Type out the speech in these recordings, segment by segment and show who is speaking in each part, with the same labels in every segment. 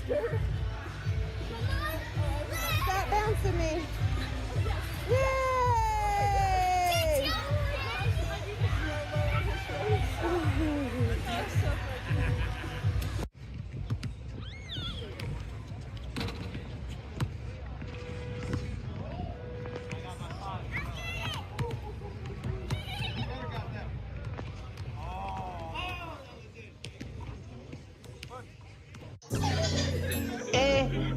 Speaker 1: Stop bouncing me. Yay!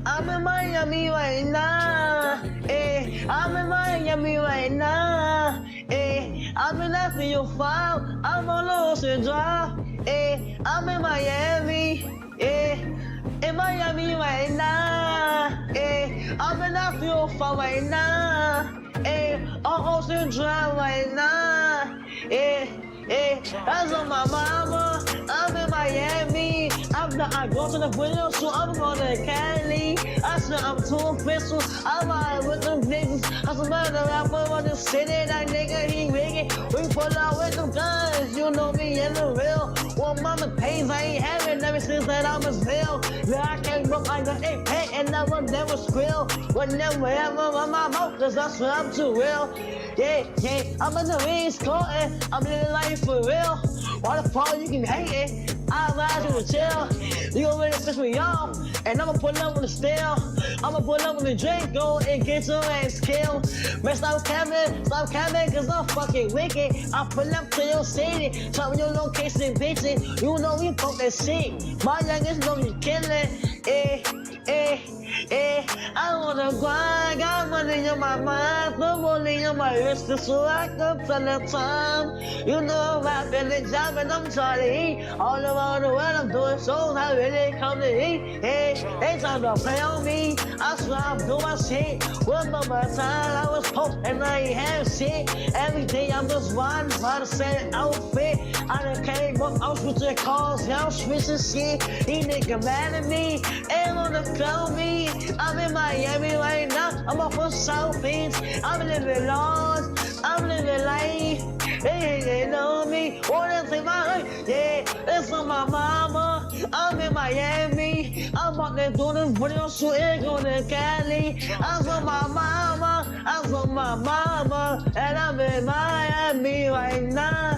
Speaker 2: I'm in Miami right now. I'm in Miami right now. I'm in that for your file. I'm on Ocean Drive. I'm in Miami. In Miami right now. I'm in that for your file right now. On Ocean Drive right now. That's on my mama. I'm in Miami. I go to the window, so I'm going to Cali. I said I'm too official. I'm out with them niggas. I said, man, the rapper on the city, that nigga, he wicked. We pull out with them guns, you know me in the real. Well, mama pays, I ain't having ever since that I was real. Yeah, I came up like an eight pack and I will never squeal. Would never ever on my mouth, cause I swear I'm too real. Yeah, I'm in the East Coast, I'm living life for real. Why the fuck you can hate it? I ride to the chill. You gon' really piss me off, and I'ma pull up on the steel. I'ma pull up on the drink, go and get your ass killed. Man, stop camming, cause I'm fucking wicked. I pull up to your city, tell me your location, bitches. You know we fuck that shit. My youngest know you killin', I wanna grind, got money on my mind, no money on my wrist, so I can tell the time. You know I'm rapping the job and I'm trying to eat. All around the world I'm doing shows, I really come to eat. They trying to play on me, I swear I'm doing my shit. One of my time I was poor and I ain't have shit. Every day I'm just riding by the same outfit. I done came up, I'm switching cars, yeah, I'm switching shit. These niggas mad at me, ain't wanna clown me. I'm in Miami right now, I'm off of South Beach. I'm living large, I'm living life. They know me, wanna take my life. Yeah, it's on my mama. I'm in Miami. I'm out there doing this video shooting, going to Cali. I'm on my mama, I'm on my mama, and I'm in Miami right now.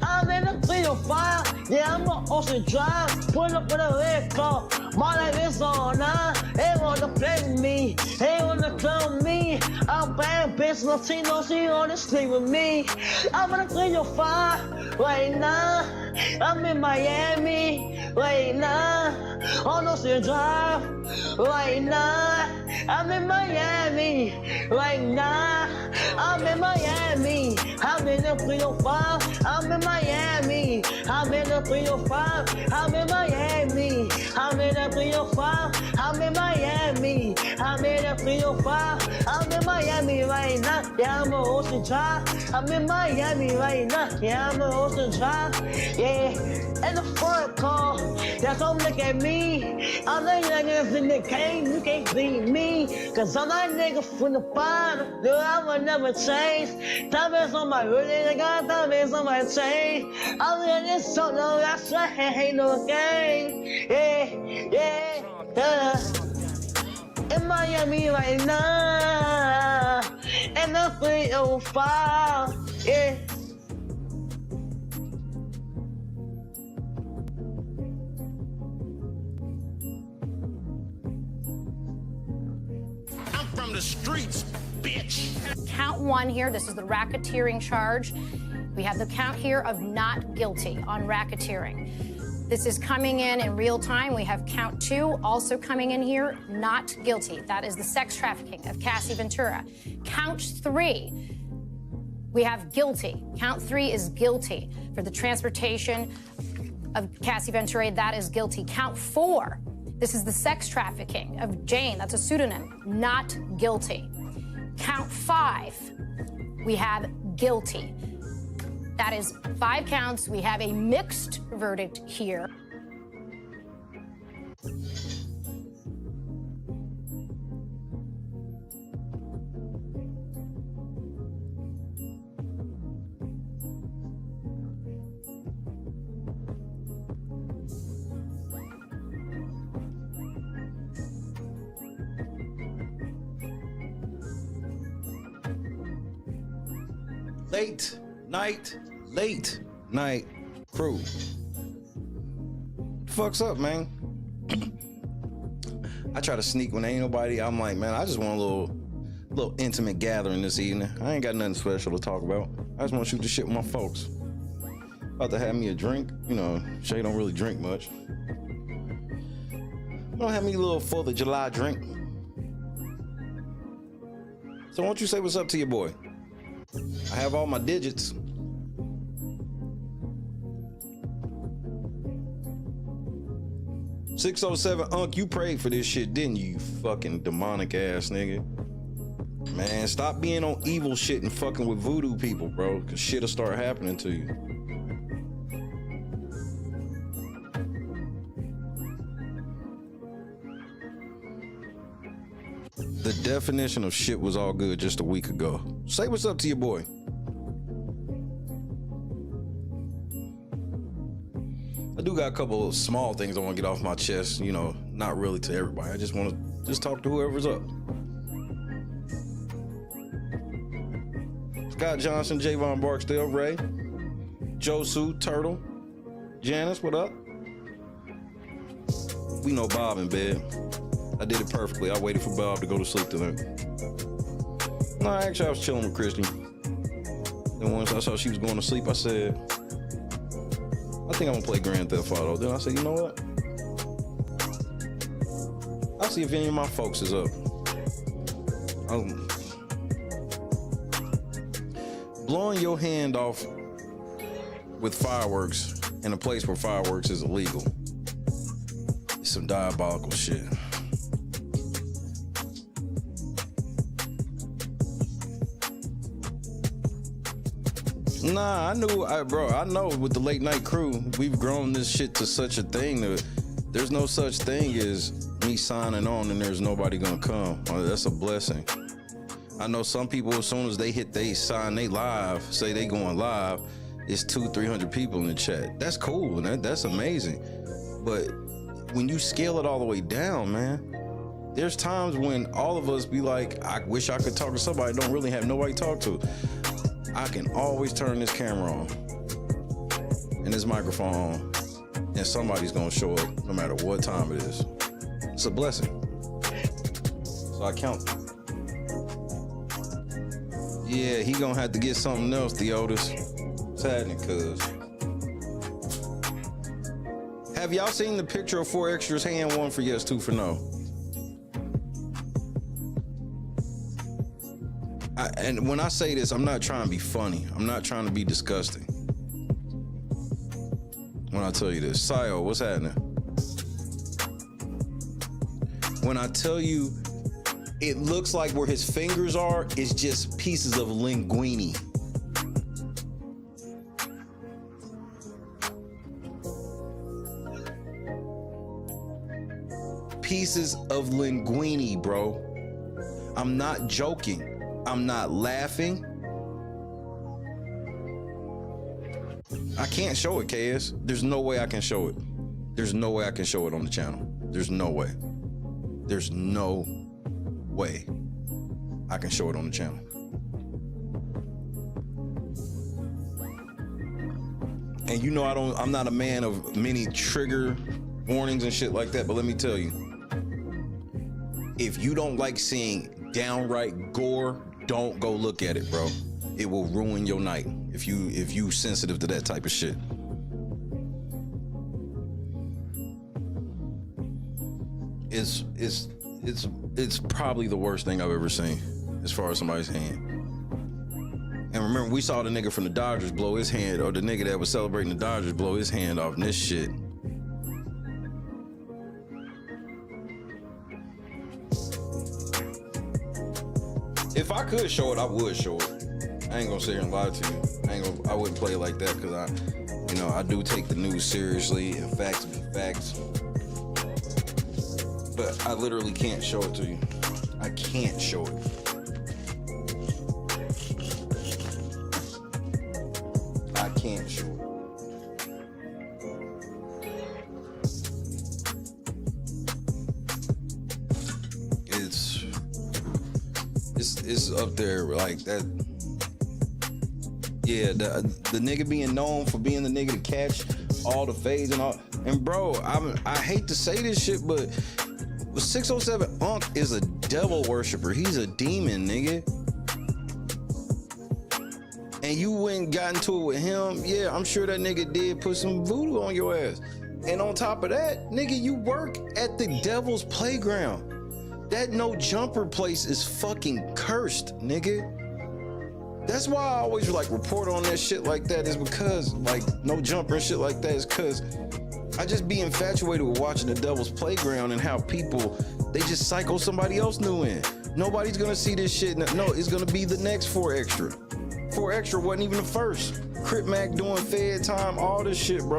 Speaker 2: I'm in the 305, yeah, I'm on Ocean Drive. Pull up with a red car, my life is on now. They wanna play with me, they wanna clone me. I'm bad bitch, Latino, she wanna sleep with me. I'm in the 305 right now. I'm in Miami right now. On Ocean Drive right now. I'm in Miami right now. I'm in Miami. I'm in the 305. I'm in Miami. I'm in the 305. I'm in Miami. I'm in the 305. I'm in Miami. I'm in the 305. I'm in Miami right now. Yeah, I'm on Ocean Drive. I'm in Miami right now. Yeah, I'm on Ocean Drive. Yeah, in the front car. That's don't look at me. I'm the youngest in the game. You can't beat me. Cause I'm that nigga from the bottom. Dude, I will never change. Diamonds on my really, I got diamonds on my chain. I'm in this song, no, that's right, ain't no game. Yeah. In Miami right now. And the 305. Yeah.
Speaker 3: I'm from the streets, bitch.
Speaker 4: Count one here, this is the racketeering charge. We have the count here of not guilty on racketeering. This is coming in real time. We have count two also coming in here, not guilty. That is the sex trafficking of Cassie Ventura. Count three, we have guilty. Count three is guilty for the transportation of Cassie Ventura. That is guilty. Count four, this is the sex trafficking of Jane. That's a pseudonym. Not guilty. Count five, we have guilty. That is 5 counts. We have a mixed verdict here.
Speaker 5: late night crew. Fuck's up, man. I try to sneak when ain't nobody. I'm like, man, I just want a little intimate gathering this evening. I ain't got nothing special to talk about. I just want to shoot the shit with my folks. About to have me a drink. You know, Shay don't really drink much. Don't have me a little 4th of July drink. So why don't you say what's up to your boy? I have all my digits. $607 Unc, you prayed for this shit, didn't you? You fucking demonic ass nigga. Man, stop being on evil shit and fucking with voodoo people, bro, cause shit'll start happening to you. The definition of shit was all good just a week ago. Say what's up to your boy. I do got a couple of small things I want to get off my chest, you know, not really to everybody. I just want to talk to whoever's up. Scott Johnson, Javon Barksdale, Ray, Josu, Turtle, Janice, what up? We know Bob in bed. I did it perfectly. I waited for Bob to go to sleep tonight. No, actually I was chilling with Christy. And once I saw she was going to sleep, I said, I think I'm gonna play Grand Theft Auto. Then I said, you know what? I'll see if any of my folks is up. Blowing your hand off with fireworks in a place where fireworks is illegal. It's some diabolical shit. Nah, I know with the late night crew, we've grown this shit to such a thing that there's no such thing as me signing on and there's nobody gonna come. That's a blessing. I know some people, as soon as they sign they live, say they going live, it's 200-300 people in the chat. That's cool, and that's amazing. But when you scale it all the way down, man, there's times when all of us be like, I wish I could talk to somebody, don't really have nobody to talk to. I can always turn this camera on and this microphone on, and somebody's gonna show up no matter what time it is. It's a blessing. So I count. Yeah, he gonna have to get something else, Theotis. What's happening, cuz? Have y'all seen the picture of 4 extras hand, 1 for yes, 2 for no? And when I say this, I'm not trying to be funny. I'm not trying to be disgusting. When I tell you this, Sayo, what's happening? When I tell you, it looks like where his fingers are is just pieces of linguine. Pieces of linguine, bro. I'm not joking. I'm not laughing. I can't show it, KS. There's no way I can show it. There's no way I can show it on the channel. There's no way. There's no way I can show it on the channel. And you know I'm not a man of many trigger warnings and shit like that, but let me tell you, if you don't like seeing downright gore, don't go look at it, bro. It will ruin your night if you sensitive to that type of shit. It's probably the worst thing I've ever seen as far as somebody's hand. And remember, we saw the nigga from the Dodgers blow his hand, or the nigga that was celebrating the Dodgers blow his hand off, and this shit. If I could show it, I would show it. I ain't gonna sit here and lie to you. I wouldn't play it like that, because I do take the news seriously and facts be facts. But I literally can't show it to you. I can't show it. I can't show it. It's up there like that. Yeah, the nigga being known for being the nigga to catch all the fades and all. And bro, I hate to say this shit, but 607 Unk is a devil worshiper. He's a demon, nigga. And you went and got into it with him. Yeah, I'm sure that nigga did put some voodoo on your ass. And on top of that, nigga, you work at the devil's playground. That no jumper place is fucking cursed, nigga. That's why I always like report on that shit like that, is because like no jumper and shit like that is because I just be infatuated with watching the devil's playground and how people, they just cycle somebody else new in. Nobody's gonna see this shit. No, it's gonna be the next 4 Extra. 4 Extra wasn't even the first. Crip Mac doing Fed Time, all this shit, bro.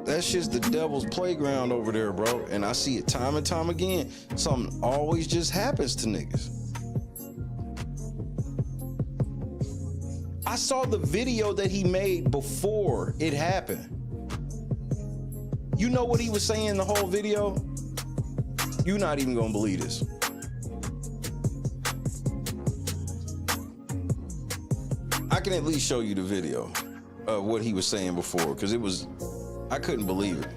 Speaker 5: That shit's the devil's playground over there, bro. And I see it time and time again. Something always just happens to niggas. I saw the video that he made before it happened. You know what he was saying in the whole video? You're not even gonna believe this. I can at least show you the video of what he was saying before, because it was, I couldn't believe it.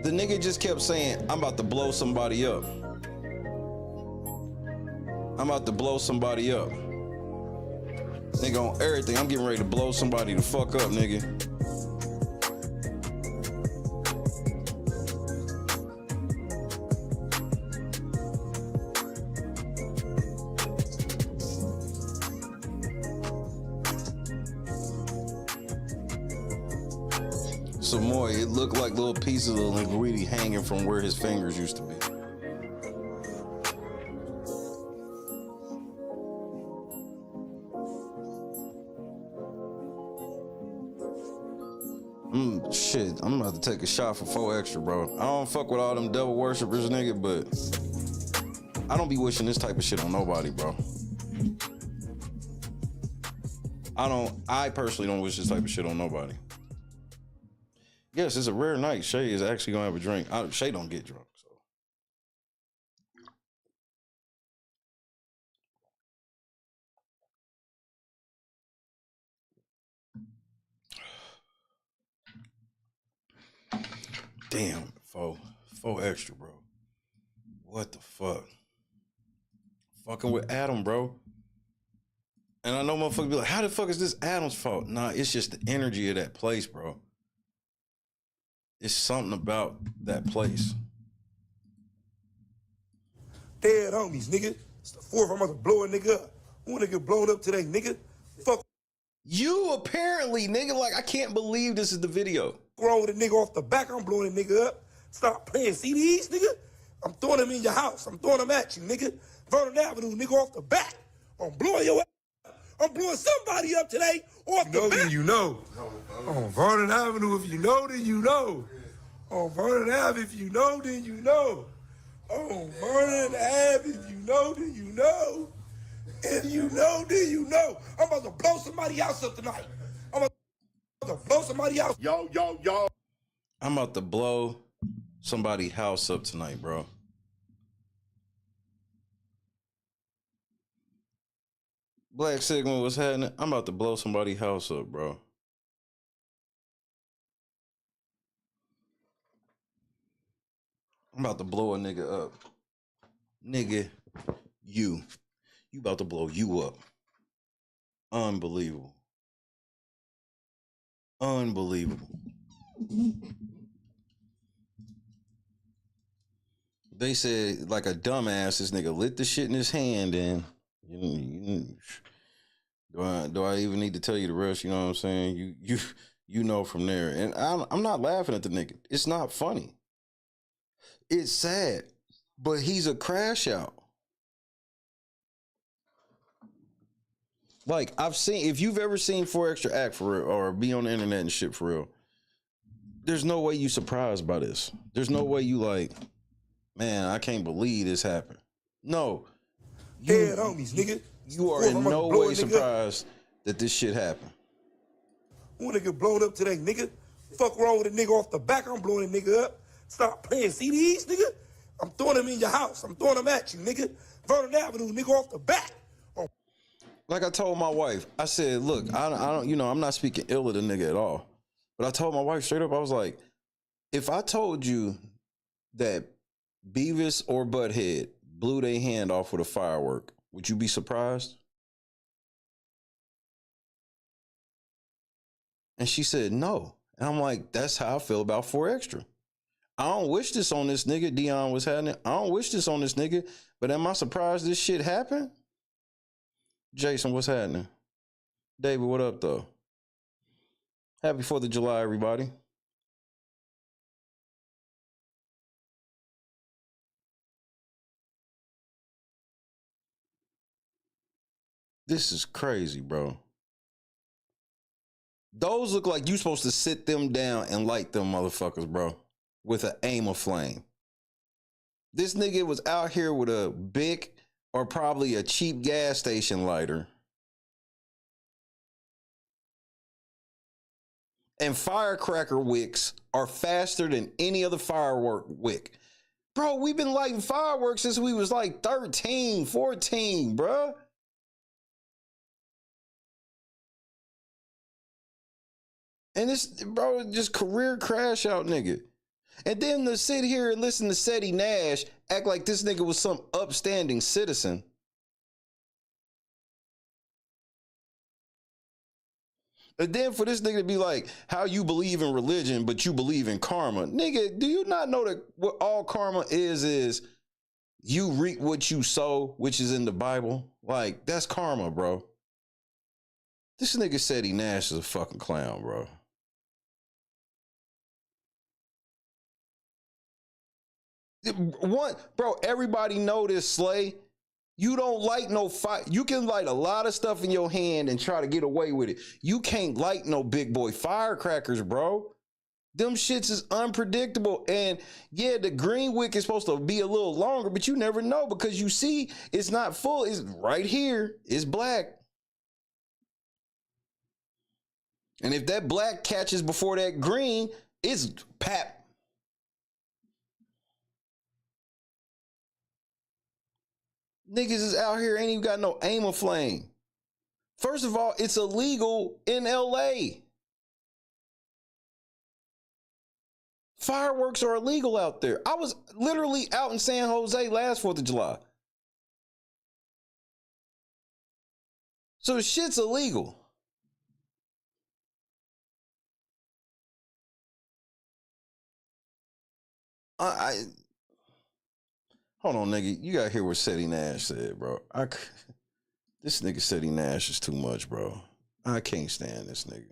Speaker 5: The nigga just kept saying, I'm about to blow somebody up. I'm about to blow somebody up. Nigga, on everything, I'm getting ready to blow somebody the fuck up, nigga. Some more, it looked like little pieces of linguine hanging from where his fingers used to be. Shit, I'm about to take a shot for 4 Extra, bro. I don't fuck with all them devil worshipers, nigga, but I don't be wishing this type of shit on nobody, bro. I personally don't wish this type of shit on nobody. Yes, it's a rare night. Shay is actually gonna have a drink. Shay don't get drunk, so. Damn, 4 Extra, bro. What the fuck? Fucking with Adam, bro. And I know motherfuckers be like, how the fuck is this Adam's fault? Nah, it's just the energy of that place, bro. It's something about that place.
Speaker 6: Dead homies, nigga. It's the 4th. I'm about to blow a nigga up. I want to get blown up today, nigga. Fuck.
Speaker 5: You apparently, nigga, like, I can't believe this is the video.
Speaker 6: Wrong with a nigga off the back. I'm blowing a nigga up. Stop playing CDs, nigga. I'm throwing them in your house. I'm throwing them at you, nigga. Vernon Avenue, nigga, off the back. I'm blowing your ass up. I'm blowing somebody up today off the back. You know. On Vernon Avenue, if you know, then you know. On Vernon Ave, if you know, then you know. On Vernon Ave, if you know, then you know. If you know, then you know. I'm about to blow somebody else up tonight. I'm about to blow somebody else. Yo.
Speaker 5: I'm about to blow somebody's house up tonight, bro. Black Sigma, what's happening? I'm about to blow somebody's house up, bro. I'm about to blow a nigga up. Nigga, you about to blow you up. Unbelievable. Unbelievable. They said, like a dumbass, this nigga lit the shit in his hand, and do I even need to tell you the rest? You know what I'm saying? You know from there. And I'm not laughing at the nigga. It's not funny. It's sad, but he's a crash out. Like, I've seen, if you've ever seen 4 Extra act for real, or be on the internet and shit for real, there's no way you surprised by this. There's no way you like, man, I can't believe this happened. No.
Speaker 6: Dead homies, nigga.
Speaker 5: You are in no way surprised that this shit happened.
Speaker 6: I want to get blown up today, nigga. Fuck wrong with a nigga off the back. I'm blowing a nigga up. Stop playing CDs, nigga. I'm throwing them in your house. I'm throwing them at you, nigga. Vernon Avenue, nigga, off the back. Oh.
Speaker 5: Like I told my wife, I said, look, I don't, I'm not speaking ill of the nigga at all. But I told my wife straight up, I was like, if I told you that Beavis or Butthead blew their hand off with a firework, would you be surprised? And she said, no. And I'm like, that's how I feel about 4 Extra. I don't wish this on this nigga. Dion was having it. I don't wish this on this nigga. But am I surprised this shit happened? Jason, what's happening? David, what up, though? Happy 4th of July, everybody. This is crazy, bro. Those look like you supposed to sit them down and light them motherfuckers, bro, with an aim of flame. This nigga was out here with a big or probably a cheap gas station lighter. And firecracker wicks are faster than any other firework wick. Bro, we've been lighting fireworks since we was like 13, 14, bro. And this, bro, just career crash out nigga. And then to sit here and listen to Shetty Nash act like this nigga was some upstanding citizen. And then for this nigga to be like, how you believe in religion, but you believe in karma. Nigga, do you not know that what all karma is you reap what you sow, which is in the Bible? Like, that's karma, bro. This nigga Shetty Nash is a fucking clown, bro. One, bro, everybody know this, Slay. You don't light no fire. You can light a lot of stuff in your hand and try to get away with it. You can't light no big boy firecrackers, bro. Them shits is unpredictable. And yeah, the green wick is supposed to be a little longer, but you never know because you see it's not full. It's right here. It's black. And if that black catches before that green, it's pap. Niggas is out here, ain't even got no aim of flame. First of all, it's illegal in LA. Fireworks are illegal out there. I was literally out in San Jose last 4th of July. So shit's illegal. Hold on, nigga. You gotta hear what Shetty Nash said, bro. This nigga Shetty Nash is too much, bro. I can't stand this nigga.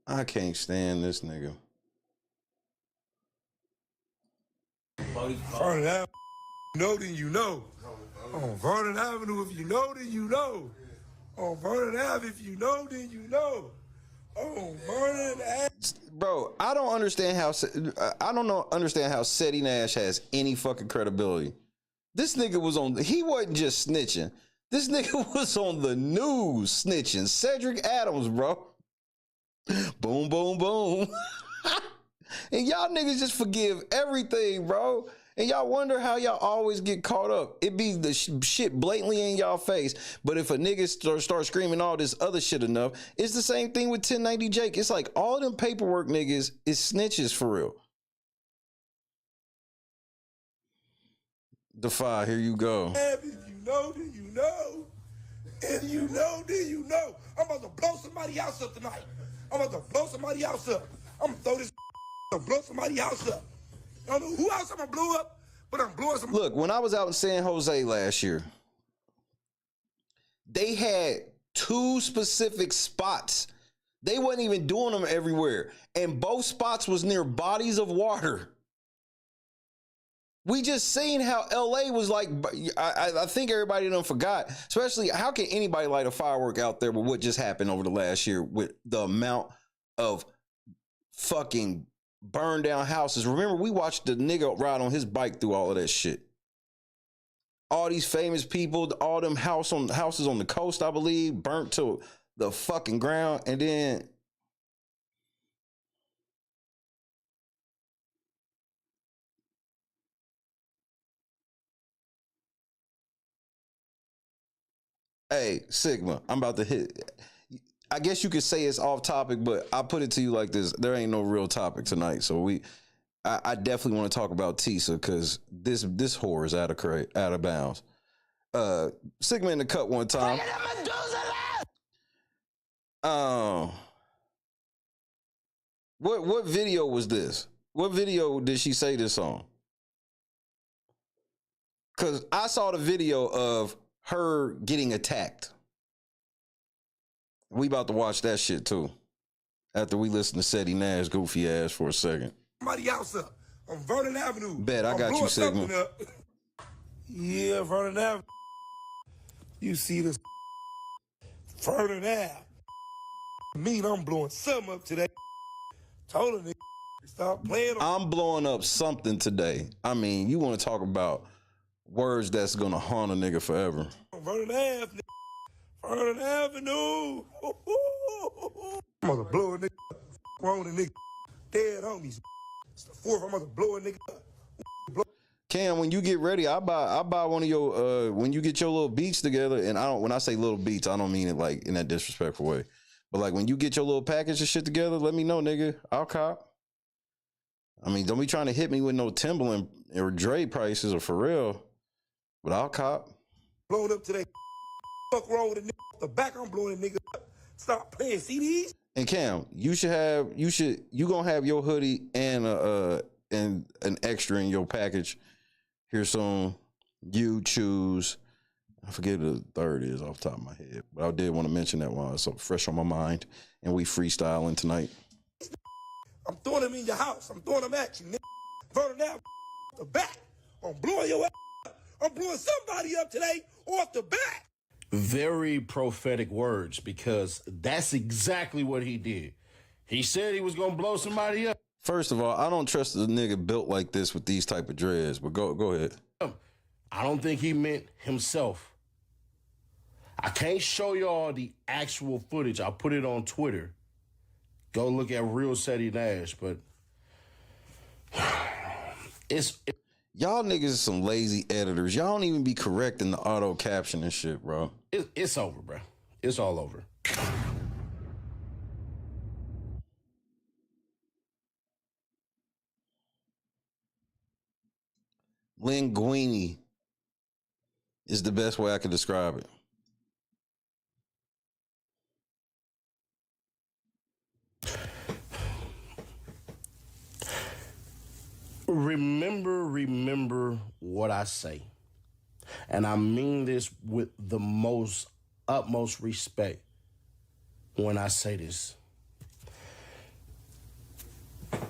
Speaker 5: I can't stand this nigga.
Speaker 6: Vernon Avenue, you know, then you know. On Vernon Avenue, if you know, then you know. On Vernon Ave, if you know, then you know. Oh, Vernon Ave.
Speaker 5: Bro, I don't understand how Shetty Nash has any fucking credibility. This nigga was he wasn't just snitching. This nigga was on the news snitching. Cedric Adams, bro. Boom, boom, boom. And y'all niggas just forgive everything, bro. And y'all wonder how y'all always get caught up. It be the shit blatantly in y'all face. But if a nigga start screaming all this other shit enough, it's the same thing with 1090 Jake. It's like all them paperwork niggas is snitches for real. Defy, here you go.
Speaker 6: If you know, then you know. If you know, then you know. I'm about to blow somebody else up tonight. I'm about to blow somebody else up. I'm gonna throw this to blow somebody else up. I don't know who else I'm gonna blow up, but I'm blowing some.
Speaker 5: Look, when I was out in San Jose last year, they had 2 specific spots. They wasn't even doing them everywhere. And both spots was near bodies of water. We just seen how LA was like, I think everybody done forgot, especially how can anybody light a firework out there with what just happened over the last year with the amount of fucking burned down houses. Remember, we watched the nigga ride on his bike through all of that shit. All these famous people, all them houses on the coast, I believe, burnt to the fucking ground. And then Hey, Sigma, I'm about to hit. I guess you could say it's off topic, but I put it to you like this: there ain't no real topic tonight, so I definitely want to talk about Tisa because this whore is out of bounds. Sigma in the cut one time. What video was this? What video did she say this on? Because I saw the video of her getting attacked. We about to watch that shit too. After we listen to Seti Nash goofy ass for a second.
Speaker 6: Somebody else up on Vernon Avenue.
Speaker 5: Bet, I got you, Sigma.
Speaker 6: Yeah, Vernon Avenue. You see this Vernon Ave. Mean I'm blowing something up today. Told her nigga, stop playing.
Speaker 5: I'm blowing up something today. I mean, you want to talk about words that's gonna haunt a nigga forever.
Speaker 6: Vernon Ave, Vernon Avenue. I'm gonna blow a nigga up. Wrong with a nigga. Dead homies. It's the fourth. I'm gonna blow a nigga up.
Speaker 5: Cam, when you get ready, I buy one of your when you get your little beats together, and when I say little beats, I don't mean it like in that disrespectful way. But like when you get your little package of shit together, let me know, nigga. I'll cop. I mean, don't be trying to hit me with no Timberland or Dre prices or Pharrell, but I'll cop.
Speaker 6: Blowing up today. Fuck wrong with a nigga off the back. I'm blowing a nigga up. Stop playing CDs.
Speaker 5: And Cam, you gonna have your hoodie and an extra in your package here soon. You choose. I forget the third is off the top of my head, but I did want to mention that one. So fresh on my mind, and we freestyling tonight.
Speaker 6: I'm throwing them in your house. I'm throwing them at you, nigga. Vernon Ave off the back. I'm blowing your ass up. I'm blowing somebody up today off the back.
Speaker 3: Very prophetic words, because that's exactly what he did. He said he was gonna blow somebody up.
Speaker 5: First of all, I don't trust a nigga built like this with these type of dreads, but go ahead.
Speaker 3: I don't think he meant himself. I can't show y'all the actual footage. I'll put it on Twitter. Go look at Real Seti Nash, but
Speaker 5: y'all niggas are some lazy editors. Y'all don't even be correcting the auto caption and shit, bro.
Speaker 3: It's over, bro. It's all over.
Speaker 5: Linguini is the best way I could describe it.
Speaker 3: Remember what I say. And I mean this with the utmost respect when I say this.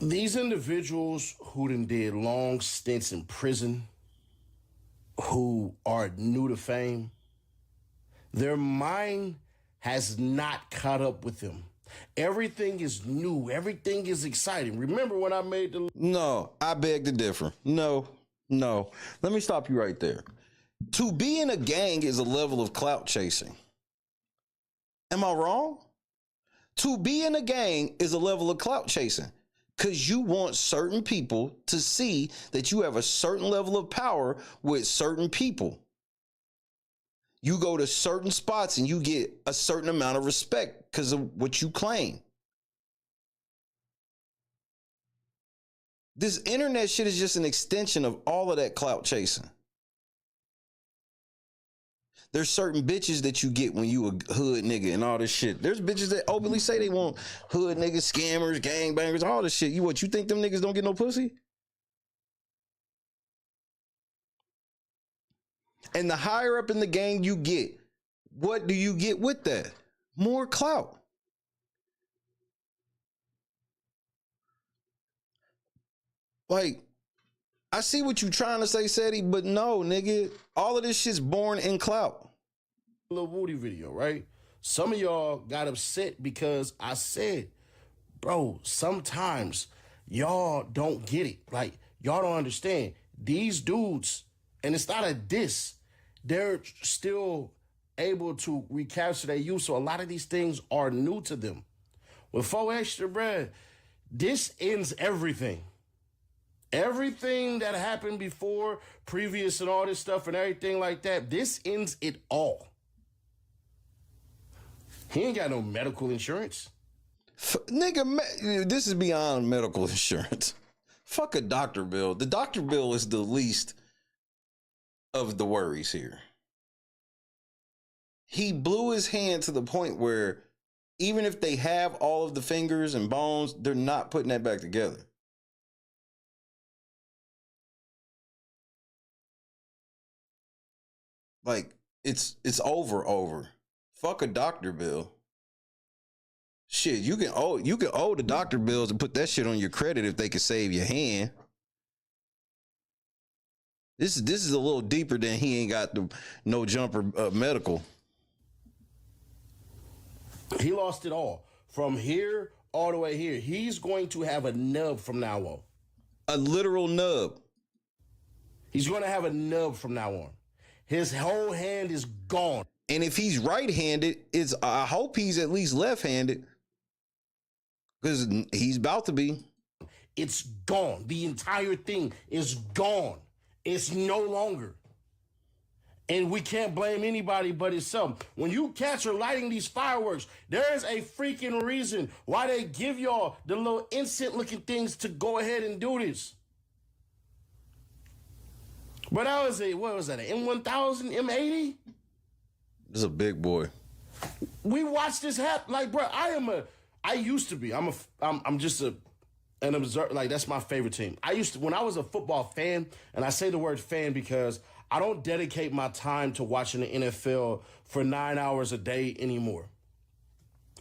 Speaker 3: These individuals who did long stints in prison, who are new to fame, their mind has not caught up with them. Everything is new. Everything is exciting. Remember when I made the...
Speaker 5: No, I beg to differ. No. Let me stop you right there. To be in a gang is a level of clout chasing. Am I wrong? To be in a gang is a level of clout chasing because you want certain people to see that you have a certain level of power with certain people. You go to certain spots and you get a certain amount of respect because of what you claim. This internet shit is just an extension of all of that clout chasing. There's certain bitches that you get when you a hood nigga and all this shit. There's bitches that openly say they want hood niggas, scammers, gangbangers, all this shit. You think them niggas don't get no pussy? And the higher up in the gang you get, what do you get with that? More clout. Like, I see what you trying to say, Seti, but no, nigga. All of this shit's born in clout.
Speaker 3: Little Woody video, right? Some of y'all got upset because I said, bro, sometimes y'all don't get it. Like, y'all don't understand. These dudes, and it's not a diss, they're still able to recapture their youth. So a lot of these things are new to them. With 4 Extra, bruh, this ends everything. Everything that happened before, previous and all this stuff and everything like that, this ends it all. He ain't got no medical insurance.
Speaker 5: Nigga, this is beyond medical insurance. Fuck a doctor bill. The doctor bill is the least of the worries here. He blew his hand to the point where even if they have all of the fingers and bones, they're not putting that back together. Like, it's over. Fuck a doctor bill. Shit, you can owe the doctor bills and put that shit on your credit if they can save your hand. This is a little deeper than he ain't got the no jumper medical.
Speaker 3: He lost it all. From here all the way here. He's going to have a nub from now on.
Speaker 5: A literal nub.
Speaker 3: He's going to have a nub from now on. His whole hand is gone.
Speaker 5: And if he's right-handed, I hope he's at least left-handed. Because he's about to be.
Speaker 3: It's gone. The entire thing is gone. It's no longer. And we can't blame anybody but himself. When you catch her lighting these fireworks, there is a freaking reason why they give y'all the little instant-looking things to go ahead and do this. But that was what was that, an M1000, M80?
Speaker 5: This is a big boy.
Speaker 3: We watched this happen. Like, bro, I used to be. I'm just an observer. Like, that's my favorite team. When I was a football fan, and I say the word fan because I don't dedicate my time to watching the NFL for 9 hours a day anymore.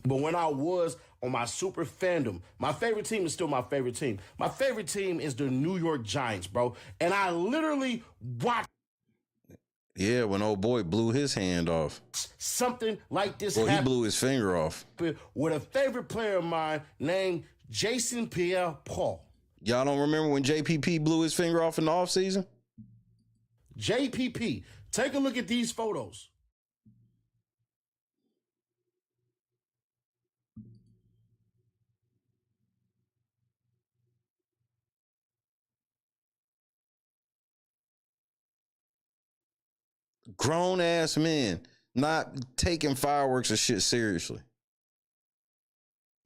Speaker 3: But when I was on my super fandom, my favorite team is still my favorite team. My favorite team is the New York Giants, bro. And I literally watched.
Speaker 5: Yeah, when old boy blew his hand off.
Speaker 3: Something like this
Speaker 5: Well, he
Speaker 3: happened
Speaker 5: blew his finger off.
Speaker 3: with a favorite player of mine named Jason Pierre-Paul.
Speaker 5: Y'all don't remember when JPP blew his finger off in the offseason?
Speaker 3: JPP, take a look at these photos.
Speaker 5: Grown ass men not taking fireworks or shit seriously.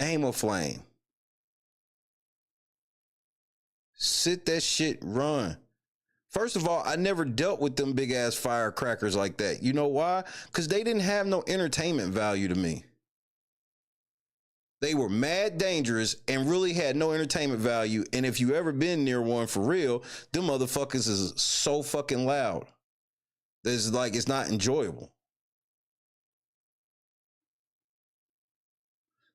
Speaker 5: Aim a flame. Sit that shit, run. First of all, I never dealt with them big ass firecrackers like that. You know why? Because they didn't have no entertainment value to me. They were mad dangerous and really had no entertainment value. And if you ever been near one for real, them motherfuckers is so fucking loud. It's like, it's not enjoyable.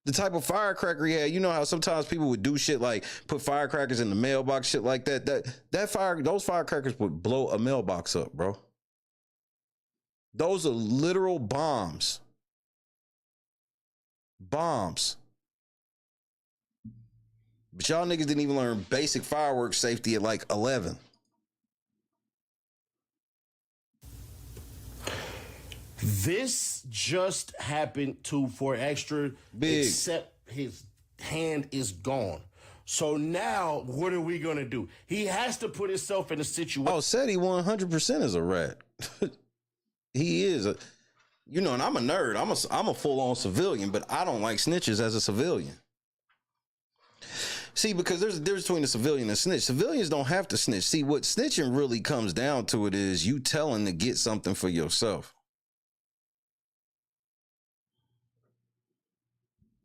Speaker 5: The type of firecracker he had, you know how sometimes people would do shit like put firecrackers in the mailbox, shit like that. Those firecrackers would blow a mailbox up, bro. Those are literal bombs. Bombs. But y'all niggas didn't even learn basic fireworks safety at like 11.
Speaker 3: This just happened for extra,
Speaker 5: big.
Speaker 3: Except his hand is gone. So now, what are we going to do? He has to put himself in a situation.
Speaker 5: Oh, said he 100% is a rat. He is. And I'm a nerd. I'm a full-on civilian, but I don't like snitches as a civilian. See, because there's a difference between a civilian and a snitch. Civilians don't have to snitch. See, what snitching really comes down to it is you telling to get something for yourself.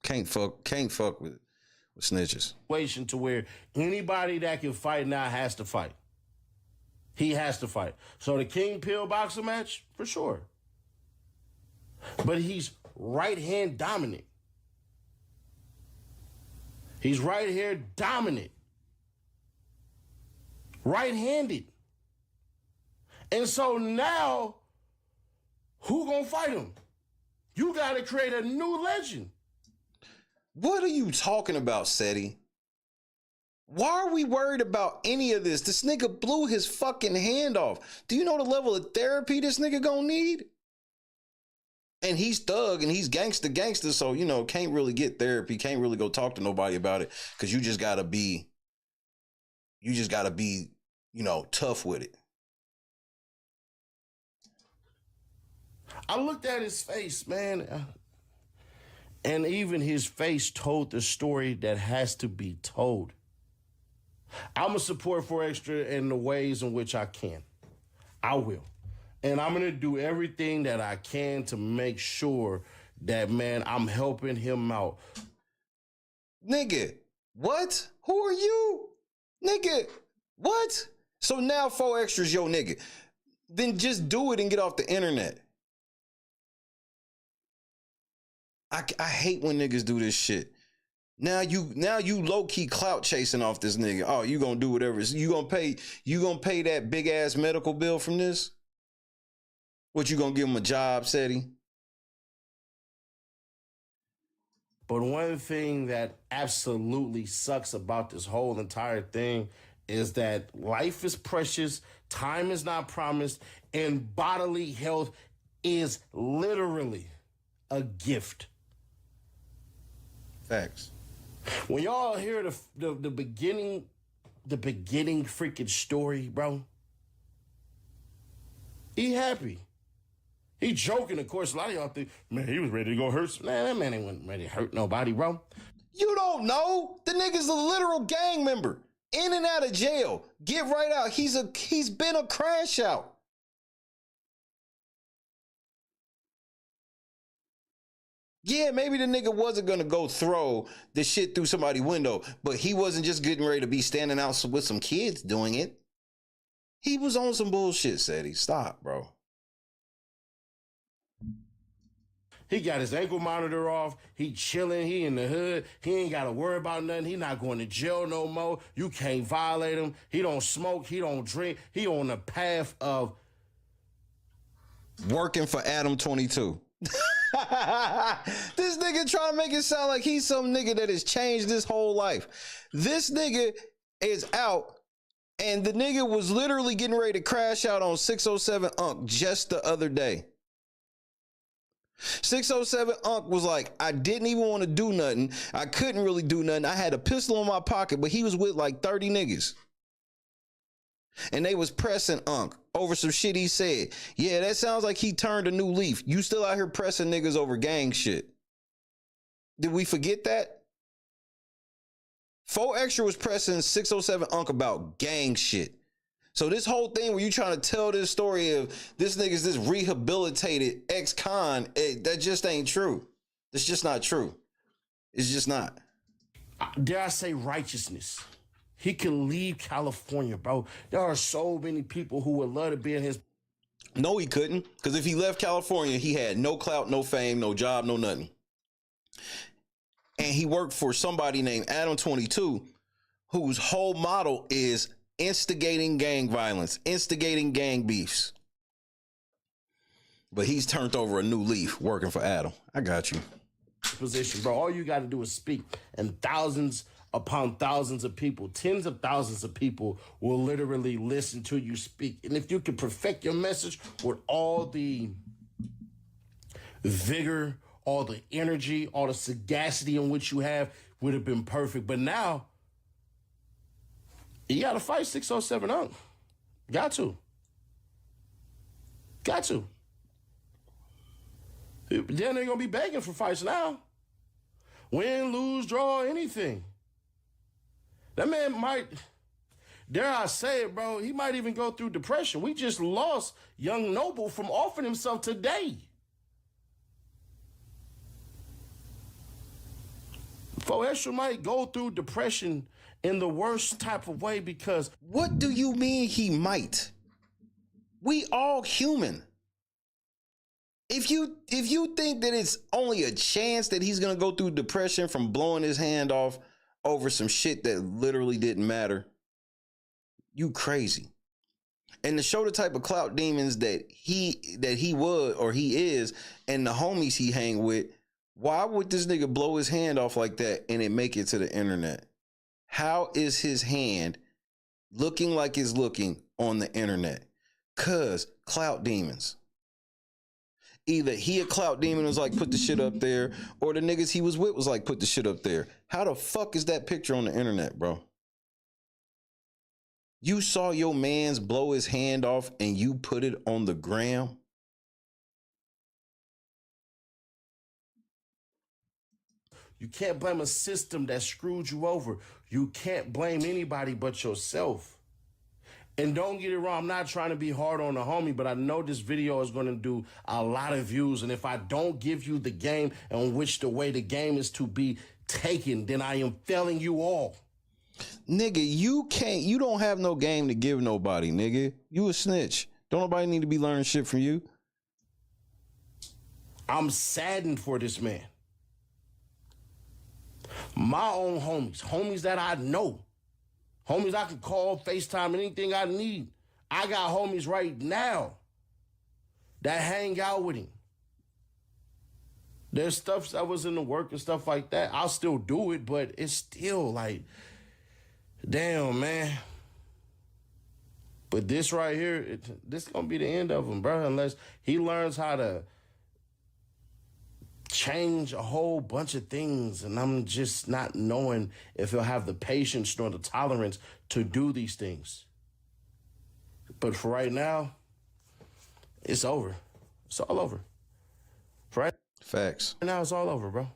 Speaker 5: Can't fuck with snitches.
Speaker 3: To where anybody that can fight now has to fight. He has to fight. So the King Pill boxing match, for sure. But he's right hand dominant. He's right here dominant. Right-handed. And so now, who gonna fight him? You gotta create a new legend.
Speaker 5: What are you talking about, Seti? Why are we worried about any of this? This nigga blew his fucking hand off. Do you know the level of therapy this nigga gonna need? And he's thug and he's gangster, so, can't really get therapy, can't really go talk to nobody about it, because you just gotta be, tough with it.
Speaker 3: I looked at his face, man. And even his face told the story that has to be told. I'm going to support 4 Extra in the ways in which I can. I will. And I'm going to do everything that I can to make sure that, man, I'm helping him out.
Speaker 5: Nigga, what? Who are you? Nigga, what? So now 4 Extra's your nigga. Then just do it and get off the internet. I hate when niggas do this shit. Now you low-key clout chasing off this nigga. Oh, you gonna do whatever. You gonna pay that big ass medical bill from this? What, you gonna give him a job, Seti?
Speaker 3: But one thing that absolutely sucks about this whole entire thing is that life is precious, time is not promised, and bodily health is literally a gift.
Speaker 5: Facts.
Speaker 3: When y'all hear the beginning freaking story, bro, he happy. He joking, of course. A lot of y'all think, man, he was ready to go hurt. Man, that man ain't ready to hurt nobody, bro.
Speaker 5: You don't know. The nigga's a literal gang member. In and out of jail. Get right out. He's been a crash out. Yeah, maybe the nigga wasn't gonna go throw the shit through somebody's window, but he wasn't just getting ready to be standing out with some kids doing it. He was on some bullshit, Seti. Stop, bro.
Speaker 3: He got his ankle monitor off. He chilling. He in the hood. He ain't got to worry about nothing. He not going to jail no more. You can't violate him. He don't smoke. He don't drink. He on the path of
Speaker 5: working for Adam 22. This nigga trying to make it sound like he's some nigga that has changed his whole life. This nigga is out, and the nigga was literally getting ready to crash out on 607 Unc just the other day. 607 Unc was like, I didn't even want to do nothing. I couldn't really do nothing. I had a pistol in my pocket, but he was with like 30 niggas. And they was pressing Unc over some shit he said. Yeah, that sounds like he turned a new leaf. You still out here pressing niggas over gang shit. Did we forget that? 4 Extra was pressing 607 Unc about gang shit. So this whole thing where you trying to tell this story of this nigga's this rehabilitated ex-con, that just ain't true. It's just not true. It's just not.
Speaker 3: Dare I say righteousness. He can leave California, bro. There are so many people who would love to be in his...
Speaker 5: No, he couldn't. Because if he left California, he had no clout, no fame, no job, no nothing. And he worked for somebody named Adam 22, whose whole model is instigating gang violence, instigating gang beefs. But he's turned over a new leaf working for Adam. I got you.
Speaker 3: Position, bro. All you got to do is speak, and thousands upon thousands of people, tens of thousands of people will literally listen to you speak. And if you can perfect your message with all the vigor, all the energy, all the sagacity in which you have, would have been perfect. But now, you got to fight 607 Unc. Got to. Then they're going to be begging for fights now. Win, lose, draw, anything. That man might, dare I say it, bro, he might even go through depression. We just lost Young Noble from offering himself today. 4 Extra might go through depression in the worst type of way because...
Speaker 5: What do you mean he might? We all human. If you think that it's only a chance that he's gonna go through depression from blowing his hand off over some shit that literally didn't matter, you crazy. And to show the type of clout demons that he was or he is, and the homies he hang with, why would this nigga blow his hand off like that and it make it to the internet? How is his hand looking like it's looking on the internet? Cause clout demons. Either he a clout demon was like, put the shit up there, or the niggas he was with was like, put the shit up there. How the fuck is that picture on the internet, bro? You saw your mans blow his hand off and you put it on the gram?
Speaker 3: You can't blame a system that screwed you over. You can't blame anybody but yourself. And don't get it wrong, I'm not trying to be hard on the homie, but I know this video is going to do a lot of views. And if I don't give you the game on which the way the game is to be taken, then I am failing you all.
Speaker 5: Nigga, you don't have no game to give nobody, nigga. You a snitch. Don't nobody need to be learning shit from you.
Speaker 3: I'm saddened for this man. My own homies that I know, homies I can call, FaceTime, anything I need. I got homies right now that hang out with him. There's stuff that was in the work and stuff like that. I'll still do it, but it's still like, damn, man. But this right here, this gonna be the end of him, bro, unless he learns how to change a whole bunch of things. And I'm just not knowing if he'll have the patience nor the tolerance to do these things. But for right now, it's over. It's all over. For right
Speaker 5: Facts.
Speaker 3: now, it's all over, bro.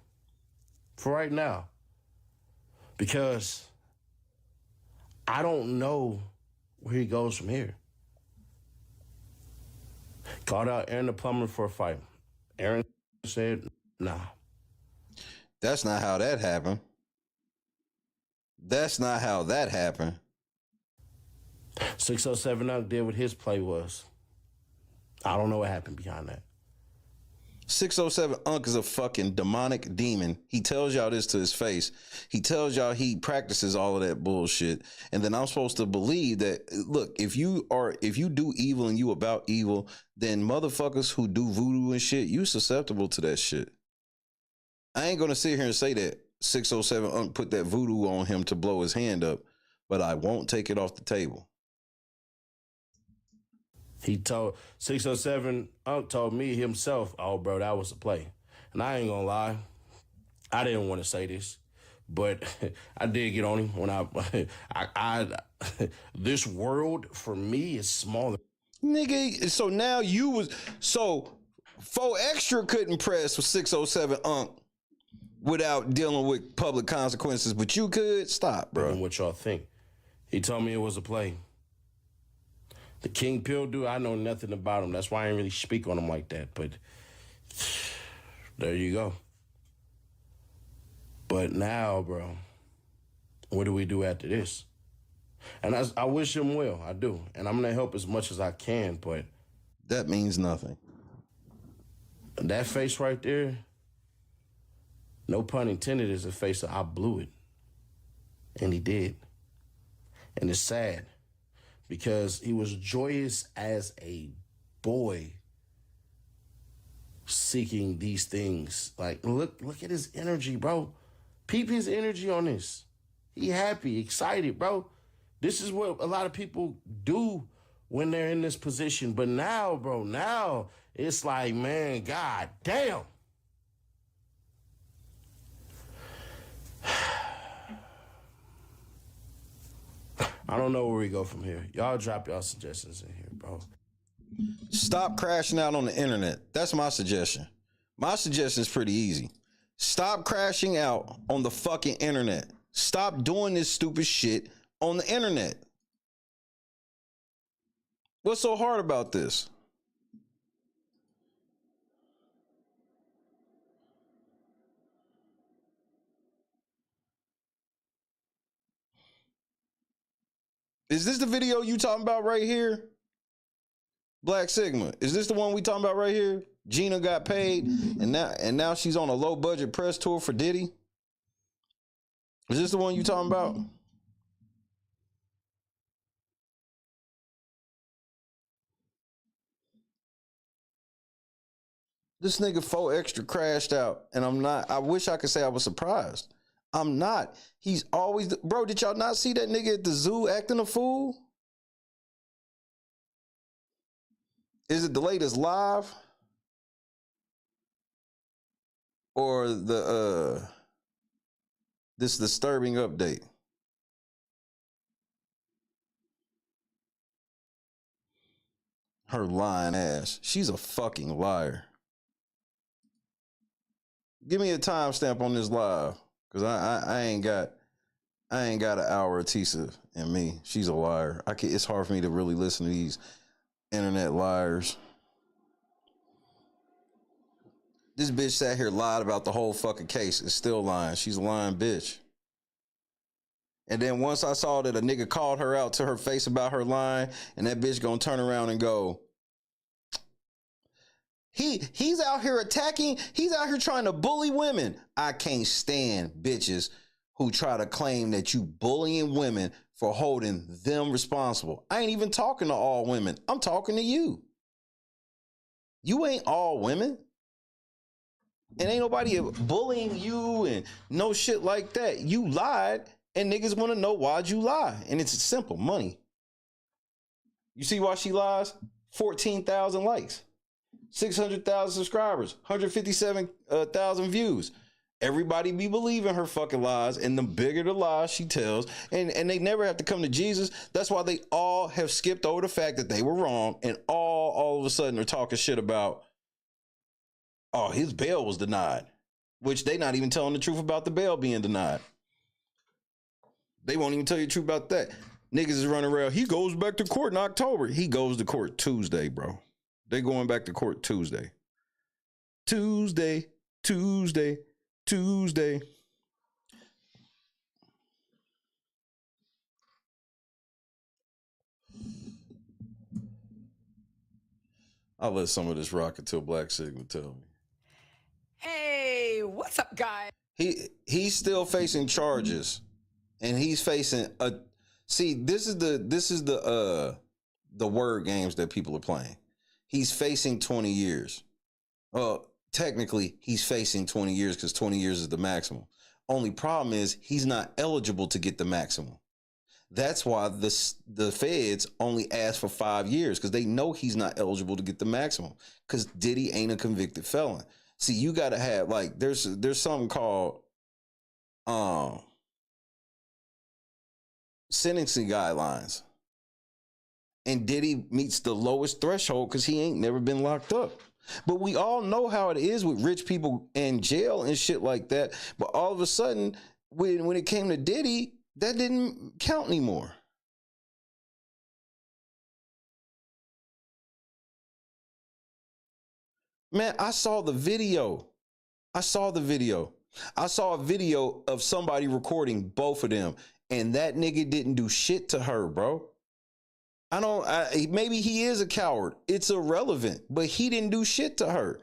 Speaker 3: For right now. Because I don't know where he goes from here. Called out Aaron the plumber for a fight. Aaron said, nah.
Speaker 5: That's not how that happened. That's not how that happened.
Speaker 3: 607 Unc did what his play was. I don't know what happened behind that.
Speaker 5: 607 Unc is a fucking demonic demon. He tells y'all this to his face. He tells y'all he practices all of that bullshit. And then I'm supposed to believe that, look, if you do evil and you about evil, then motherfuckers who do voodoo and shit, you susceptible to that shit. I ain't gonna sit here and say that 607 Unc put that voodoo on him to blow his hand up, but I won't take it off the table.
Speaker 3: He told 607 Unc told me himself, oh, bro, that was a play. And I ain't gonna lie, I didn't want to say this, but I did get on him when I this world for me is smaller.
Speaker 5: Nigga, so now so 4Extra couldn't press for 607 Unc without dealing with public consequences, but you could? Stop, bro.
Speaker 3: What y'all think? He told me it was a play. The King Pill dude, I know nothing about him. That's why I ain't really speak on him like that. But there you go. But now, bro, what do we do after this? And I wish him well. I do. And I'm going to help as much as I can. But
Speaker 5: that means nothing.
Speaker 3: That face right there, no pun intended, is a face that I blew it. And he did. And it's sad. Because he was joyous as a boy seeking these things. Like, look at his energy, bro. Peep his energy on this. He happy, excited, bro. This is what a lot of people do when they're in this position. But now, bro, now it's like, man, god damn. I don't know where we go from here. Y'all drop y'all suggestions in here, bro.
Speaker 5: Stop crashing out on the internet. That's my suggestion. My suggestion is pretty easy. Stop crashing out on the fucking internet. Stop doing this stupid shit on the internet. What's so hard about this? Is this the video you talking about right here? Black Sigma. Is this the one we talking about right here? Gina got paid and now she's on a low budget press tour for Diddy. Is this the one you talking about? This nigga 4Extra crashed out and I'm not. I wish I could say I was surprised. I'm not. He's always, bro, did y'all not see that nigga at the zoo acting a fool? Is it the latest live? Or this disturbing update? Her lying ass. She's a fucking liar. Give me a timestamp on this live, cause I ain't got an hour of Tisa and me. She's a liar. It's hard for me to really listen to these internet liars. This bitch sat here lied about the whole fucking case. Is still lying. She's a lying bitch. And then once I saw that a nigga called her out to her face about her lying, and that bitch gonna turn around and go, he's out here attacking, he's out here trying to bully women. I can't stand bitches who try to claim that you bullying women for holding them responsible. I ain't even talking to all women. I'm talking to you. You ain't all women. And ain't nobody bullying you and no shit like that. You lied, and niggas want to know why'd you lie. And it's simple, money. You see why she lies? 14,000 likes, 600,000 subscribers, 157,000 views. Everybody be believing her fucking lies, and the bigger the lies she tells, and they never have to come to Jesus. That's why they all have skipped over the fact that they were wrong, and all of a sudden are talking shit about, oh, his bail was denied, which they not even telling the truth about the bail being denied. They won't even tell you the truth about that. Niggas is running around. He goes back to court in October. He goes to court Tuesday, bro. They going back to court Tuesday. Tuesday. I'll let some of this rock until Black Sigma tell me.
Speaker 7: Hey, what's up, guys?
Speaker 5: He's still facing charges, and he's facing a. See, this is the word games that people are playing. He's facing 20 years. Well, technically, he's facing 20 years because 20 years is the maximum. Only problem is he's not eligible to get the maximum. That's why the feds only ask for 5 years, because they know he's not eligible to get the maximum, because Diddy ain't a convicted felon. See, you got to have, like, there's something called sentencing guidelines. And Diddy meets the lowest threshold because he ain't never been locked up. But we all know how it is with rich people in jail and shit like that. But all of a sudden, when it came to Diddy, that didn't count anymore. Man, I saw the video. I saw a video of somebody recording both of them, and that nigga didn't do shit to her, bro. Maybe he is a coward. It's irrelevant, but he didn't do shit to her.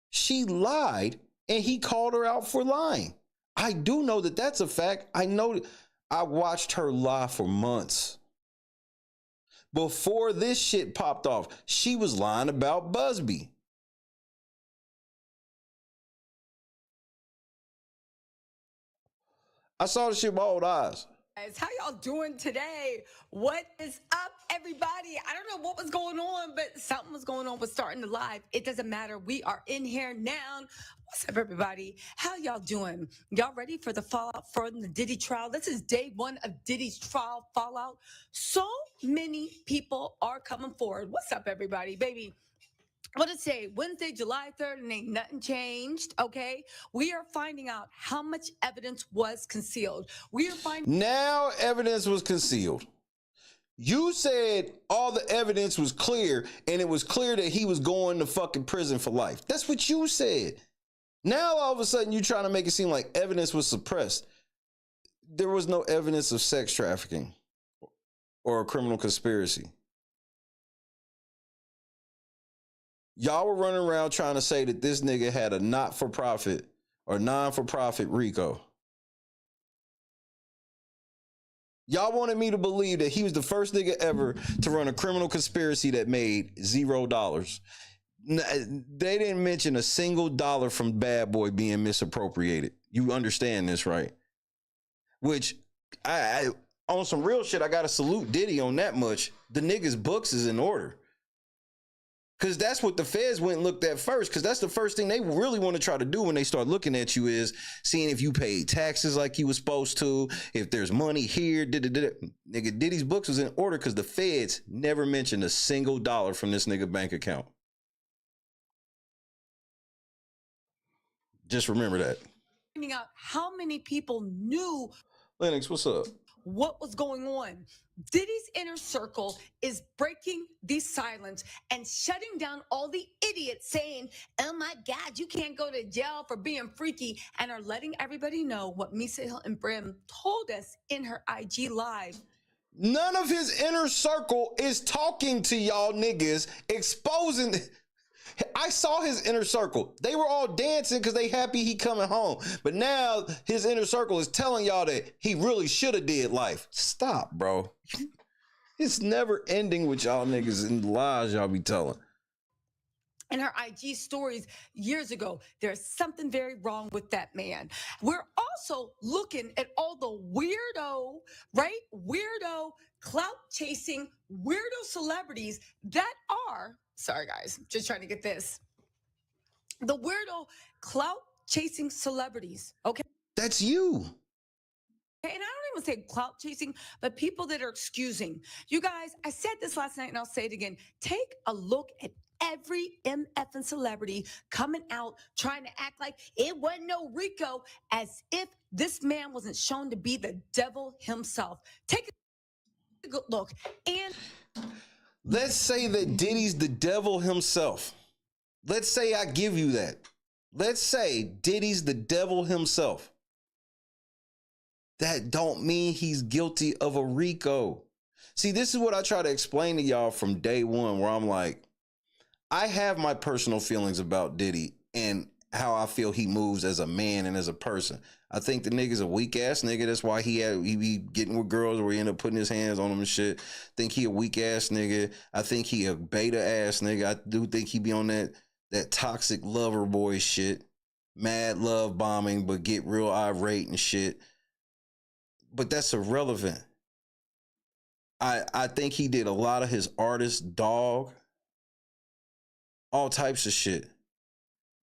Speaker 5: She lied, and he called her out for lying. I do know that that's a fact. I watched her lie for months. Before this shit popped off, she was lying about Busby. I saw the shit with my old eyes.
Speaker 7: How y'all doing today? What is up, everybody? I don't know what was going on, but something was going on with starting the live. It doesn't matter. We are in here now. What's up, everybody? How y'all doing? Y'all ready for the fallout from the Diddy trial? This is day one of Diddy's trial fallout. So many people are coming forward. What's up, everybody? Baby, what did it say? Wednesday, July 3rd, and ain't nothing changed, okay? We are finding out how much evidence was concealed. We are finding...
Speaker 5: Now evidence was concealed. You said all the evidence was clear, and it was clear that he was going to fucking prison for life. That's what you said. Now all of a sudden you're trying to make it seem like evidence was suppressed. There was no evidence of sex trafficking or a criminal conspiracy. Y'all were running around trying to say that this nigga had a not-for-profit or non-for-profit RICO. Y'all wanted me to believe that he was the first nigga ever to run a criminal conspiracy that made $0. They didn't mention a single dollar from Bad Boy being misappropriated. You understand this, right? Which, I on some real shit, I got to salute Diddy on that much. The nigga's books is in order. Because that's what the feds went and looked at first. Because that's the first thing they really want to try to do when they start looking at you is seeing if you paid taxes like you was supposed to, if there's money here. Nigga, Diddy's books was in order because the feds never mentioned a single dollar from this nigga bank account. Just remember that.
Speaker 7: Finding out how many people knew
Speaker 5: Lennox, what's up?
Speaker 7: what was going on. Diddy's inner circle is breaking the silence and shutting down all the idiots saying, oh my God, you can't go to jail for being freaky, and are letting everybody know what Misa Hilton Brim told us in her IG live.
Speaker 5: None of his inner circle is talking to y'all niggas, exposing. I saw his inner circle. They were all dancing because they happy he coming home. But now his inner circle is telling y'all that he really should have did life. Stop, bro. It's never ending with y'all niggas and the lies y'all be telling.
Speaker 7: In her IG stories years ago, there's something very wrong with that man. We're also looking at all the weirdo, right? Weirdo, clout chasing, weirdo celebrities that are, sorry guys, just trying to get this. The weirdo, clout chasing celebrities, okay?
Speaker 5: That's you.
Speaker 7: And I don't even say clout chasing, but people that are excusing. You guys, I said this last night and I'll say it again. Take a look at every MFing celebrity coming out trying to act like it wasn't no Rico, as if this man wasn't shown to be the devil himself. Take a good look. And
Speaker 5: let's say that Diddy's the devil himself. Let's say I give you that. Let's say Diddy's the devil himself. That don't mean he's guilty of a RICO. See, this is what I try to explain to y'all from day one, where I'm like, I have my personal feelings about Diddy and how I feel he moves as a man and as a person. I think the nigga's a weak ass nigga. That's why he be getting with girls where he end up putting his hands on them and shit. Think he a weak ass nigga. I think he a beta ass nigga. I do think he be on that toxic lover boy shit. Mad love bombing, but get real irate and shit. But that's irrelevant. I think he did a lot of his artist dog. All types of shit.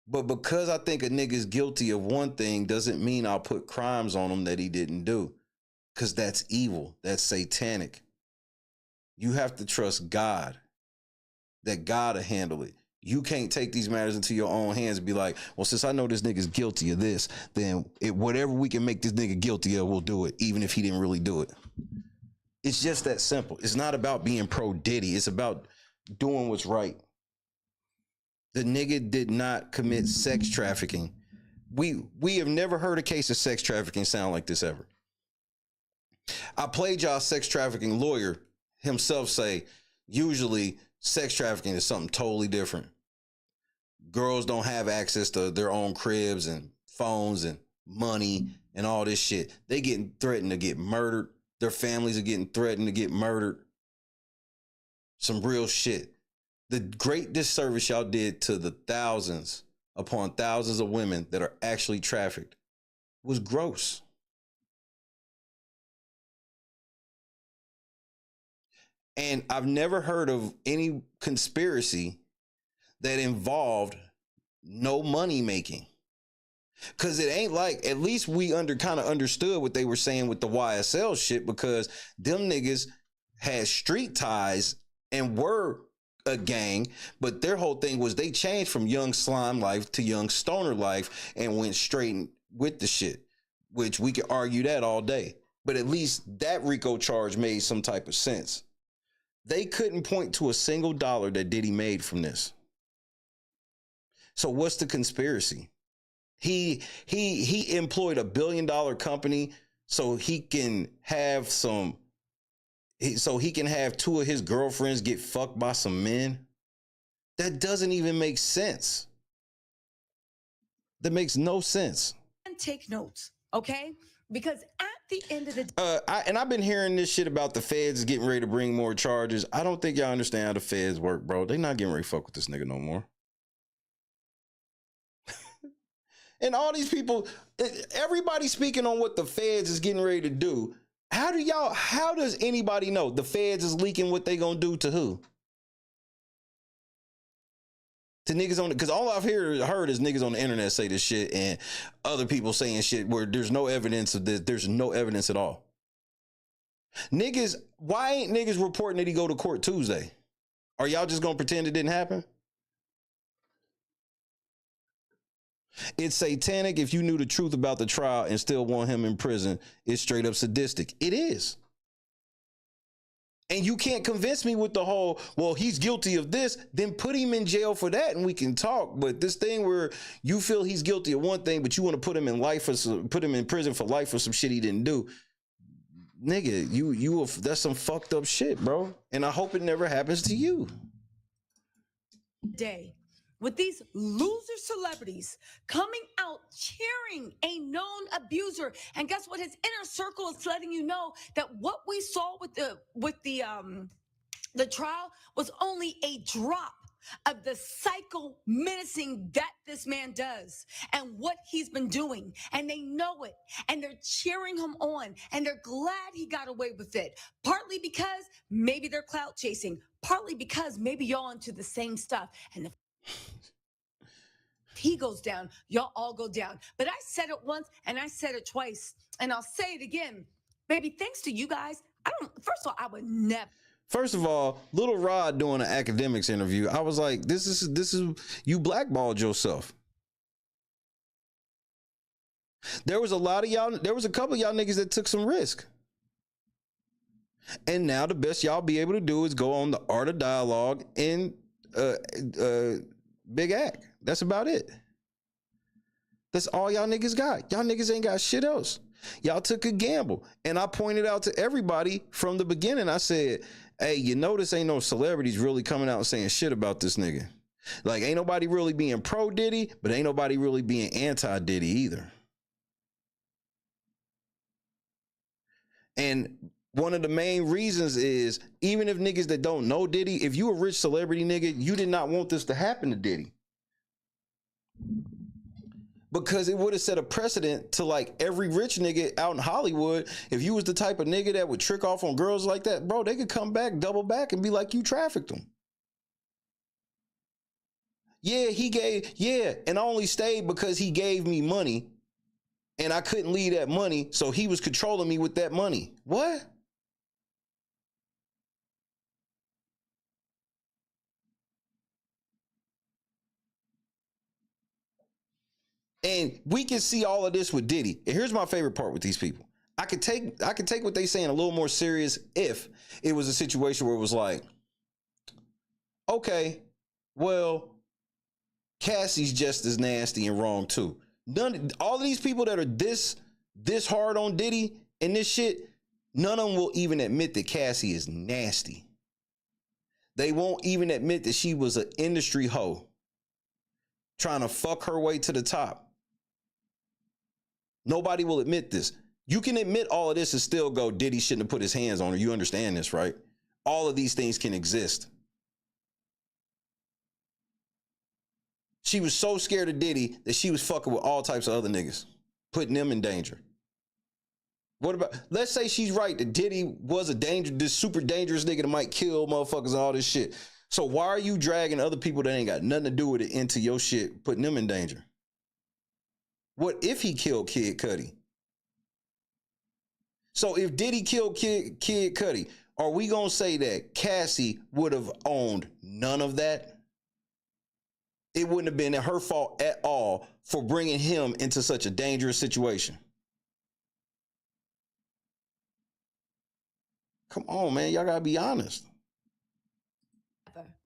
Speaker 5: But because I think a nigga's guilty of one thing doesn't mean I'll put crimes on him that he didn't do. Because that's evil. That's satanic. You have to trust God. That God will handle it. You can't take these matters into your own hands and be like, well, since I know this nigga's guilty of this, then whatever we can make this nigga guilty of, we'll do it, even if he didn't really do it. It's just that simple. It's not about being pro Diddy. It's about doing what's right. The nigga did not commit sex trafficking. We have never heard a case of sex trafficking sound like this ever. I played y'all sex trafficking lawyer himself say, usually sex trafficking is something totally different. Girls don't have access to their own cribs and phones and money and all this shit. They getting threatened to get murdered. Their families are getting threatened to get murdered. Some real shit. The great disservice y'all did to the thousands upon thousands of women that are actually trafficked was gross. And I've never heard of any conspiracy that involved no money making. Cause it ain't like, at least we kind of understood what they were saying with the YSL shit, because them niggas had street ties and were a gang, but their whole thing was they changed from young slime life to young stoner life and went straight with the shit, which we could argue that all day. But at least that RICO charge made some type of sense. They couldn't point to a single dollar that Diddy made from this. So what's the conspiracy? He employed $1 billion company so he can have two of his girlfriends get fucked by some men. That doesn't even make sense. That makes no sense.
Speaker 7: And take notes, okay? Because at the end of the day,
Speaker 5: I've been hearing this shit about the feds getting ready to bring more charges. I don't think y'all understand how the feds work, bro. They not getting ready to fuck with this nigga no more. And all these people, everybody speaking on what the feds is getting ready to do. How does anybody know the feds is leaking what they gonna do to who? To niggas on it, because all I've heard is niggas on the internet say this shit and other people saying shit where there's no evidence of this. There's no evidence at all. Niggas, why ain't niggas reporting that he go to court Tuesday? Are y'all just gonna pretend it didn't happen? It's satanic if you knew the truth about the trial and still want him in prison. It's straight up sadistic. It is. And you can't convince me with the whole, well, he's guilty of this, then put him in jail for that and we can talk. But this thing where you feel he's guilty of one thing, but you want to put him in put him in prison for life for some shit he didn't do. Nigga, that's some fucked up shit, bro. And I hope it never happens to you.
Speaker 7: Day with these loser celebrities coming out cheering a known abuser, and guess what? His inner circle is letting you know that what we saw with the trial was only a drop of the psycho menacing that this man does and what he's been doing, and they know it, and they're cheering him on, and they're glad he got away with it, partly because maybe they're clout chasing, partly because maybe y'all into the same stuff, and if he goes down, y'all all go down. But I said it once and I said it twice, and I'll say it again. Baby, thanks to you guys, first of all, I would never.
Speaker 5: First of all, Little Rod doing an academics interview, I was like, this is you blackballed yourself. There was a lot of y'all, there was a couple of y'all niggas that took some risk. And now the best y'all be able to do is go on the Art of Dialogue and Big Act. That's about it. That's all y'all niggas got. Y'all niggas ain't got shit else. Y'all took a gamble. And I pointed out to everybody from the beginning, I said, hey, you notice ain't no celebrities really coming out and saying shit about this nigga. Like, ain't nobody really being pro Diddy, but ain't nobody really being anti Diddy either. And one of the main reasons is, even if niggas that don't know Diddy, if you a rich celebrity nigga, you did not want this to happen to Diddy. Because it would have set a precedent to like every rich nigga out in Hollywood. If you was the type of nigga that would trick off on girls like that, bro, they could come back, double back and be like, you trafficked them. Yeah, and I only stayed because he gave me money and I couldn't leave that money. So he was controlling me with that money. What? And we can see all of this with Diddy. And here's my favorite part with these people. I could take what they saying a little more serious if it was a situation where it was like, okay, well, Cassie's just as nasty and wrong too. All of these people that are this hard on Diddy and this shit, none of them will even admit that Cassie is nasty. They won't even admit that she was an industry hoe trying to fuck her way to the top. Nobody will admit this. You can admit all of this and still go, Diddy shouldn't have put his hands on her. You understand this, right? All of these things can exist. She was so scared of Diddy that she was fucking with all types of other niggas, putting them in danger. What about, let's say she's right that Diddy was this super dangerous nigga that might kill motherfuckers and all this shit. So why are you dragging other people that ain't got nothing to do with it into your shit, putting them in danger? What if he killed Kid Cudi? So if Diddy killed Kid Cudi, are we gonna say that Cassie would have owned none of that? It wouldn't have been her fault at all for bringing him into such a dangerous situation. Come on, man. Y'all gotta be honest.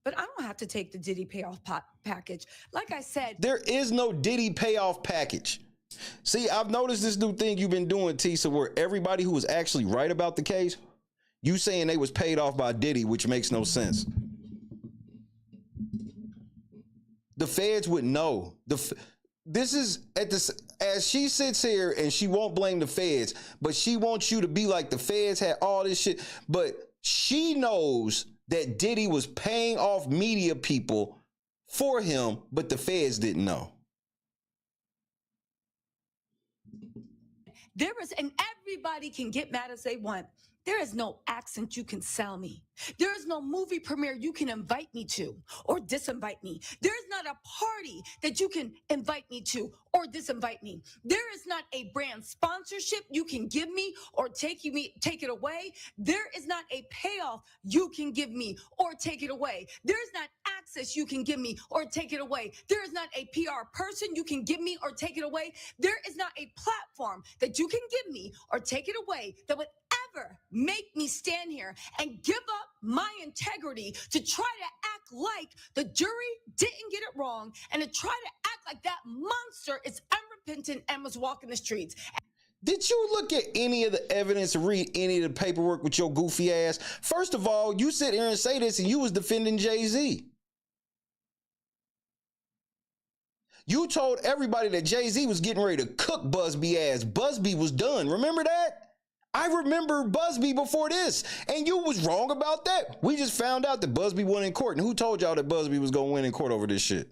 Speaker 7: But I don't have to take the Diddy payoff package. Like I said,
Speaker 5: there is no Diddy payoff package. See, I've noticed this new thing you've been doing, Tisa, where everybody who was actually right about the case, you saying they was paid off by Diddy, which makes no sense. The feds would know. This is as she sits here and she won't blame the feds, but she wants you to be like the feds had all this shit. But she knows that Diddy was paying off media people for him, but the feds didn't know.
Speaker 7: and everybody can get mad as they want. There is no accent you can sell me. There is no movie premiere you can invite me to or disinvite me. There is not a party that you can invite me to or disinvite me. There is not a brand sponsorship you can give me or take it away. There is not a payoff you can give me or take it away. There is not access you can give me or take it away. There is not a PR person you can give me or take it away. There is not a platform that you can give me or take it away that would ever make me stand here and give up my integrity to try to act like the jury didn't get it wrong and to try to act like that monster is unrepentant and was walking the streets.
Speaker 5: Did you look at any of the evidence or read any of the paperwork with your goofy ass? First of all, you sit here and say this and you was defending Jay-Z. You told everybody that Jay-Z was getting ready to cook Busby ass. Busby was done. Remember that? I remember Busby before this, and you was wrong about that. We just found out that Busby won in court. And who told y'all that Busby was going to win in court over this shit?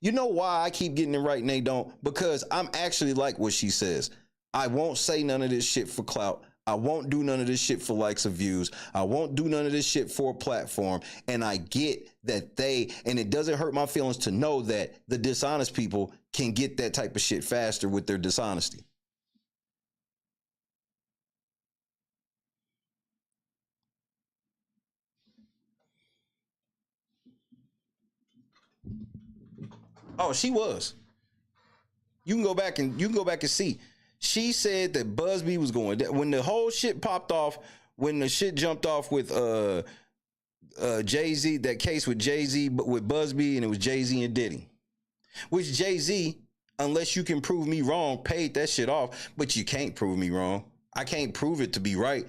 Speaker 5: You know why I keep getting it right and they don't? Because I'm actually like what she says. I won't say none of this shit for clout. I won't do none of this shit for likes or views. I won't do none of this shit for a platform. And I get that and it doesn't hurt my feelings to know that the dishonest people can get that type of shit faster with their dishonesty. Oh, she was. You can go back and see. She said that Busby was going when the whole shit popped off, when the shit jumped off with Jay-Z, that case with Jay-Z, but with Busby, and it was Jay-Z and Diddy. Which Jay-Z, unless you can prove me wrong, paid that shit off, but you can't prove me wrong. I can't prove it to be right,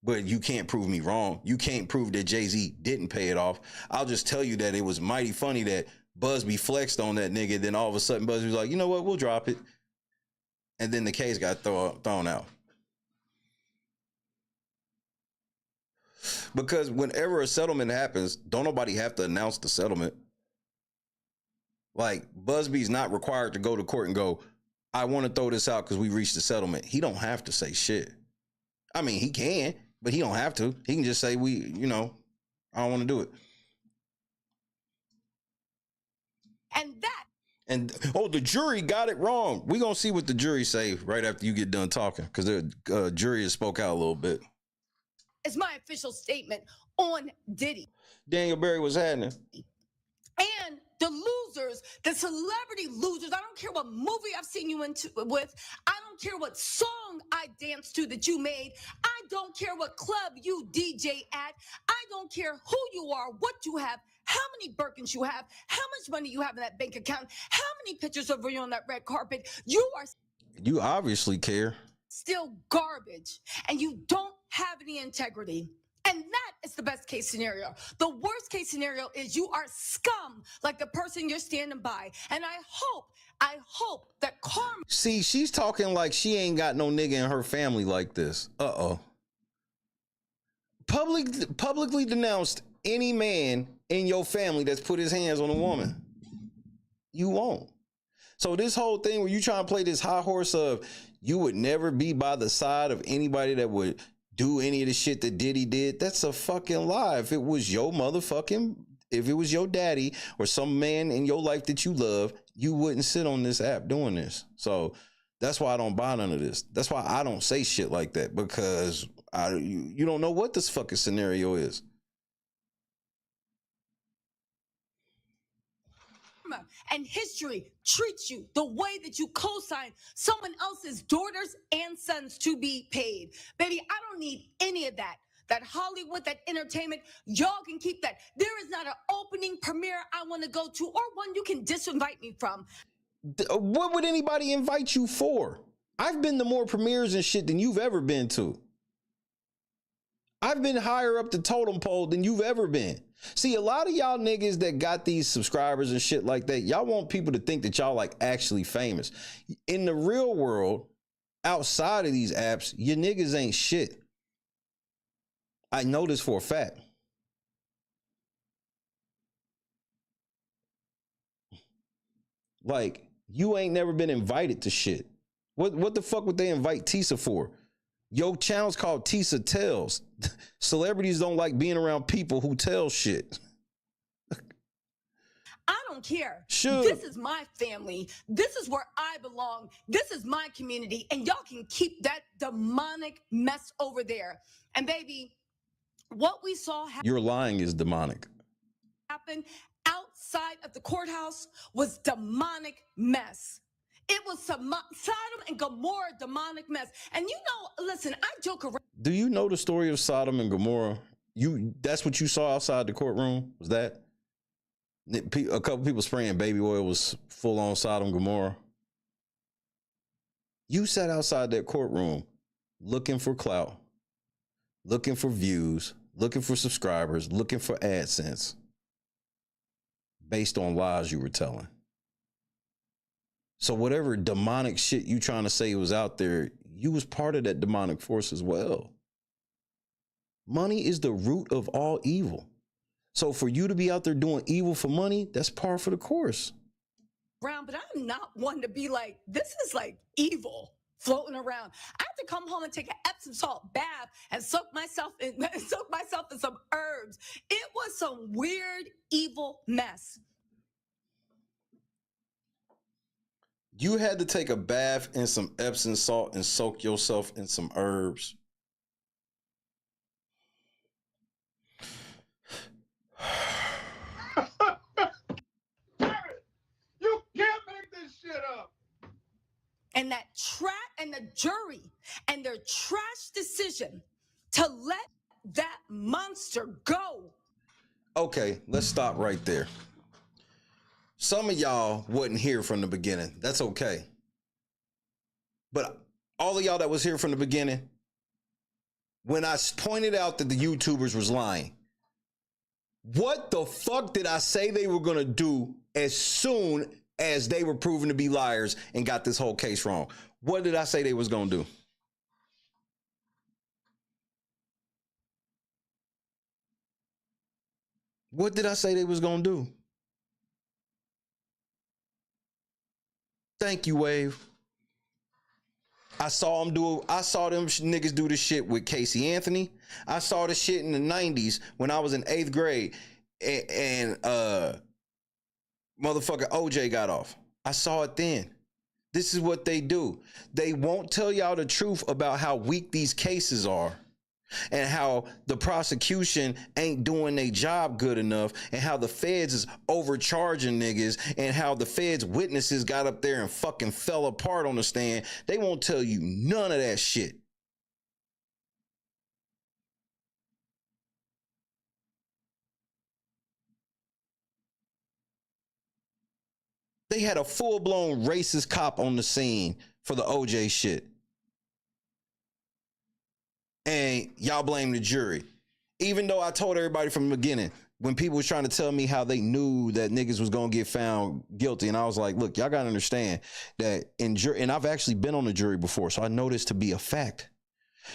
Speaker 5: but you can't prove me wrong. You can't prove that Jay-Z didn't pay it off. I'll just tell you that it was mighty funny that Busby flexed on that nigga, then all of a sudden Busby was like, you know what, we'll drop it. And then the case got thrown out. Because whenever a settlement happens, don't nobody have to announce the settlement. Like, Busby's not required to go to court and go, I want to throw this out because we reached a settlement. He don't have to say shit. I mean, he can, but he don't have to. He can just say, I don't want to do it. And the jury got it wrong. We're going to see what the jury say right after you get done talking, because the jury has spoke out a little bit.
Speaker 7: It's my official statement on Diddy.
Speaker 5: Daniel Berry was happening.
Speaker 7: And the losers, the celebrity losers, I don't care what movie I've seen you with. I don't care what song I danced to that you made. I don't care what club you DJ at. I don't care who you are, what you have, how many Birkins you have, how much money you have in that bank account, how many pictures of you on that red carpet. You
Speaker 5: obviously care.
Speaker 7: Still garbage, and you don't have any integrity. And that is the best case scenario. The worst case scenario is you are scum, like the person you're standing by. And I hope that karma.
Speaker 5: See, she's talking like she ain't got no nigga in her family like this. Publicly denounced any man in your family that's put his hands on a woman. You won't. So this whole thing where you trying to play this high horse of you would never be by the side of anybody that would do any of the shit that Diddy did, that's a fucking lie. If it was your daddy or some man in your life that you love, you wouldn't sit on this app doing this. So that's why I don't buy none of this. That's why I don't say shit like that, because you don't know what this fucking scenario is.
Speaker 7: And history treats you the way that you co-sign someone else's daughters and sons to be paid. Baby, I don't need any of that. That Hollywood, that entertainment, y'all can keep that. There is not an opening premiere I want to go to or one you can disinvite me from.
Speaker 5: What would anybody invite you for? I've been to more premieres and shit than you've ever been to. I've been higher up the totem pole than you've ever been. See, a lot of y'all niggas that got these subscribers and shit like that, y'all want people to think that y'all like actually famous. In the real world, outside of these apps, your niggas ain't shit. I know this for a fact. Like, you ain't never been invited to shit. What the fuck would they invite Tisa for? Your channel's called Tisa Tells. Celebrities don't like being around people who tell shit.
Speaker 7: I don't care.
Speaker 5: Sure.
Speaker 7: This is my family. This is where I belong. This is my community. And y'all can keep that demonic mess over there. And baby, what we saw
Speaker 5: Your lying is demonic.
Speaker 7: happen outside of the courthouse was demonic mess. It was some Sodom and Gomorrah demonic mess. And you know, listen, I joke around.
Speaker 5: Do you know the story of Sodom and Gomorrah? That's what you saw outside the courtroom? Was that? A couple people spraying baby oil was full on Sodom and Gomorrah. You sat outside that courtroom looking for clout, looking for views, looking for subscribers, looking for AdSense based on lies you were telling. So whatever demonic shit you trying to say was out there, you was part of that demonic force as well. Money is the root of all evil. So for you to be out there doing evil for money, that's par for the course.
Speaker 7: But I'm not one to be like, this is like evil floating around. I have to come home and take an Epsom salt bath and soak myself in some herbs. It was some weird, evil mess.
Speaker 5: You had to take a bath in some Epsom salt and soak yourself in some herbs.
Speaker 6: You can't make this shit up.
Speaker 7: And that and the jury and their trash decision to let that monster go.
Speaker 5: Okay, let's stop right there. Some of y'all wasn't here from the beginning. That's okay. But all of y'all that was here from the beginning, when I pointed out that the YouTubers was lying, what the fuck did I say they were going to do as soon as they were proven to be liars and got this whole case wrong? What did I say they was going to do? What did I say they was going to do? Thank you, Wave. I saw them niggas do this shit with Casey Anthony. I saw this shit in the 90s when I was in 8th grade and motherfucker OJ got off. I saw it then. This is what they do. They won't tell y'all the truth about how weak these cases are and how the prosecution ain't doing their job good enough and how the feds is overcharging niggas and how the feds witnesses got up there and fucking fell apart on the stand. They won't tell you none of that shit. They had a full-blown racist cop on the scene for the OJ shit. And y'all blame the jury. Even though I told everybody from the beginning, when people was trying to tell me how they knew that niggas was going to get found guilty, and I was like, look, y'all got to understand that in jury, and I've actually been on the jury before, so I know this to be a fact.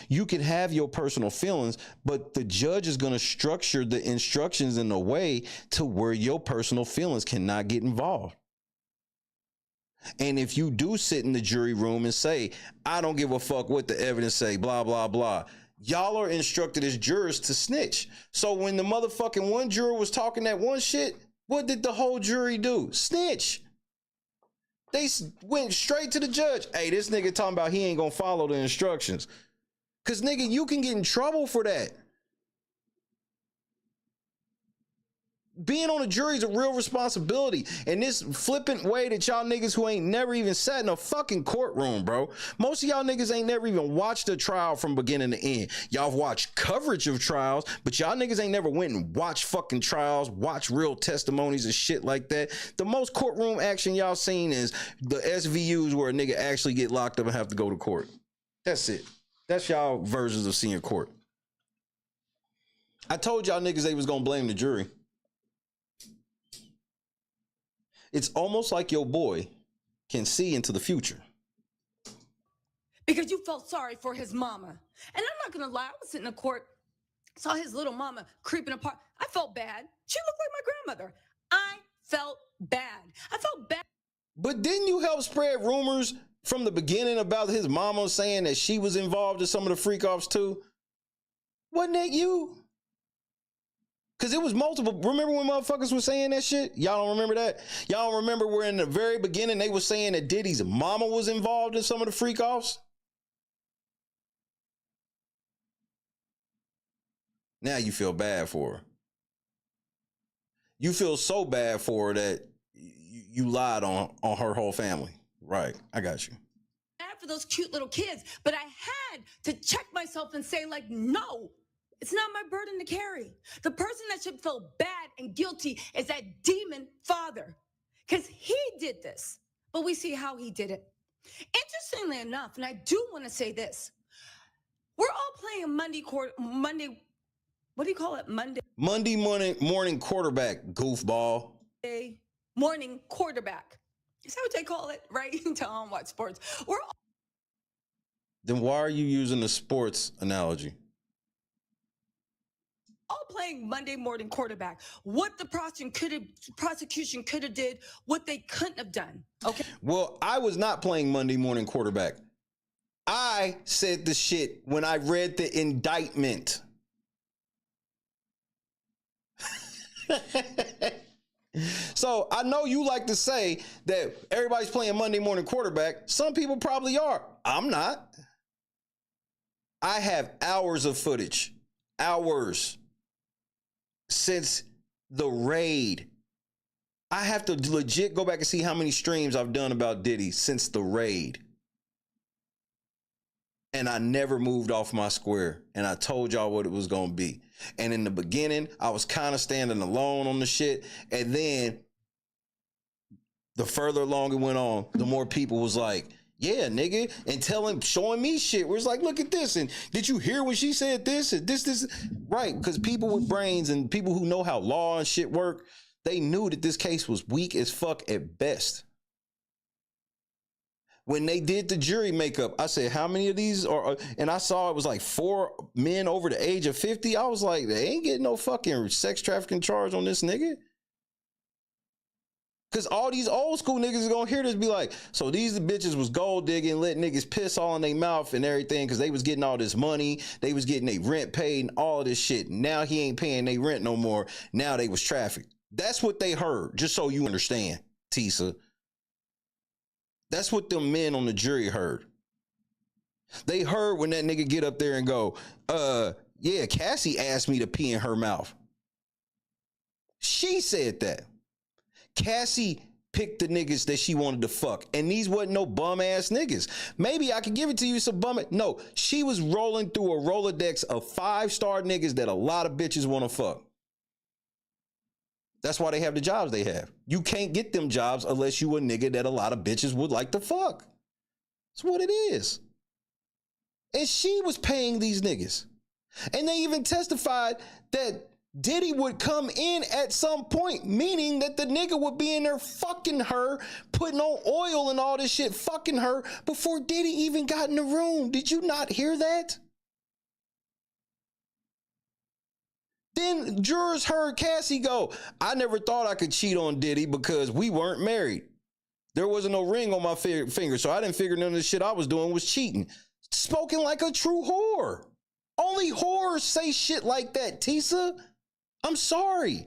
Speaker 5: You can have your personal feelings, but the judge is going to structure the instructions in a way to where your personal feelings cannot get involved. And if you do sit in the jury room and say, I don't give a fuck what the evidence say, blah, blah, blah, y'all are instructed as jurors to snitch. So when the motherfucking one juror was talking that one shit, what did the whole jury do? Snitch. They went straight to the judge. Hey, this nigga talking about he ain't gonna follow the instructions. Cause nigga, you can get in trouble for that. Being on a jury is a real responsibility. And this flippant way that y'all niggas who ain't never even sat in a fucking courtroom, bro. Most of y'all niggas ain't never even watched a trial from beginning to end. Y'all have watched coverage of trials, but y'all niggas ain't never went and watched fucking trials, watched real testimonies and shit like that. The most courtroom action y'all seen is the SVUs where a nigga actually get locked up and have to go to court. That's it. That's y'all versions of seeing court. I told y'all niggas they was gonna blame the jury. It's almost like your boy can see into the future.
Speaker 7: Because you felt sorry for his mama. And I'm not gonna lie, I was sitting in court, saw his little mama creeping apart. I felt bad. She looked like my grandmother. I felt bad. I felt bad.
Speaker 5: But didn't you help spread rumors from the beginning about his mama saying that she was involved in some of the freak offs too? Wasn't that you? Because it was multiple. Remember when motherfuckers were saying that shit? Y'all don't remember that? Y'all don't remember where in the very beginning they were saying that Diddy's mama was involved in some of the freak offs? Now you feel bad for her. You feel so bad for her that you lied on her whole family. Right. I got you.
Speaker 7: For those cute little kids, but I had to check myself and say, like, no, it's not my burden to carry. The person that should feel bad and guilty is that demon father, because he did this, but we see how he did it. Interestingly enough, and I do want to say this, we're all playing Monday, what do you call it?
Speaker 5: Monday morning quarterback, goofball.
Speaker 7: Morning quarterback. Is that what they call it? Right? Tell them watch sports. We're all
Speaker 5: Then why are you using the sports analogy?
Speaker 7: playing Monday morning quarterback. What the prosecution could have did, what they couldn't have done. Okay.
Speaker 5: Well, I was not playing Monday morning quarterback. I said the shit when I read the indictment. So I know you like to say that everybody's playing Monday morning quarterback. Some people probably are. I'm not. I have hours of footage, hours since the raid. I have to legit go back and see how many streams I've done about Diddy since the raid. And I never moved off my square. And I told y'all what it was going to be. And in the beginning, I was kind of standing alone on the shit. And then the further along it went on, the more people was like, yeah, nigga, and showing me shit where it's like, look at this. And did you hear when she said this? And this. Right. Because people with brains and people who know how law and shit work, they knew that this case was weak as fuck at best. When they did the jury makeup, I said, how many of these are, and I saw it was like 4 men over the age of 50. I was like, they ain't getting no fucking sex trafficking charge on this nigga. Cause all these old school niggas are gonna hear this be like, so these bitches was gold digging, let niggas piss all in their mouth and everything cause they was getting all this money, they was getting their rent paid and all this shit. Now he ain't paying their rent no more. Now they was trafficked. That's what they heard, just so you understand, Tisa. That's what them men on the jury heard. They heard when that nigga get up there and go, yeah, Cassie asked me to pee in her mouth. She said that. Cassie picked the niggas that she wanted to fuck. And these wasn't no bum ass niggas. Maybe I could give it to you some bum. No, she was rolling through a Rolodex of 5-star niggas that a lot of bitches want to fuck. That's why they have the jobs they have. You can't get them jobs unless you a nigga that a lot of bitches would like to fuck. That's what it is. And she was paying these niggas. And they even testified that Diddy would come in at some point, meaning that the nigga would be in there fucking her, putting on oil and all this shit, fucking her before Diddy even got in the room. Did you not hear that? Then jurors heard Cassie go, I never thought I could cheat on Diddy because we weren't married. There wasn't no ring on my finger, so I didn't figure none of the shit I was doing was cheating. Spoken like a true whore. Only whores say shit like that, Tisa. I'm sorry.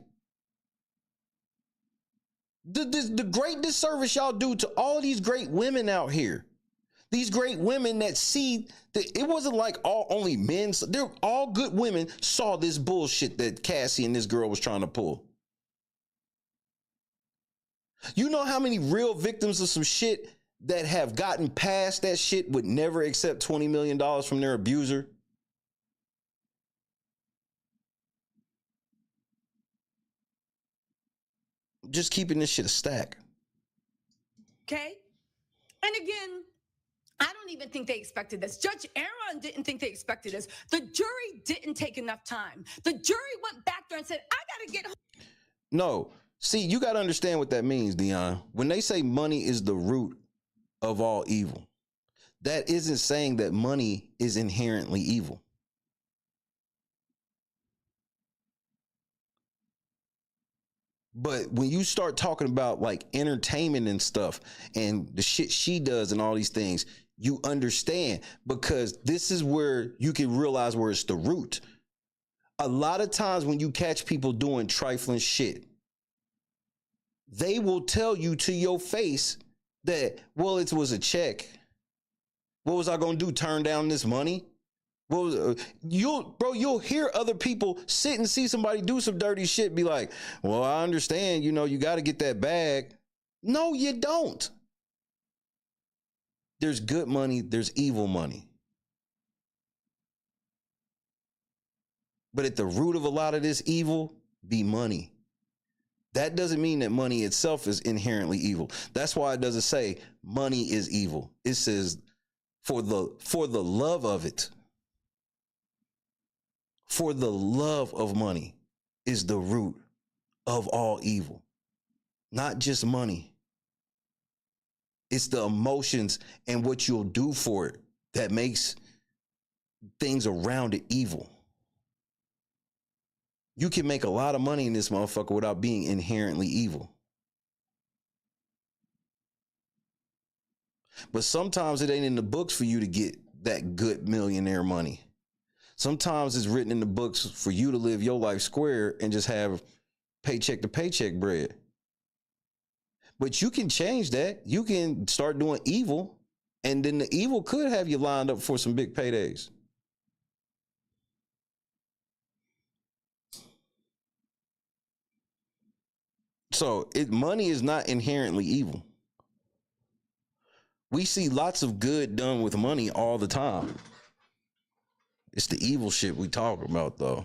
Speaker 5: The great disservice y'all do to all these great women out here. These great women that see that it wasn't like only men. They're all good women saw this bullshit that Cassie and this girl was trying to pull. You know how many real victims of some shit that have gotten past that shit would never accept $20 million from their abuser? Just keeping this shit a stack.
Speaker 7: Okay. And again, I don't even think they expected this. Judge Aaron didn't think they expected this. The jury didn't take enough time. The jury went back there and said, I got to get home.
Speaker 5: No. See, you got to understand what that means, Dion. When they say money is the root of all evil, that isn't saying that money is inherently evil. But when you start talking about like entertainment and stuff and the shit she does and all these things, you understand, because this is where you can realize where it's the root. A lot of times when you catch people doing trifling shit, they will tell you to your face that, well, it was a check. What was I going to do? Turn down this money? What was, you'll hear other people sit and see somebody do some dirty shit, be like, well, I understand, you know, you got to get that bag. No, you don't. There's good money, there's evil money. But at the root of a lot of this evil be money. That doesn't mean that money itself is inherently evil. That's why it doesn't say money is evil. It says for the love of it. For the love of money is the root of all evil. Not just money. It's the emotions and what you'll do for it that makes things around it evil. You can make a lot of money in this motherfucker without being inherently evil. But sometimes it ain't in the books for you to get that good millionaire money. Sometimes it's written in the books for you to live your life square and just have paycheck to paycheck bread. But you can change that. You can start doing evil, and then the evil could have you lined up for some big paydays. So money is not inherently evil. We see lots of good done with money all the time. It's the evil shit we talk about, though.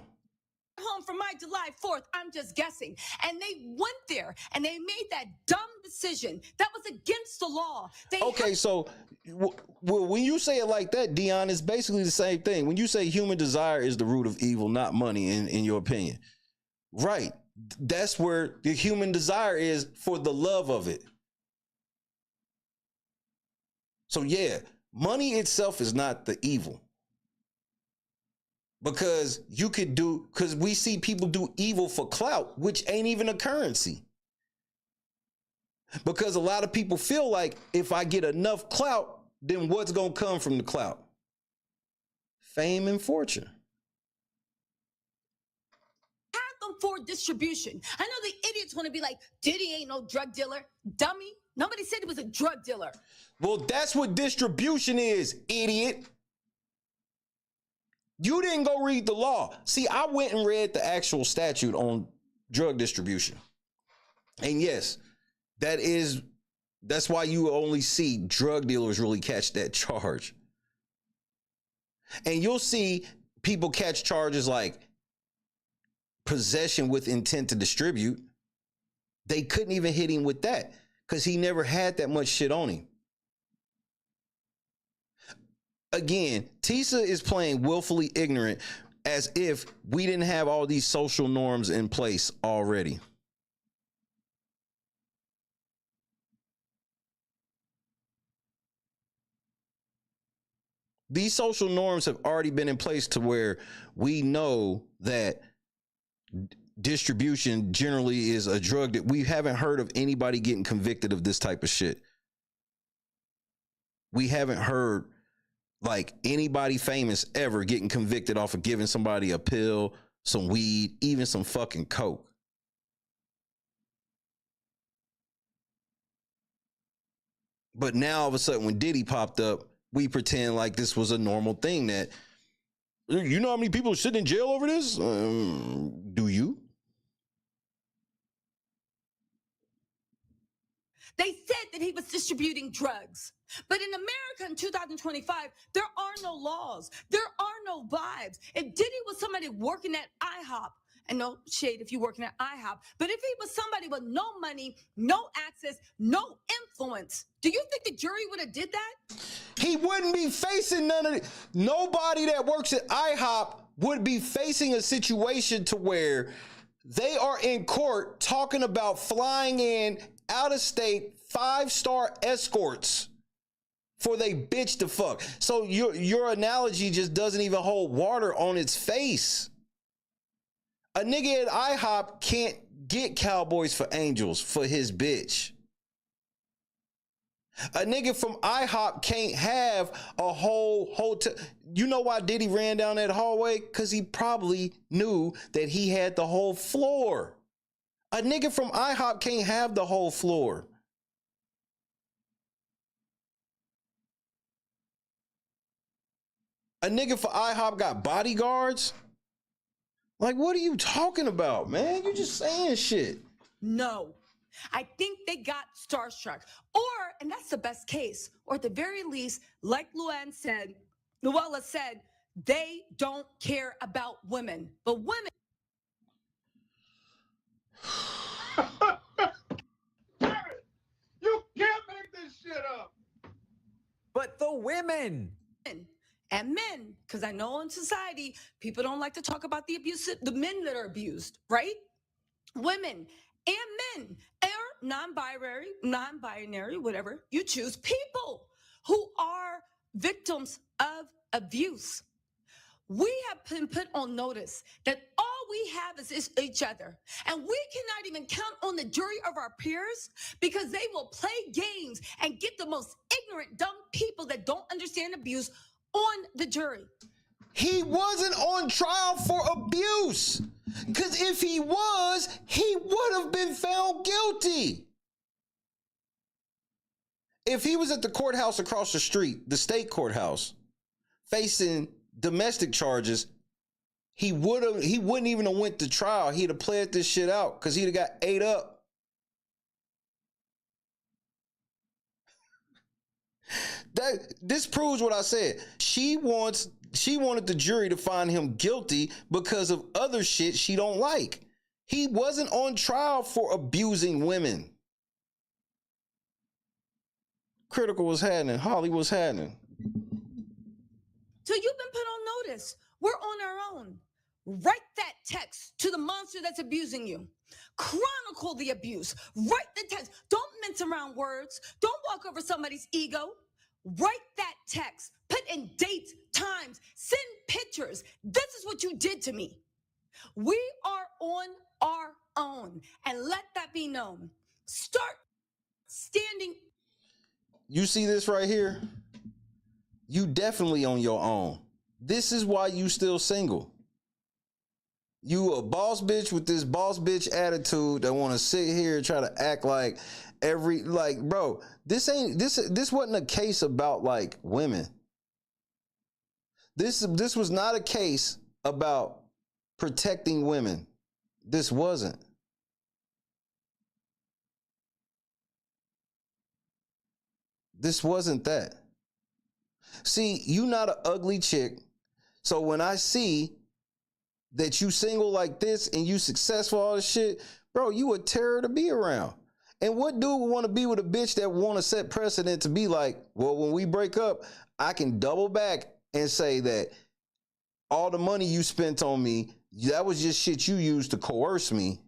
Speaker 7: Home for my July 4th, I'm just guessing. And they went there and they made that dumb decision that was against the law.
Speaker 5: So when you say it like that, Dion, it's basically the same thing. When you say human desire is the root of evil, not money, in your opinion. Right. That's where the human desire is, for the love of it. So yeah, money itself is not the evil. Because we see people do evil for clout, which ain't even a currency. Because a lot of people feel like if I get enough clout, then what's going to come from the clout? Fame and fortune.
Speaker 7: Have them for distribution. I know the idiots want to be like, Diddy ain't no drug dealer. Dummy. Nobody said he was a drug dealer.
Speaker 5: Well, that's what distribution is, idiot. You didn't go read the law. See, I went and read the actual statute on drug distribution. And yes, that's why you only see drug dealers really catch that charge. And you'll see people catch charges like possession with intent to distribute. They couldn't even hit him with that because he never had that much shit on him. Again, Tisa is playing willfully ignorant as if we didn't have all these social norms in place already. These social norms have already been in place to where we know that distribution generally is a drug that we haven't heard of anybody getting convicted of this type of shit. We haven't heard like anybody famous ever getting convicted off of giving somebody a pill, some weed, even some fucking coke. But now all of a sudden when Diddy popped up, we pretend like this was a normal thing. That, you know how many people are sitting in jail over this? Do you?
Speaker 7: They said that he was distributing drugs. But in America in 2025, there are no laws. There are no vibes. If Diddy was somebody working at IHOP, and no shade if you're working at IHOP, but if he was somebody with no money, no access, no influence, do you think the jury would have did that?
Speaker 5: He wouldn't be facing none of it. Nobody that works at IHOP would be facing a situation to where they are in court talking about flying in out-of-state 5-star escorts for they bitch to fuck. So your analogy just doesn't even hold water on its face. A nigga at IHOP can't get Cowboys for Angels for his bitch. A nigga from IHOP can't have a whole hotel. You know why Diddy ran down that hallway? Because he probably knew that he had the whole floor. A nigga from IHOP can't have the whole floor. A nigga for IHOP got bodyguards? Like, what are you talking about, man? You just saying shit.
Speaker 7: No. I think they got starstruck. Or, and that's the best case, or at the very least, like Luella said, they don't care about women. But women.
Speaker 8: You can't make this shit up.
Speaker 9: But the women.
Speaker 7: And men, because I know in society, people don't like to talk about the men that are abused, right? Women and men, or non-binary, whatever you choose, people who are victims of abuse. We have been put on notice that all we have is each other. And we cannot even count on the jury of our peers because they will play games and get the most ignorant, dumb people that don't understand abuse on the jury.
Speaker 5: He wasn't on trial for abuse. Because if he was, he would have been found guilty. If he was at the courthouse across the street, the state courthouse, facing domestic charges, he wouldn't even have went to trial. He'd have played this shit out because he'd have got ate up. This proves what I said. She wanted the jury to find him guilty because of other shit she don't like. He wasn't on trial for abusing women. Critical was happening. Holly was happening.
Speaker 7: So you've been put on notice. We're on our own. Write that text to the monster that's abusing you. Chronicle the abuse. Write the text. Don't mince around words. Don't walk over somebody's ego. Write that text. Put in dates, times, send pictures. This is what you did to me. We are on our own, and let that be known. Start standing.
Speaker 5: You see this right here? You definitely on your own. This is why you still single. You a boss bitch with this boss bitch attitude that want to sit here and try to act like bro, this wasn't a case about like women. This was not a case about protecting women. This wasn't. This wasn't that. See, you not an ugly chick. So when I see that you single like this and you successful, all this shit, bro, you a terror to be around. And what dude would want to be with a bitch that want to set precedent to be like, well, when we break up, I can double back and say that all the money you spent on me, that was just shit you used to coerce me.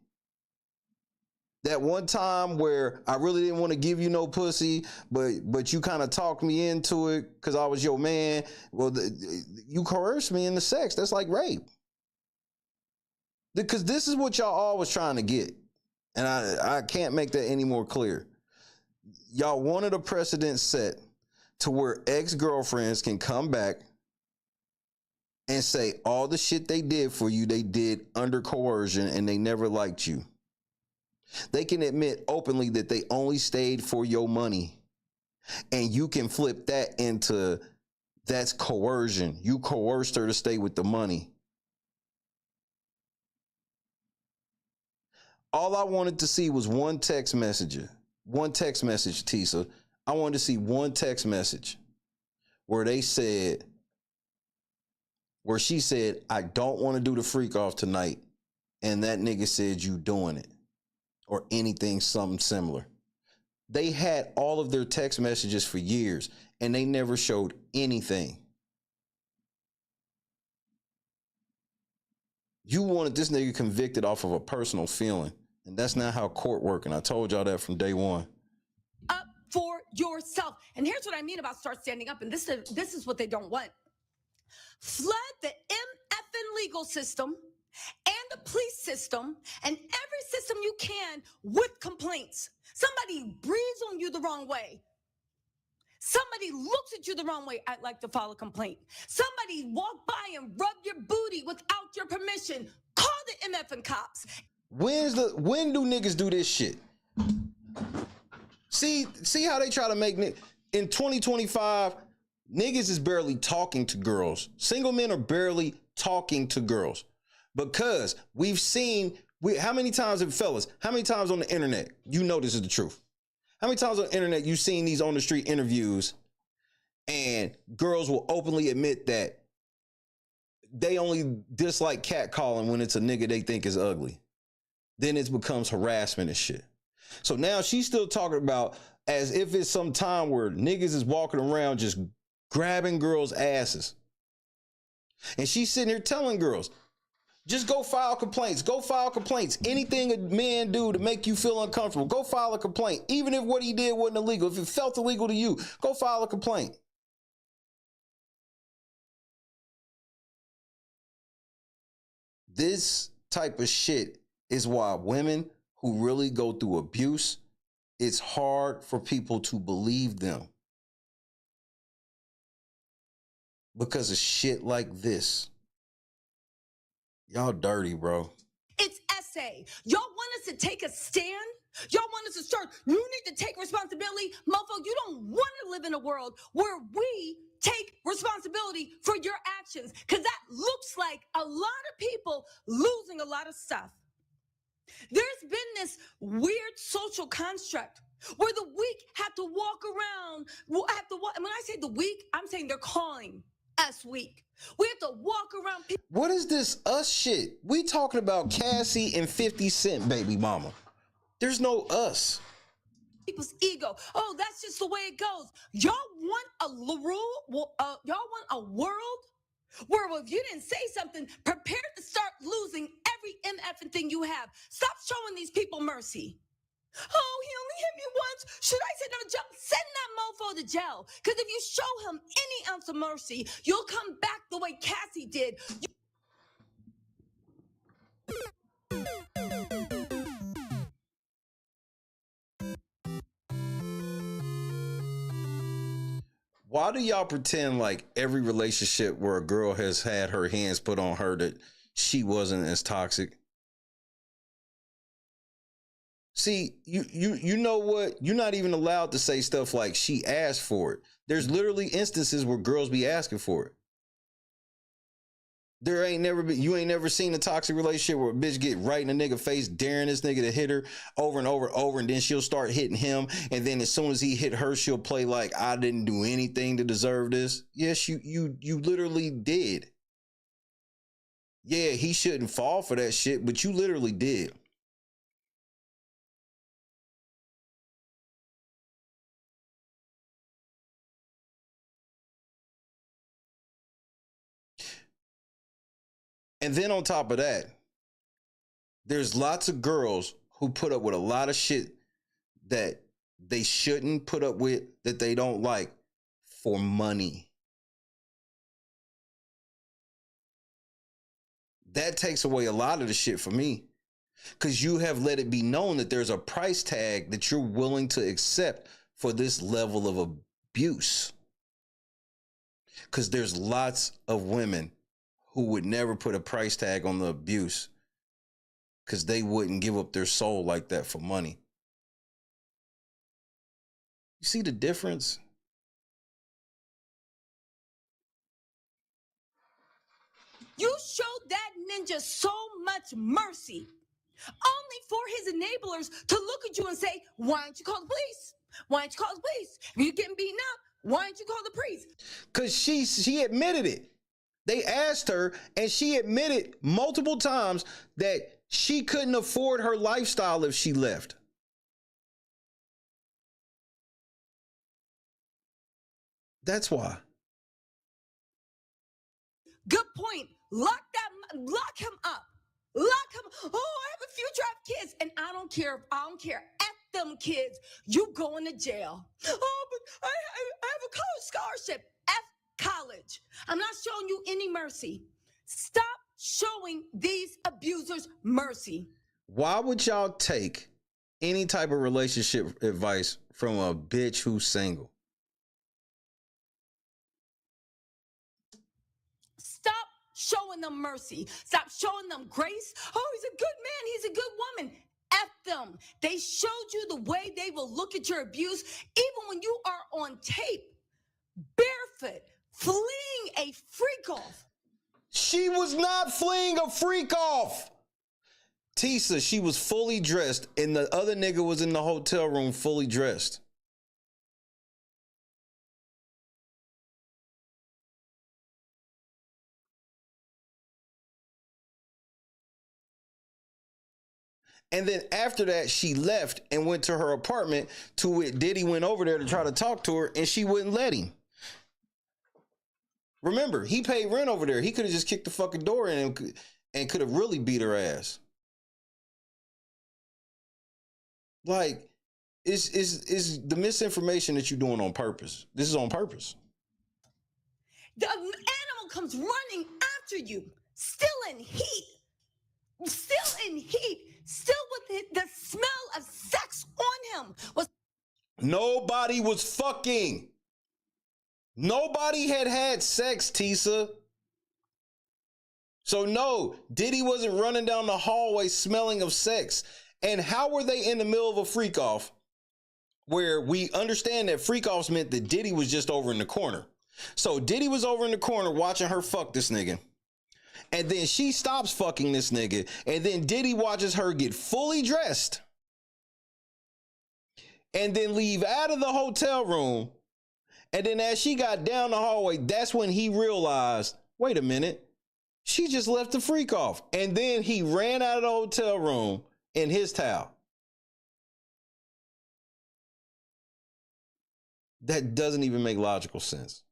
Speaker 5: That one time where I really didn't want to give you no pussy, but you kind of talked me into it because I was your man. Well, you coerced me into sex. That's like rape. Because this is what y'all always trying to get. And I can't make that any more clear. Y'all wanted a precedent set to where ex-girlfriends can come back and say all the shit they did for you, they did under coercion and they never liked you. They can admit openly that they only stayed for your money. And you can flip that into that's coercion. You coerced her to stay with the money. All I wanted to see was one text message, Tisa. I wanted to see one text message where she said, I don't want to do the freak off tonight. And that nigga said, you doing it. Or anything, something similar. They had all of their text messages for years and they never showed anything. You wanted this nigga convicted off of a personal feeling. And that's not how court works. And I told y'all that from day one.
Speaker 7: Up for yourself. And here's what I mean about start standing up. And this is what they don't want. Flood the MFN legal system and the police system and every system you can with complaints. Somebody breathes on you the wrong way. Somebody looks at you the wrong way. I'd like to file a complaint. Somebody walked by and rubbed your booty without your permission. Call the MF and cops.
Speaker 5: When do niggas do this shit? See how they try to make in 2025, niggas is barely talking to girls. Single men are barely talking to girls because we've seen how many times, fellas, how many times on the internet, you know this is the truth. How many times on the internet you've seen these on the street interviews and girls will openly admit that they only dislike catcalling when it's a nigga they think is ugly. Then it becomes harassment and shit. So now she's still talking about as if it's some time where niggas is walking around just grabbing girls' asses. And she's sitting here telling girls, just go file complaints. Go file complaints. Anything a man do to make you feel uncomfortable, go file a complaint. Even if what he did wasn't illegal, if it felt illegal to you, go file a complaint. This type of shit is why women who really go through abuse, it's hard for people to believe them. Because of shit like this. Y'all dirty, bro.
Speaker 7: It's essay. Y'all want us to take a stand? Y'all want us to start, you need to take responsibility? Mofo, you don't want to live in a world where we take responsibility for your actions, because that looks like a lot of people losing a lot of stuff. There's been this weird social construct where the weak have to walk around, and when I say the weak, I'm saying they're calling us weak. We have to walk around people.
Speaker 5: What is this us shit? We talking about Cassie and 50 Cent, baby mama. There's no us.
Speaker 7: People's ego. Oh, that's just the way it goes. Y'all want a rule? Y'all want a world where if you didn't say something, prepare to start losing every MF thing you have. Stop showing these people mercy. Oh, he only hit me once. Should I send him to jail? Send that mofo to jail. Because if you show him any ounce of mercy, you'll come back the way Cassie did.
Speaker 5: Why do y'all pretend like every relationship where a girl has had her hands put on her that she wasn't as toxic? See, you know what? You're not even allowed to say stuff like she asked for it. There's literally instances where girls be asking for it. You ain't never seen a toxic relationship where a bitch get right in a nigga face, daring this nigga to hit her over and over and over, and then she'll start hitting him, and then as soon as he hit her, she'll play like I didn't do anything to deserve this. Yes, you literally did. Yeah, he shouldn't fall for that shit, but you literally did. And then on top of that, there's lots of girls who put up with a lot of shit that they shouldn't put up with, that they don't like, for money. That takes away a lot of the shit for me, because you have let it be known that there's a price tag that you're willing to accept for this level of abuse. Because there's lots of women who would never put a price tag on the abuse because they wouldn't give up their soul like that for money. You see the difference?
Speaker 7: You showed that ninja so much mercy, only for his enablers to look at you and say, why don't you call the police? Why don't you call the police? If you're getting beaten up, why don't you call the police?
Speaker 5: Because she admitted it. They asked her, and she admitted multiple times that she couldn't afford her lifestyle if she left. That's why.
Speaker 7: Good point. Lock him up. Lock him. Oh, I have a future, I have kids, and I don't care. F them kids. You going to jail. Oh, but I have a college scholarship. F college. I'm not showing you any mercy. Stop showing these abusers mercy.
Speaker 5: Why would y'all take any type of relationship advice from a bitch who's single?
Speaker 7: Stop showing them mercy. Stop showing them grace. Oh, he's a good man. He's a good woman. F them. They showed you the way they will look at your abuse, even when you are on tape, barefoot, fleeing a freak off.
Speaker 5: She was not fleeing a freak off. Tisa, she was fully dressed, and the other nigga was in the hotel room fully dressed. And then after that, she left and went to her apartment, to which Diddy went over there to try to talk to her, and she wouldn't let him. Remember, he paid rent over there. He could have just kicked the fucking door in and could have really beat her ass. Like, it's the misinformation that you're doing on purpose. This is on purpose.
Speaker 7: The animal comes running after you, still in heat, still with the smell of sex on him.
Speaker 5: Nobody was fucking. Nobody had sex, Tisa. So no, Diddy wasn't running down the hallway smelling of sex. And how were they in the middle of a freak off where we understand that freak offs meant that Diddy was just over in the corner? So Diddy was over in the corner watching her fuck this nigga. And then she stops fucking this nigga. And then Diddy watches her get fully dressed and then leave out of the hotel room. And then as she got down the hallway, that's when he realized, wait a minute, she just left the freak off. And then he ran out of the hotel room in his towel. That doesn't even make logical sense.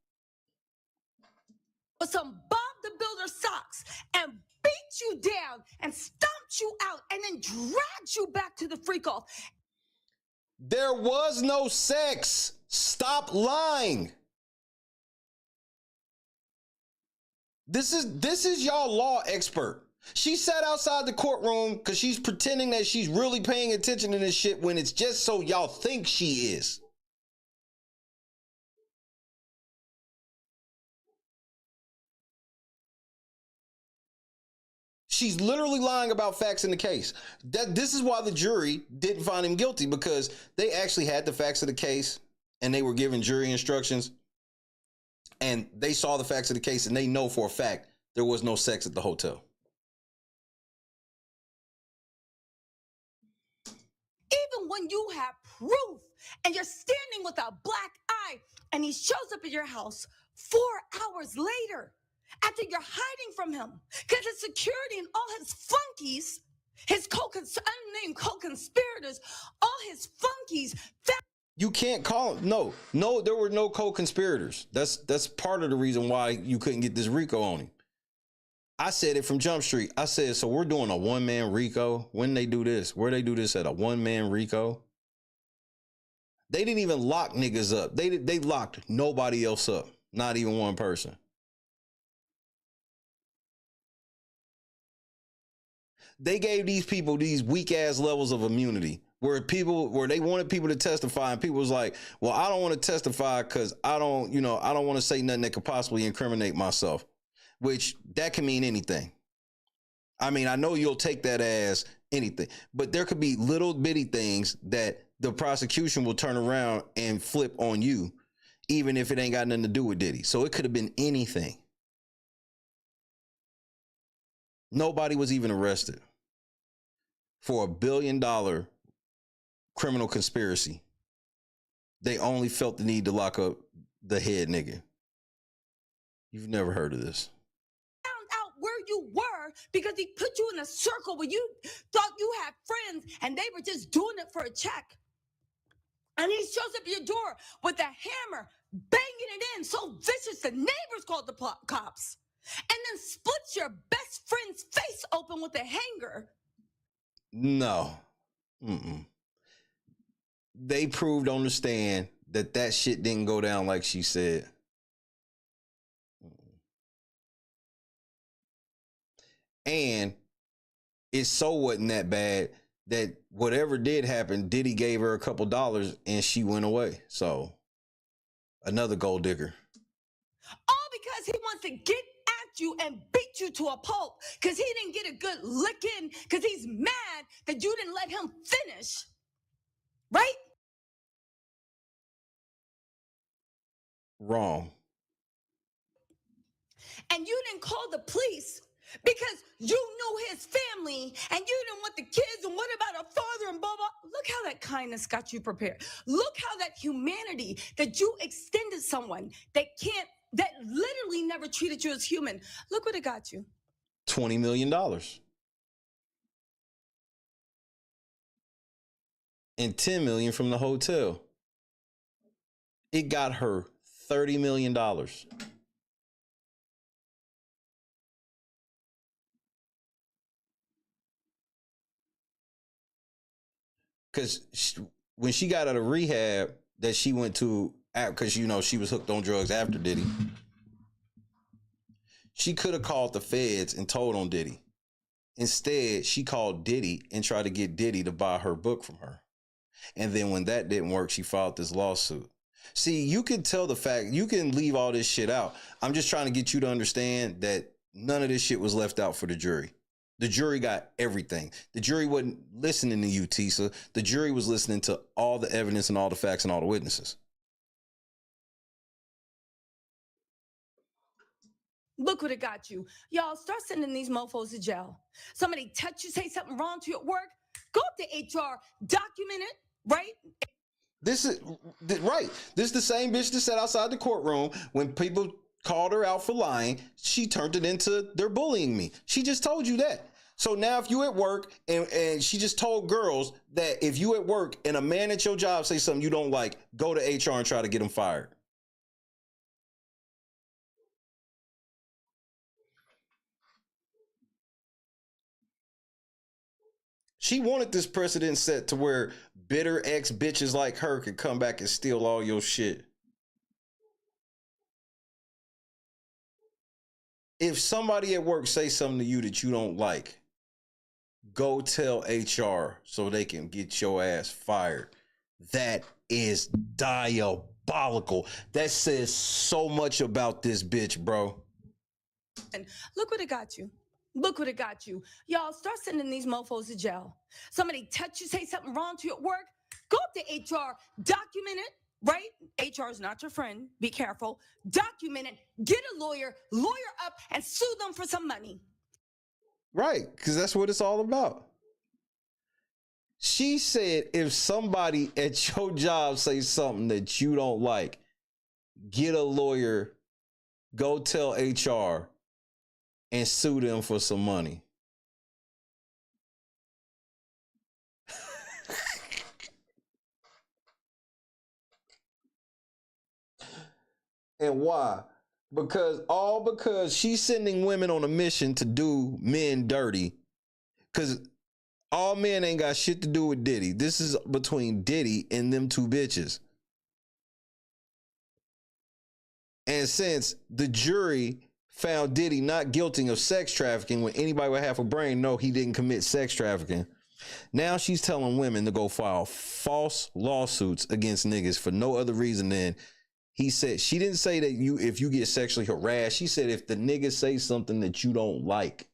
Speaker 7: With some Bob the Builder socks and beat you down and stomped you out and then dragged you back to the freak off.
Speaker 5: There was no sex. Stop lying. This is y'all law expert. She sat outside the courtroom because she's pretending that she's really paying attention to this shit when it's just so y'all think she is. She's literally lying about facts in the case. This is why the jury didn't find him guilty, because they actually had the facts of the case and they were given jury instructions and they saw the facts of the case and they know for a fact there was no sex at the hotel.
Speaker 7: Even when you have proof and you're standing with a black eye and he shows up at your house 4 hours later after you're hiding from him because his security and all his flunkies, his unnamed co-conspirators, all his flunkies.
Speaker 5: You can't call him. No, there were no co-conspirators. That's part of the reason why you couldn't get this RICO on him. I said it from Jump Street. I said, so we're doing a one-man RICO. When they do this, where they do this at a one-man RICO? They didn't even lock niggas up. They locked nobody else up. Not even one person. They gave these people these weak ass levels of immunity where they wanted people to testify, and people was like, well, I don't want to testify because I don't want to say nothing that could possibly incriminate myself, which that can mean anything. I mean, I know you'll take that as anything, but there could be little bitty things that the prosecution will turn around and flip on you, even if it ain't got nothing to do with Diddy. So it could have been anything. Nobody was even arrested for $1 billion criminal conspiracy. They only felt the need to lock up the head nigga. You've never heard of this.
Speaker 7: Found out where you were because he put you in a circle where you thought you had friends and they were just doing it for a check. And he shows up at your door with a hammer, banging it in so vicious the neighbors called the cops. And then splits your best friend's face open with a hanger.
Speaker 5: No. They proved on the stand that shit didn't go down like she said. And it so wasn't that bad that whatever did happen, Diddy gave her a couple dollars and she went away. So another gold digger.
Speaker 7: All because he wants to get at you and beat you to a pulp because he didn't get a good lick in because he's mad that you didn't let him finish. Right?
Speaker 5: Wrong.
Speaker 7: And you didn't call the police because you knew his family and you didn't want the kids and what about a father and blah, blah. Look how that kindness got you prepared. Look how that humanity that you extended someone that literally never treated you as human. Look what it got you.
Speaker 5: $20 million. And $10 million from the hotel. It got her $30 million. Because when she got out of rehab that she went to, because, you know, she was hooked on drugs after Diddy, she could have called the feds and told on Diddy. Instead, she called Diddy and tried to get Diddy to buy her book from her. And then when that didn't work, she filed this lawsuit. See, you can tell the fact, you can leave all this shit out. I'm just trying to get you to understand that none of this shit was left out for the jury. The jury got everything. The jury wasn't listening to you, Tisa. The jury was listening to all the evidence and all the facts and all the witnesses.
Speaker 7: Look what it got you. Y'all start sending these mofos to jail. Somebody touch you, say something wrong to you at work, go up to HR, document it, right?
Speaker 5: This is right. This is the same bitch that sat outside the courtroom when people called her out for lying. She turned it into they're bullying me. She just told you that. So now if you at work and she just told girls that if you at work and a man at your job say something you don't like, go to HR and try to get him fired. She wanted this precedent set to where bitter ex bitches like her could come back and steal all your shit. If somebody at work say something to you that you don't like, go tell HR so they can get your ass fired. That is diabolical. That says so much about this bitch, bro.
Speaker 7: And look what it got you. Look what it got you. Y'all start sending these mofos to jail. Somebody touch you, say something wrong to you at work, go up to HR, document it, right? HR is not your friend. Be careful. Document it, get a lawyer up, and sue them for some money.
Speaker 5: Right, because that's what it's all about. She said if somebody at your job says something that you don't like, get a lawyer, go tell HR, and sue them for some money. And why? Because she's sending women on a mission to do men dirty. Because all men ain't got shit to do with Diddy. This is between Diddy and them two bitches. And since the jury found Diddy not guilty of sex trafficking, when anybody with half a brain know he didn't commit sex trafficking, now she's telling women to go file false lawsuits against niggas for no other reason than he said. She didn't say that if you get sexually harassed. She said if the nigga say something that you don't like,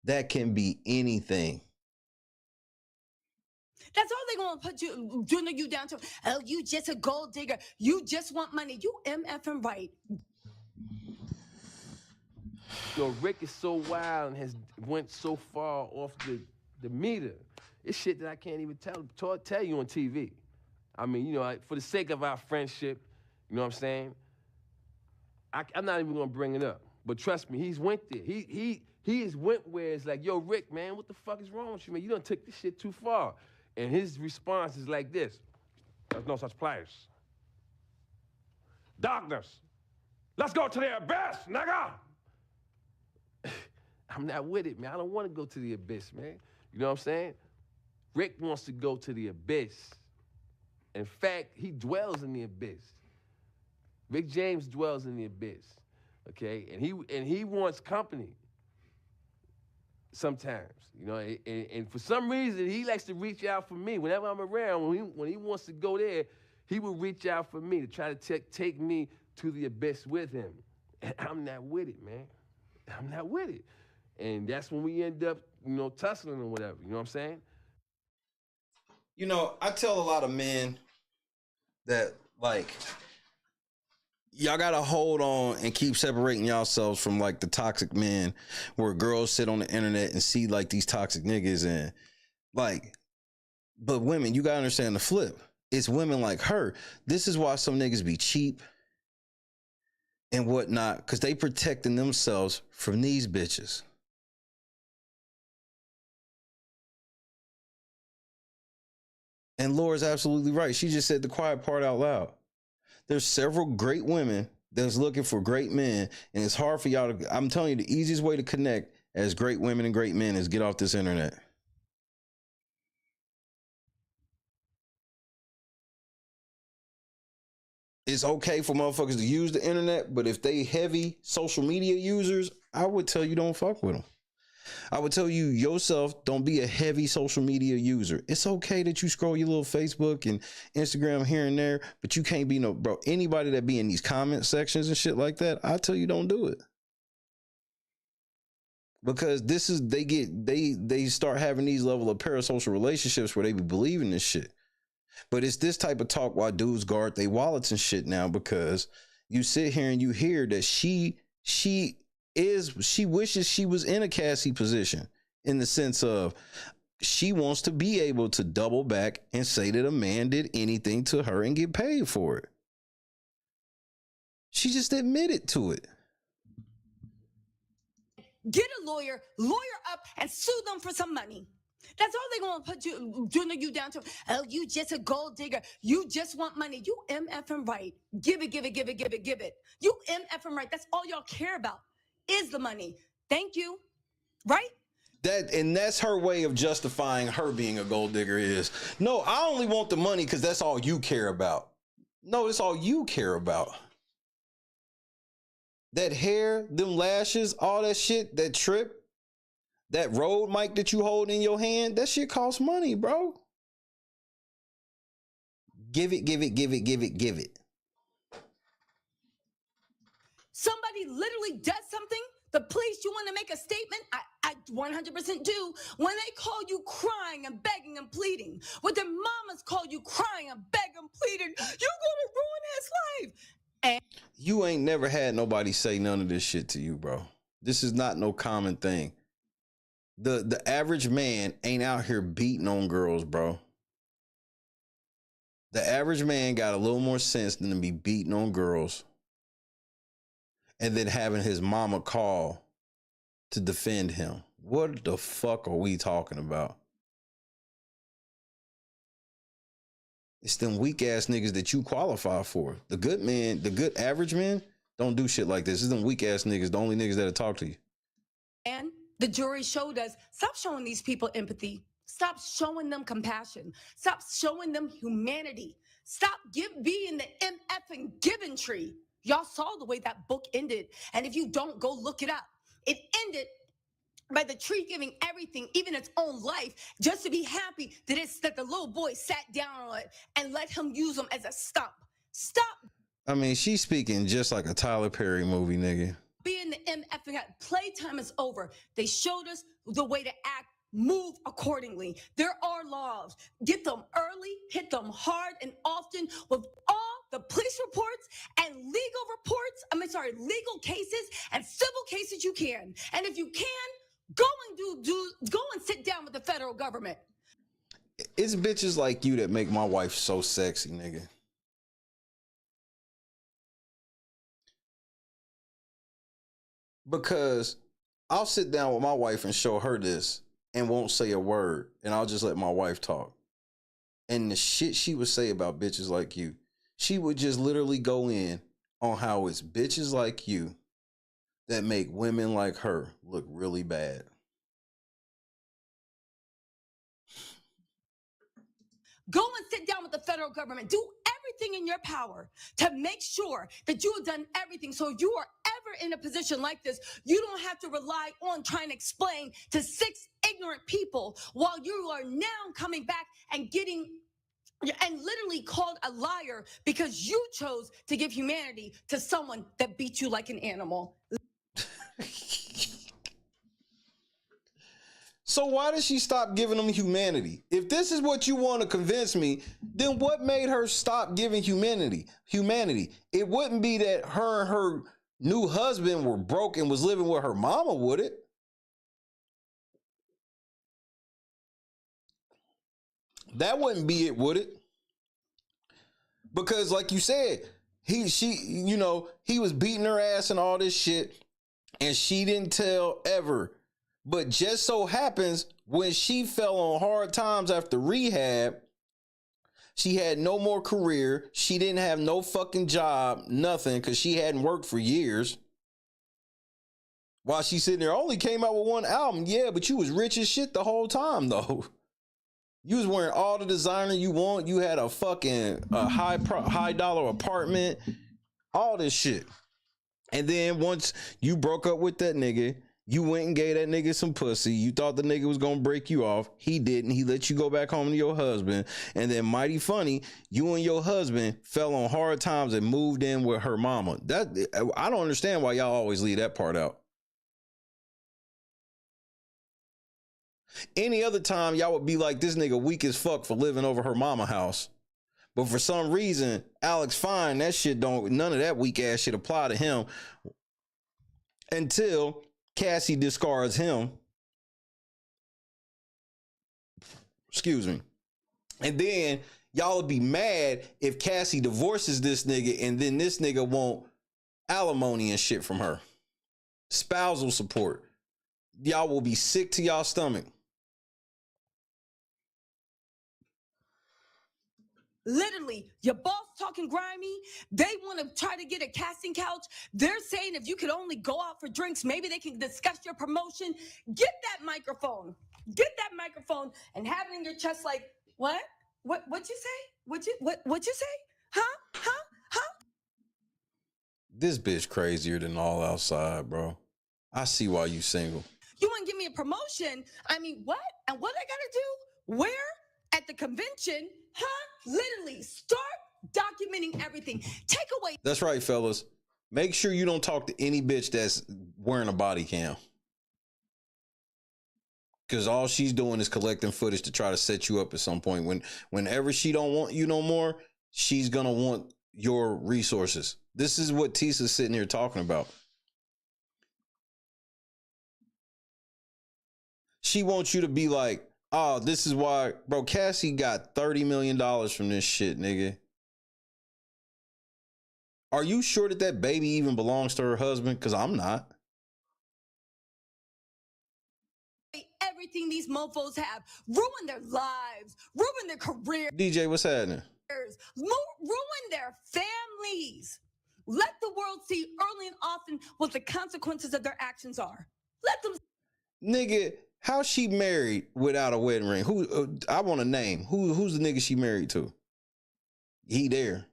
Speaker 5: that can be anything.
Speaker 7: That's all they gonna put you down to. Oh, you just a gold digger. You just want money. You MFing right.
Speaker 8: You know, Rick is so wild and has went so far off the meter. It's shit that I can't even tell you on TV. I mean, you know, for the sake of our friendship, you know what I'm saying? I'm not even gonna bring it up. But trust me, he's went there. He has went where it's like, yo, Rick, man, what the fuck is wrong with you, man? You done took this shit too far. And his response is like this: there's no such place. Darkness. Let's go to the abyss, nigga. I'm not with it, man. I don't want to go to the abyss, man. You know what I'm saying? Rick wants to go to the abyss. In fact, he dwells in the abyss. Rick James dwells in the abyss, okay? And he wants company. sometimes, you know, and for some reason he likes to reach out for me whenever I'm around. When he wants to go there, he will reach out for me to try to take me to the abyss with him. And I'm not with it, man. I'm not with it. And that's when we end up, you know, tussling or whatever. You know what I'm saying?
Speaker 5: You know, I tell a lot of men that, like, y'all gotta hold on and keep separating yourselves from, like, the toxic men where girls sit on the internet and see, like, these toxic niggas and, like, but women, you gotta understand the flip. It's women like her. This is why some niggas be cheap and whatnot, because they protecting themselves from these bitches. And Laura's absolutely right. She just said the quiet part out loud. There's several great women that's looking for great men, and it's hard for y'all to, I'm telling you, the easiest way to connect as great women and great men is get off this internet. It's okay for motherfuckers to use the internet, but if they heavy social media users, I would tell you don't fuck with them. I would tell you yourself, don't be a heavy social media user. It's okay that you scroll your little Facebook and Instagram here and there, but you can't be no, bro, anybody that be in these comment sections and shit like that, I tell you don't do it. Because this is, they start having these level of parasocial relationships where they be believing this shit. But it's this type of talk why dudes guard their wallets and shit now, because you sit here and you hear that she wishes she was in a Cassie position, in the sense of she wants to be able to double back and say that a man did anything to her and get paid for it. She just admitted to it.
Speaker 7: Get a lawyer up and sue them for some money. That's all they're going to put you down to. Oh, you just a gold digger. You just want money. You MFing right. Give it. You MFing right. That's all y'all care about is the money. Thank you. Right?
Speaker 5: That's her way of justifying her being a gold digger is, no, I only want the money because that's all you care about. No, that's all you care about. That hair, them lashes, all that shit, that trip, that Rode mic that you hold in your hand, that shit costs money, bro. Give it.
Speaker 7: Somebody literally does something. The police, you want to make a statement? I 100% do. When they call you crying and begging and pleading, when their mamas call you crying and begging and pleading, you're going to ruin his life. And
Speaker 5: you ain't never had nobody say none of this shit to you, bro. This is not no common thing. The average man ain't out here beating on girls, bro. The average man got a little more sense than to be beating on girls and then having his mama call to defend him. What the fuck are we talking about? It's them weak ass niggas that you qualify for. The good men, the good average men don't do shit like this. It's them weak ass niggas, the only niggas that'll talk to you.
Speaker 7: And the jury showed us, stop showing these people empathy. Stop showing them compassion. Stop showing them humanity. Stop being the MFing giving tree. Y'all saw the way that book ended. And if you don't, go look it up. It ended by the tree giving everything, even its own life, just to be happy that the little boy sat down on it and let him use them as a stump. Stop.
Speaker 5: I mean, she's speaking just like a Tyler Perry movie, nigga.
Speaker 7: Being the MFing, playtime is over. They showed us the way to act. Move accordingly. There are laws. Get them early, hit them hard and often with all the police reports and legal cases and civil cases you can. And if you can, go and sit down with the federal government.
Speaker 5: It's bitches like you that make my wife so sexy, nigga. Because I'll sit down with my wife and show her this and won't say a word, and I'll just let my wife talk. And the shit she would say about bitches like you, she would just literally go in on how it's bitches like you that make women like her look really bad.
Speaker 7: Go and sit down with the federal government. Do everything in your power to make sure that you have done everything so you are ever ever in a position like this, you don't have to rely on trying to explain to 6 ignorant people while you are now coming back and literally called a liar because you chose to give humanity to someone that beat you like an animal.
Speaker 5: So why did she stop giving them humanity? If this is what you want to convince me, then what made her stop giving humanity? It wouldn't be that her and her new husband were broke and was living with her mama, would it? That wouldn't be it, would it? Because like you said, he was beating her ass and all this shit, and she didn't tell ever. But just so happens when she fell on hard times after rehab, she had no more career. She didn't have no fucking job, nothing, because she hadn't worked for years. While she's sitting there, only came out with 1 album. Yeah, but you was rich as shit the whole time, though. You was wearing all the designer you want. You had a fucking high dollar apartment, all this shit. And then once you broke up with that nigga, you went and gave that nigga some pussy. You thought the nigga was gonna break you off. He didn't. He let you go back home to your husband. And then mighty funny, you and your husband fell on hard times and moved in with her mama. I don't understand why y'all always leave that part out. Any other time, y'all would be like, this nigga weak as fuck for living over her mama house. But for some reason, Alex Fine, that shit none of that weak ass shit apply to him until Cassie discards him. Excuse me. And then y'all would be mad if Cassie divorces this nigga and then this nigga want alimony and shit from her. Spousal support. Y'all will be sick to y'all stomach.
Speaker 7: Literally, your boss talking grimy. They want to try to get a casting couch. They're saying if you could only go out for drinks, maybe they can discuss your promotion. Get that microphone. Get that microphone and have it in your chest like, what? What you say? What you say? Huh?
Speaker 5: This bitch crazier than all outside, bro. I see why you single.
Speaker 7: You want to give me a promotion? I mean, what? And what I gotta do? Where? At the convention? Huh? Literally, start documenting everything. Take away.
Speaker 5: That's right, fellas. Make sure you don't talk to any bitch that's wearing a body cam. Because all she's doing is collecting footage to try to set you up at some point. Whenever she don't want you no more, she's going to want your resources. This is what Tisa's sitting here talking about. She wants you to be like, oh, this is why, bro, Cassie got $30 million from this shit, nigga. Are you sure that baby even belongs to her husband? Because I'm not.
Speaker 7: Everything these mofos have. Ruin their lives. Ruin their careers.
Speaker 5: DJ, what's happening?
Speaker 7: Ruin their families. Let the world see early and often what the consequences of their actions are. Let them.
Speaker 5: Nigga, how she married without a wedding ring? Who? I want a name. Who's the nigga she married to? He there.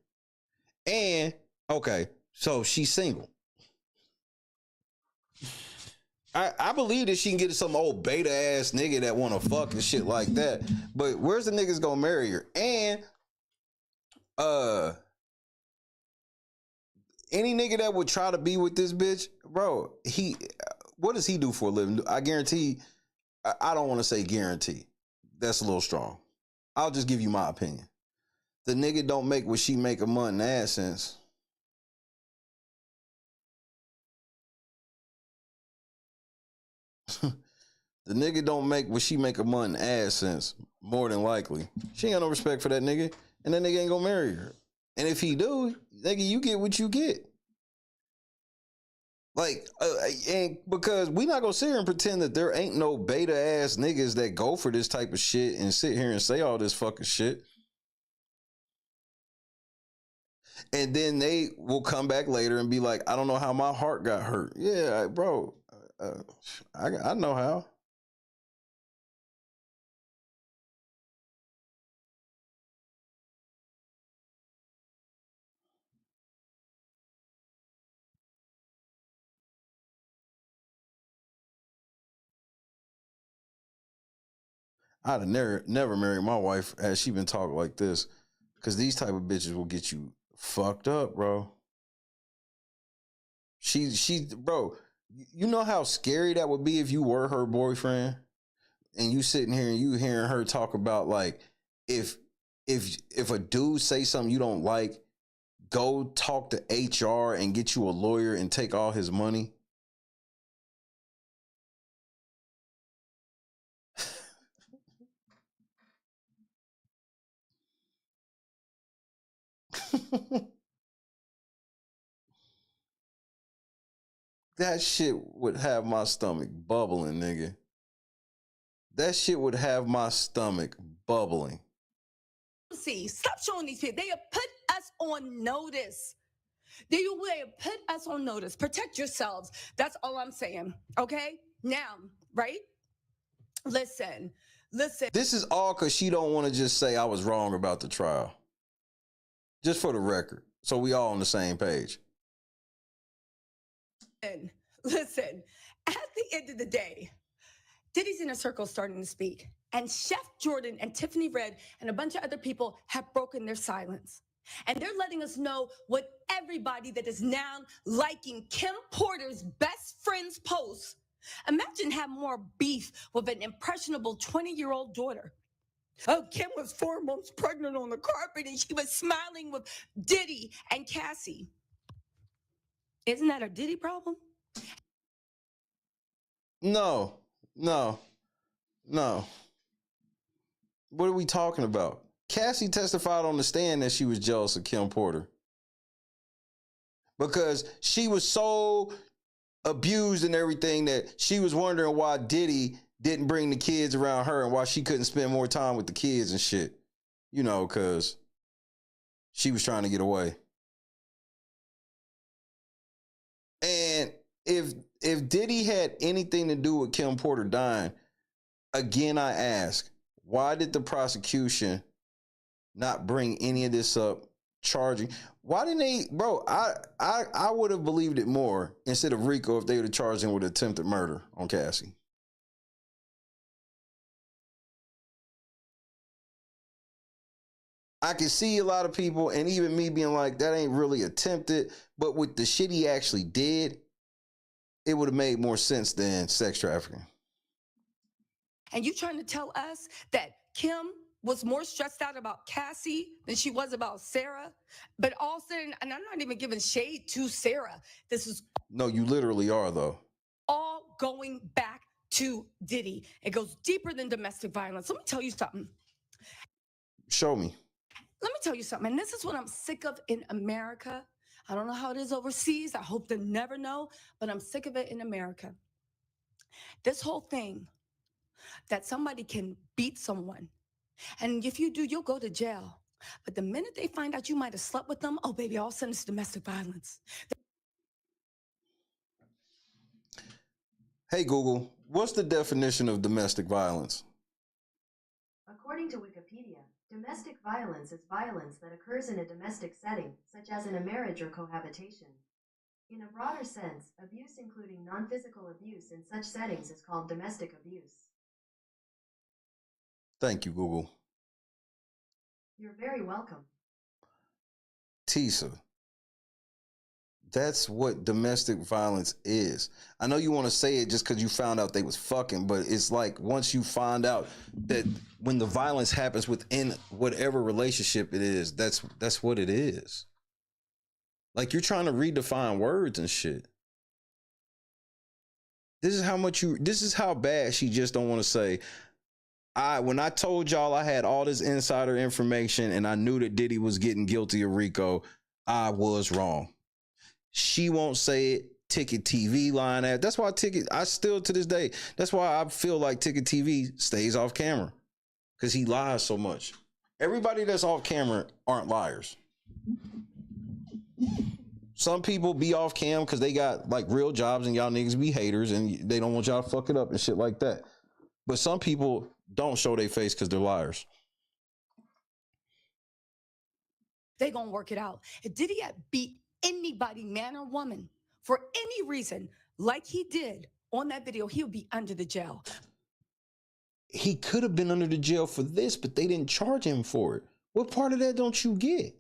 Speaker 5: And, okay, so she's single. I believe that she can get some old beta ass nigga that want to fuck and shit like that. But where's the niggas gonna marry her? And any nigga that would try to be with this bitch, bro, what does he do for a living? I guarantee, I don't want to say guarantee. That's a little strong. I'll just give you my opinion. The nigga don't make what she make a month in AdSense. The nigga don't make what she make a month in AdSense, more than likely. She ain't got no respect for that nigga, and that nigga ain't gonna marry her. And if he do, nigga, you get what you get. Like, and because we not gonna sit here and pretend that there ain't no beta ass niggas that go for this type of shit and sit here and say all this fucking shit. And then they will come back later and be like, I don't know how my heart got hurt. Yeah, bro, I know how. I'd have never married my wife had she been talking like this. Because these type of bitches will get you fucked up, bro. Bro, you know how scary that would be if you were her boyfriend? And you sitting here and you hearing her talk about, like, if a dude say something you don't like, go talk to HR and get you a lawyer and take all his money. That shit would have my stomach bubbling, nigga. That shit would have my stomach bubbling.
Speaker 7: See, stop showing these people. They have put us on notice. They have put us on notice. Protect yourselves. That's all I'm saying. Okay? Now, right? Listen.
Speaker 5: This is all because she don't want to just say I was wrong about the trial. Just for the record. So we all on the same page.
Speaker 7: And listen, at the end of the day, Diddy's Inner Circle starting to speak. And Chef Jordan and Tiffany Red and a bunch of other people have broken their silence. And they're letting us know what everybody that is now liking Kim Porter's best friend's posts. Imagine having more beef with an impressionable 20-year-old daughter. Oh, Kim was 4 months pregnant on the carpet and she was smiling with Diddy and Cassie. Isn't that a Diddy problem?
Speaker 5: No. What are we talking about? Cassie testified on the stand that she was jealous of Kim Porter because she was so abused and everything that she was wondering why Diddy didn't bring the kids around her and why she couldn't spend more time with the kids and shit. You know, because she was trying to get away. And if Diddy had anything to do with Kim Porter dying, again, I ask, why did the prosecution not bring any of this up, charging? Why didn't they, bro? I would have believed it more instead of Rico if they would have charged him with attempted murder on Cassie. I can see a lot of people, and even me being like, that ain't really attempted, but with the shit he actually did, it would have made more sense than sex trafficking.
Speaker 7: And you trying to tell us that Kim was more stressed out about Cassie than she was about Sarah? But all of a sudden, and I'm not even giving shade to Sarah. This is
Speaker 5: No, you literally are, though.
Speaker 7: All going back to Diddy. It goes deeper than domestic violence. Let me tell you something.
Speaker 5: Show me.
Speaker 7: Let me tell you something. And this is what I'm sick of in America. I don't know how it is overseas. I hope to never know, but I'm sick of it in America. This whole thing that somebody can beat someone, and if you do, you'll go to jail. But the minute they find out you might have slept with them, oh, baby, all of a sudden it's domestic violence.
Speaker 5: Hey, Google, what's the definition of domestic violence?
Speaker 10: According to Wikipedia, domestic violence is violence that occurs in a domestic setting, such as in a marriage or cohabitation. In a broader sense, abuse including non-physical abuse in such settings is called domestic abuse.
Speaker 5: Thank you, Google.
Speaker 10: You're very welcome.
Speaker 5: Tisa, that's what domestic violence is. I know you want to say it just because you found out they was fucking, but it's like once you find out that when the violence happens within whatever relationship it is, that's what it is. Like you're trying to redefine words and shit. This is how bad she just don't want to say, when I told y'all I had all this insider information and I knew that Diddy was getting guilty of RICO, I was wrong. She won't say it. Ticket TV line at. That's why I still to this day, that's why I feel like Ticket TV stays off camera. Because he lies so much. Everybody that's off camera aren't liars. Some people be off cam because they got like real jobs and y'all niggas be haters and they don't want y'all to fuck it up and shit like that. But some people don't show their face because they're liars.
Speaker 7: They gonna work it out. If Diddy had beat anybody, man or woman, for any reason, like he did on that video, he would be under the jail.
Speaker 5: he could have been under the jail for this, but they didn't charge him for it. What part of that don't you get?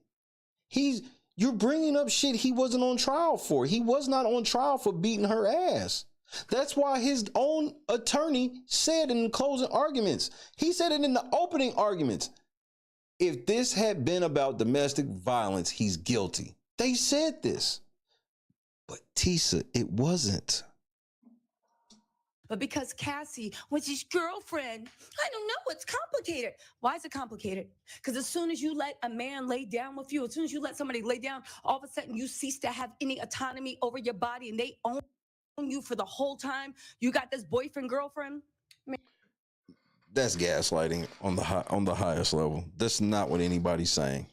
Speaker 5: You're bringing up shit he wasn't on trial for. He was not on trial for beating her ass. That's why his own attorney said in the closing arguments, he said it in the opening arguments, if this had been about domestic violence, he's guilty. They said this. But Tisa, it wasn't.
Speaker 7: But because Cassie was his girlfriend, I don't know, it's complicated. Why is it complicated? Because as soon as you let a man lay down with you, as soon as you let somebody lay down, all of a sudden you cease to have any autonomy over your body and they own you for the whole time. You got this boyfriend, girlfriend.
Speaker 5: That's gaslighting on the highest level. That's not what anybody's saying.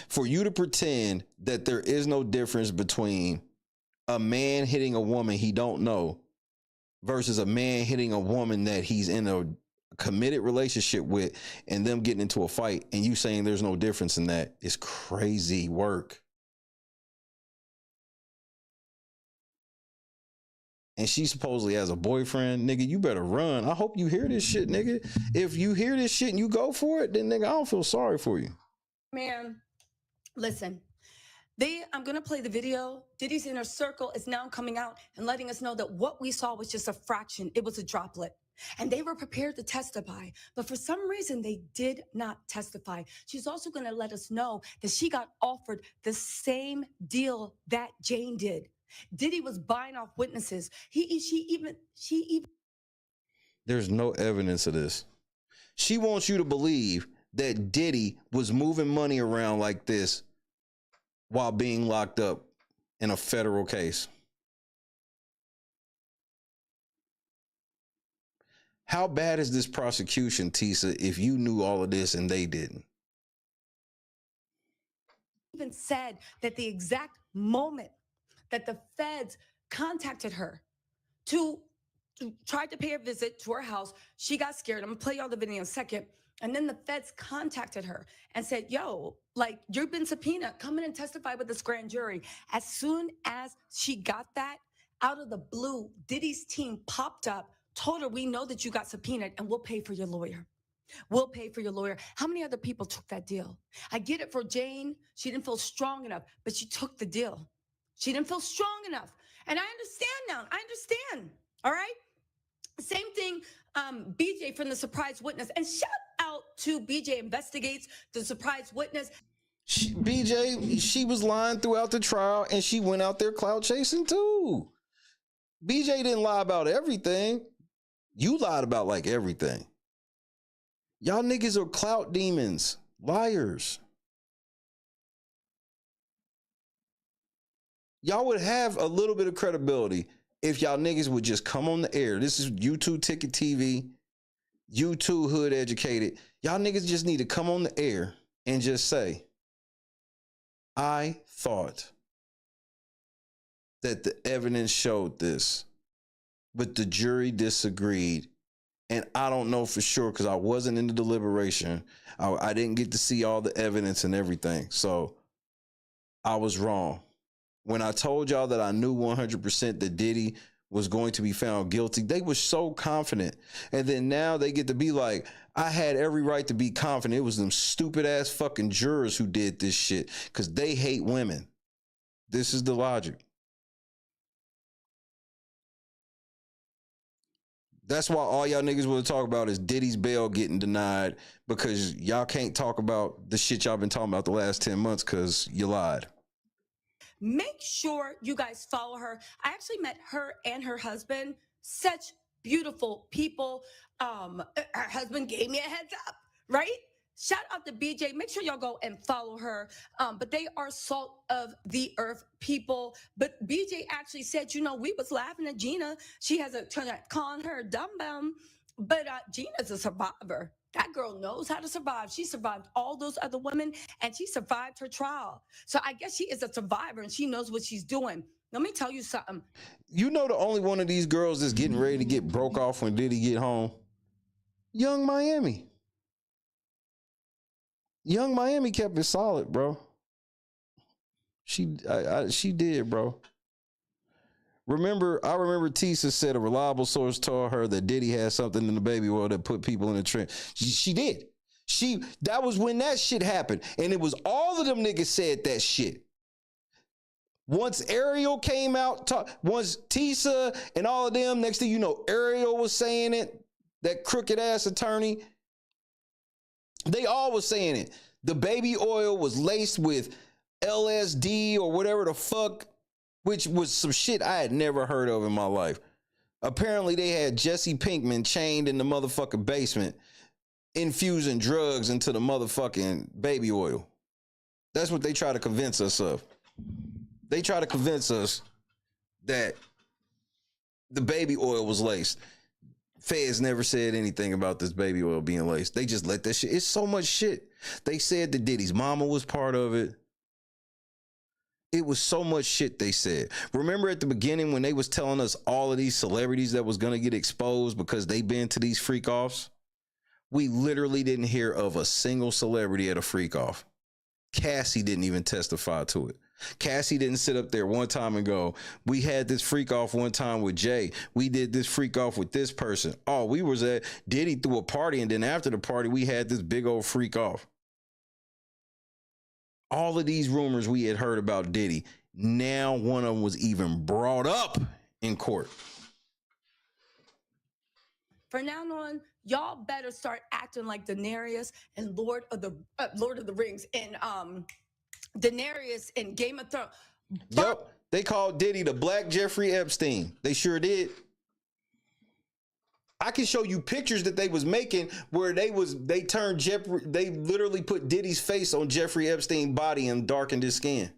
Speaker 5: For you to pretend that there is no difference between a man hitting a woman he don't know versus a man hitting a woman that he's in a committed relationship with and them getting into a fight and you saying there's no difference in that is crazy work. And she supposedly has a boyfriend. Nigga, you better run. I hope you hear this shit, nigga. If you hear this shit and you go for it, then nigga, I don't feel sorry for you.
Speaker 7: Man, listen. I'm going to play the video. Diddy's Inner Circle is now coming out and letting us know that what we saw was just a fraction. It was a droplet. And they were prepared to testify. But for some reason, they did not testify. She's also going to let us know that she got offered the same deal that Jane did. Diddy was buying off witnesses. She even.
Speaker 5: There's no evidence of this. She wants you to believe that Diddy was moving money around like this while being locked up in a federal case. How bad is this prosecution, Tisa, if you knew all of this and they didn't?
Speaker 7: Even said that the exact moment that the feds contacted her to try to pay a visit to her house, she got scared. I'm gonna play y'all the video in a second. And then the feds contacted her and said, yo, like, you've been subpoenaed. Come in and testify with this grand jury. As soon as she got that, out of the blue, Diddy's team popped up, told her, we know that you got subpoenaed and we'll pay for your lawyer. We'll pay for your lawyer. How many other people took that deal? I get it for Jane. She didn't feel strong enough, but she took the deal. She didn't feel strong enough. And I understand now. I understand. All right? Same thing, BJ from the surprise witness. And shout out to BJ Investigates, the surprise witness.
Speaker 5: BJ, she was lying throughout the trial and she went out there clout chasing too. BJ didn't lie about everything. You lied about like everything. Y'all niggas are clout demons, liars. Y'all would have a little bit of credibility if y'all niggas would just come on the air. This is YouTube Ticket TV, YouTube Hood Educated. Y'all niggas just need to come on the air and just say, I thought that the evidence showed this, but the jury disagreed. And I don't know for sure because I wasn't in the deliberation. I didn't get to see all the evidence and everything. So I was wrong. When I told y'all that I knew 100% that Diddy was going to be found guilty, they were so confident. And then now they get to be like, I had every right to be confident. It was them stupid ass fucking jurors who did this shit because they hate women. This is the logic. That's why all y'all niggas want to talk about is Diddy's bail getting denied because y'all can't talk about the shit y'all been talking about the last 10 months because you lied.
Speaker 7: Make sure you guys follow her. I actually met her and her husband. Such beautiful people. Her husband gave me a heads up, right? Shout out to BJ. Make sure y'all go and follow her. But they are salt of the earth people. But BJ actually said, you know, we was laughing at Gina. She has a turn calling her a dumb bum. But Gina's a survivor. That girl knows how to survive. She survived all those other women and she survived her trial. So I guess she is a survivor and she knows what she's doing. Let me tell you something.
Speaker 5: You know the only one of these girls that's getting ready to get broke off when Diddy get home? Young Miami. Young Miami kept it solid, bro. She did, bro. I remember Tisa said a reliable source told her that Diddy had something in the baby oil that put people in the trend. She did. That was when that shit happened. And it was all of them niggas said that shit. Once Ariel came out, once Tisa and all of them, next thing you know, Ariel was saying it, that crooked ass attorney. They all was saying it. The baby oil was laced with LSD or whatever the fuck, which was some shit I had never heard of in my life. Apparently they had Jesse Pinkman chained in the motherfucking basement, infusing drugs into the motherfucking baby oil. That's what they try to convince us of. They try to convince us that the baby oil was laced. Feds never said anything about this baby oil being laced. They just let that shit. It's so much shit. They said that Diddy's mama was part of it. It was so much shit they said. Remember at the beginning when they was telling us all of these celebrities that was going to get exposed because they been to these freak offs? We literally didn't hear of a single celebrity at a freak off. Cassie didn't even testify to it. Cassie didn't sit up there one time and go, we had this freak off one time with Jay. We did this freak off with this person. Oh, we was at Diddy threw a party, and then after the party, we had this big old freak off. All of these rumors we had heard about Diddy, now one of them was even brought up in court.
Speaker 7: From now on, y'all better start acting like Daenerys and Lord of the Rings and Daenerys in Game of Thrones.
Speaker 5: Yep, they called Diddy the Black Jeffrey Epstein. They sure did. I can show you pictures that they was making where they literally put Diddy's face on Jeffrey Epstein's body and darkened his skin.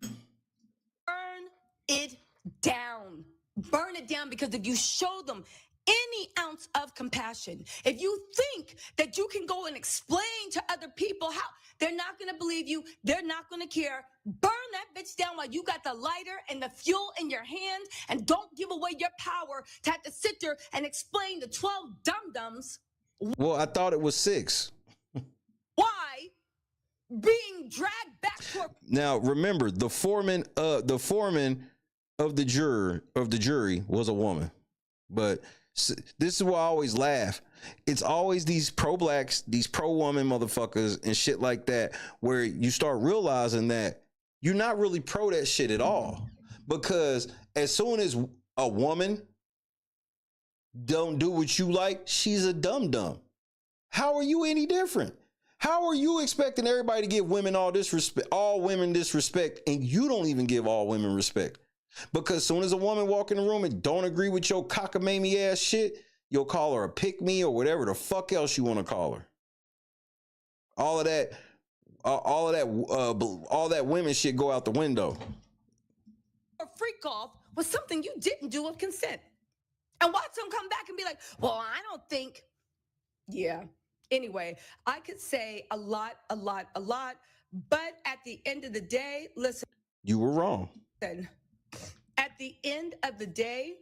Speaker 7: Burn it down. Burn it down, because if you show them any ounce of compassion, if you think that you can go and explain to other people how, they're not going to believe you, they're not going to care. Burn that bitch down while you got the lighter and the fuel in your hand, and don't give away your power to have to sit there and explain to 12 dum-dums.
Speaker 5: Well, I thought it was 6.
Speaker 7: Why being dragged back to
Speaker 5: Now, remember, the foreman of the jury was a woman. But this is why I always laugh. It's always these pro-blacks, these pro-woman motherfuckers and shit like that, where you start realizing that you're not really pro that shit at all. Because as soon as a woman don't do what you like, she's a dum-dum. How are you any different? How are you expecting everybody to give women all women this respect, and you don't even give all women respect? Because as soon as a woman walk in the room and don't agree with your cockamamie ass shit, you'll call her a pick-me or whatever the fuck else you want to call her. All that women shit go out the window.
Speaker 7: a freak off was something you didn't do with consent. And watch them come back and be like, well, I don't think. Yeah. Anyway, I could say a lot, but at the end of the day, listen.
Speaker 5: You were wrong.
Speaker 7: At the end of the day,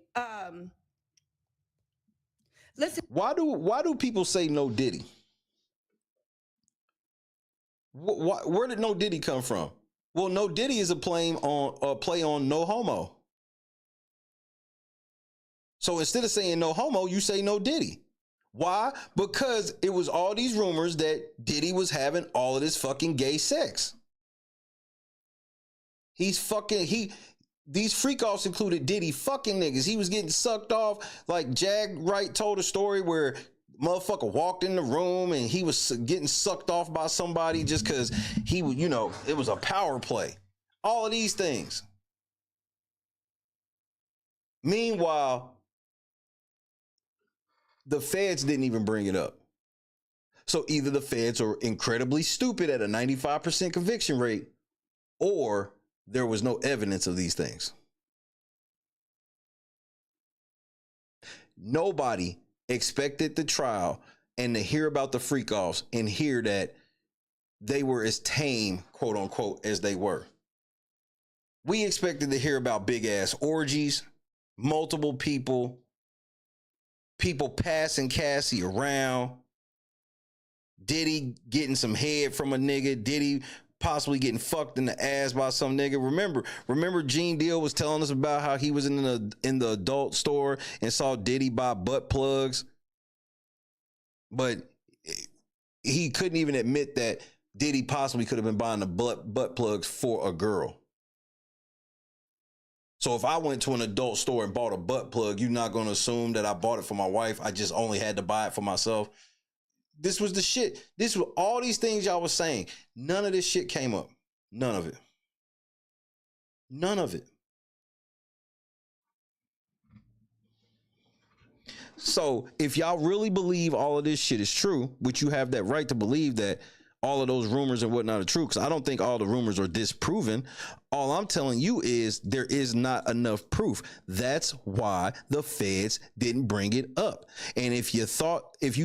Speaker 7: listen.
Speaker 5: Why do people say no Diddy? Where did no Diddy come from? Well, no Diddy is a play on no homo. So instead of saying no homo, you say no Diddy. Why? Because it was all these rumors that Diddy was having all of this fucking gay sex. These freak offs included Diddy fucking niggas. He was getting sucked off. Like Jag Wright told a story where motherfucker walked in the room and he was getting sucked off by somebody just because he was, it was a power play. All of these things. Meanwhile, the feds didn't even bring it up. So either the feds are incredibly stupid at a 95% conviction rate, or there was no evidence of these things. Nobody expected the trial and to hear about the freak offs and hear that they were as tame, quote unquote, as they were. We expected to hear about big ass orgies, multiple people passing Cassie around, Diddy getting some head from a nigga, Diddy possibly getting fucked in the ass by some nigga. Remember Gene Deal was telling us about how he was in the adult store and saw Diddy buy butt plugs, but he couldn't even admit that Diddy possibly could have been buying the butt plugs for a girl. So if I went to an adult store and bought a butt plug, you're not going to assume that I bought it for my wife. I just only had to buy it for myself. This was the shit. This was all these things y'all was saying. None of this shit came up. None of it. None of it. So if y'all really believe all of this shit is true, which you have that right to believe that all of those rumors and whatnot are true, because I don't think all the rumors are disproven. All I'm telling you is there is not enough proof. That's why the feds didn't bring it up. And if you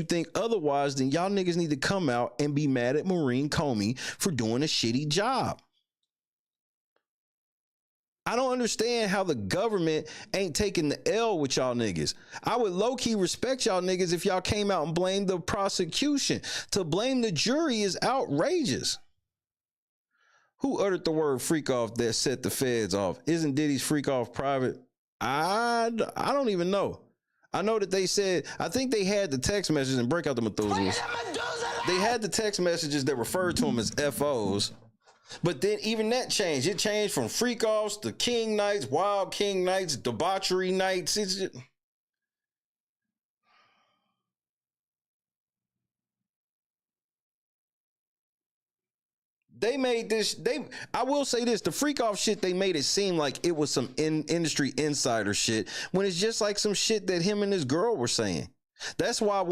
Speaker 5: think otherwise, then y'all niggas need to come out and be mad at Maureen Comey for doing a shitty job. I don't understand how the government ain't taking the L with y'all niggas. I would low-key respect y'all niggas if y'all came out and blamed the prosecution. To blame the jury is outrageous. Who uttered the word freak off that set the feds off? Isn't Diddy's freak off private? I don't even know. I know that they said, I think they had the text messages and break out the Methuselahs. They had the text messages that referred to them as FOs. But then even that changed. It changed from freak offs to king nights, wild king nights, debauchery nights. It's just... They made this, I will say this, the freak off shit, they made it seem like it was some industry insider shit when it's just like some shit that him and his girl were saying. That's why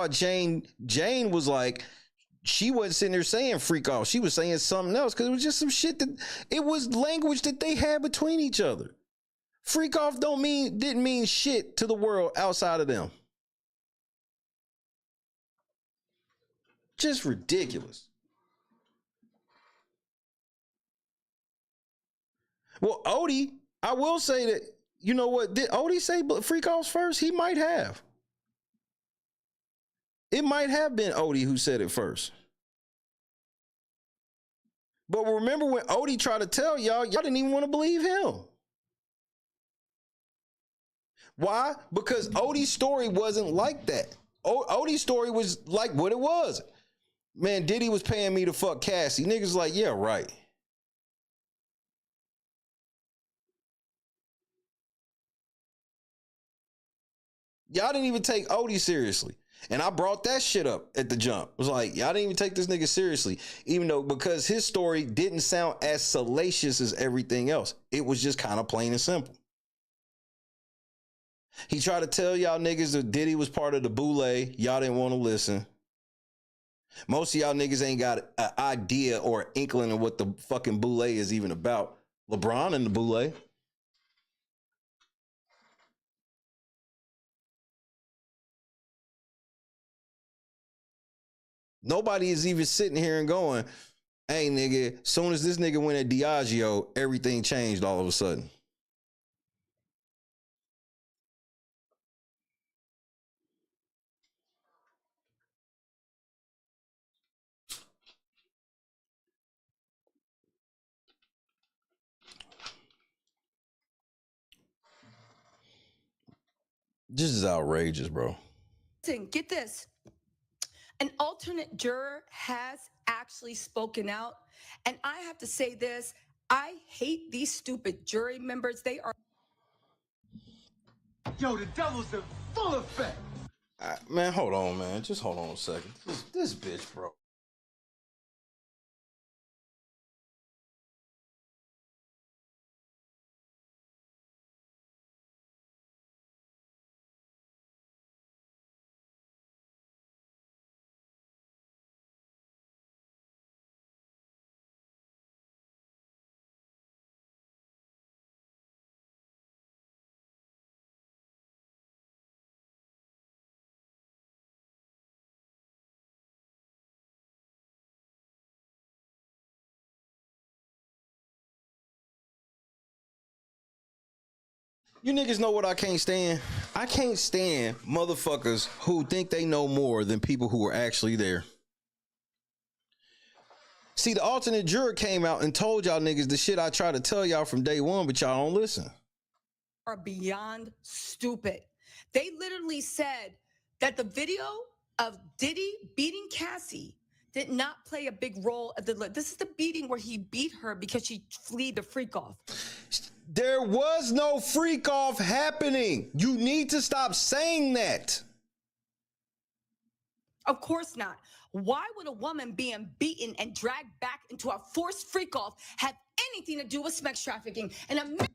Speaker 5: Jane was like, she wasn't sitting there saying freak off. She was saying something else because it was just some shit that it was language that they had between each other. Freak off didn't mean shit to the world outside of them. Just ridiculous. Well, Odie, I will say that, you know what, did Odie say freak offs first? He might have. It might have been Odie who said it first. But remember when Odie tried to tell y'all didn't even want to believe him. Why? Because Odie's story wasn't like that. Odie's story was like what it was. Man, Diddy was paying me to fuck Cassie. Niggas like, yeah, right. Y'all didn't even take Odie seriously. And I brought that shit up at the jump. It was like, y'all didn't even take this nigga seriously. Even though, because his story didn't sound as salacious as everything else. It was just kind of plain and simple. He tried to tell y'all niggas that Diddy was part of the boule. Y'all didn't want to listen. Most of y'all niggas ain't got an idea or an inkling of what the fucking boule is even about. LeBron and the boule. Nobody is even sitting here and going, hey, nigga, soon as this nigga went at Diageo, everything changed all of a sudden. This is outrageous, bro.
Speaker 7: Listen, get this. An alternate juror has actually spoken out. And I have to say this, I hate these stupid jury members. They are.
Speaker 11: Yo, the devil's in full effect.
Speaker 5: Man, hold on, man. Just hold on a second. This bitch, bro. You niggas know what I can't stand? I can't stand motherfuckers who think they know more than people who are actually there. See, the alternate juror came out and told y'all niggas the shit I try to tell y'all from day one, but y'all don't listen.
Speaker 7: Are beyond stupid. They literally said that the video of Diddy beating Cassie did not play a big role at the. This is the beating where he beat her because she fled the freak off.
Speaker 5: There was no freak off happening. You need to stop saying that.
Speaker 7: Of course not. Why would a woman being beaten and dragged back into a forced freak off have anything to do with sex trafficking? And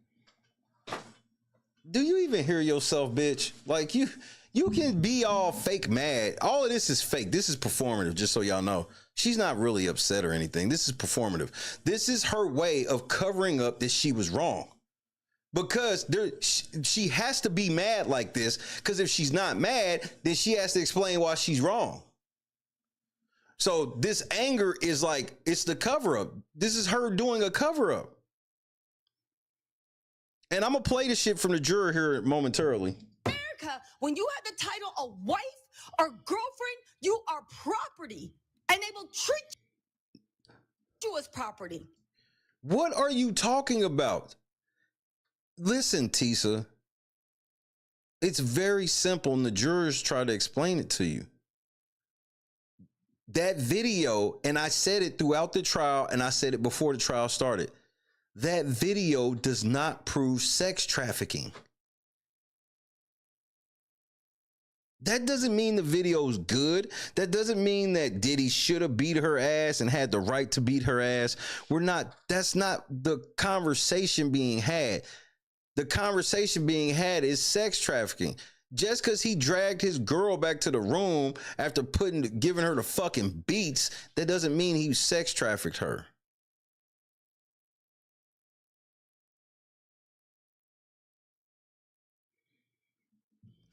Speaker 5: do you even hear yourself, bitch? Like you can be all fake mad. All of this is fake. This is performative, just so y'all know. She's not really upset or anything. This is performative. This is her way of covering up that she was wrong. Because she has to be mad like this, because if she's not mad, then she has to explain why she's wrong. So this anger is like, it's the cover up. This is her doing a cover up. And I'm going to play the shit from the juror here momentarily.
Speaker 7: America, when you have the title of wife or girlfriend, you are property. And they will treat you as property.
Speaker 5: What are you talking about? Listen, Tisa. It's very simple, and the jurors try to explain it to you. That video, and I said it throughout the trial, and I said it before the trial started. That video does not prove sex trafficking. That doesn't mean the video's good. That doesn't mean that Diddy should have beat her ass and had the right to beat her ass. That's not the conversation being had. The conversation being had is sex trafficking. Just because he dragged his girl back to the room after giving her the fucking beats, that doesn't mean he sex trafficked her.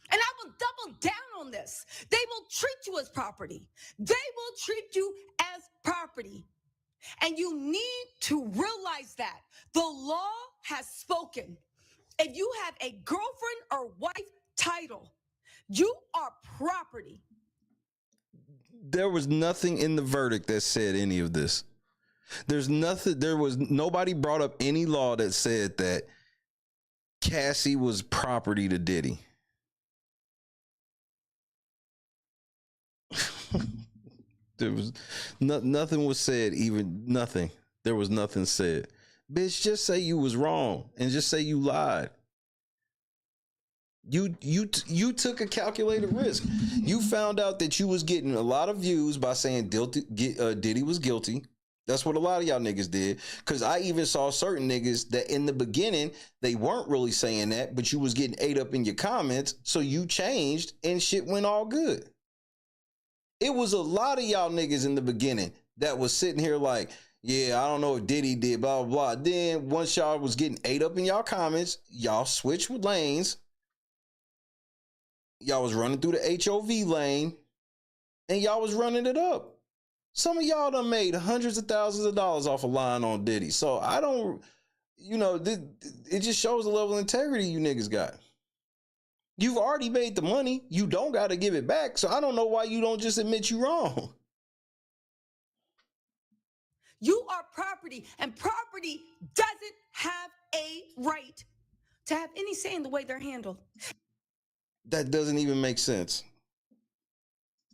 Speaker 7: And I will double down on this. They will treat you as property. They will treat you as property. And you need to realize that the law has spoken. If you have a girlfriend or wife title, you are property.
Speaker 5: There was nothing in the verdict that said any of this. Nobody brought up any law that said that Cassie was property to Diddy. There was nothing was said, even nothing. There was nothing said. Bitch, just say you was wrong and just say you lied. You took a calculated risk. You found out that you was getting a lot of views by saying Diddy was guilty. That's what a lot of y'all niggas did. Because I even saw certain niggas that in the beginning, they weren't really saying that, but you was getting ate up in your comments. So you changed and shit went all good. It was a lot of y'all niggas in the beginning that was sitting here like, yeah, I don't know what Diddy did, blah, blah, blah. Then once y'all was getting ate up in y'all comments, y'all switched with lanes. Y'all was running through the HOV lane and y'all was running it up. Some of y'all done made hundreds of thousands of dollars off a line on Diddy. So I don't, it just shows the level of integrity you niggas got. You've already made the money. You don't got to give it back. So I don't know why you don't just admit you wrong.
Speaker 7: You are property, and property doesn't have a right to have any say in the way they're handled.
Speaker 5: That doesn't even make sense.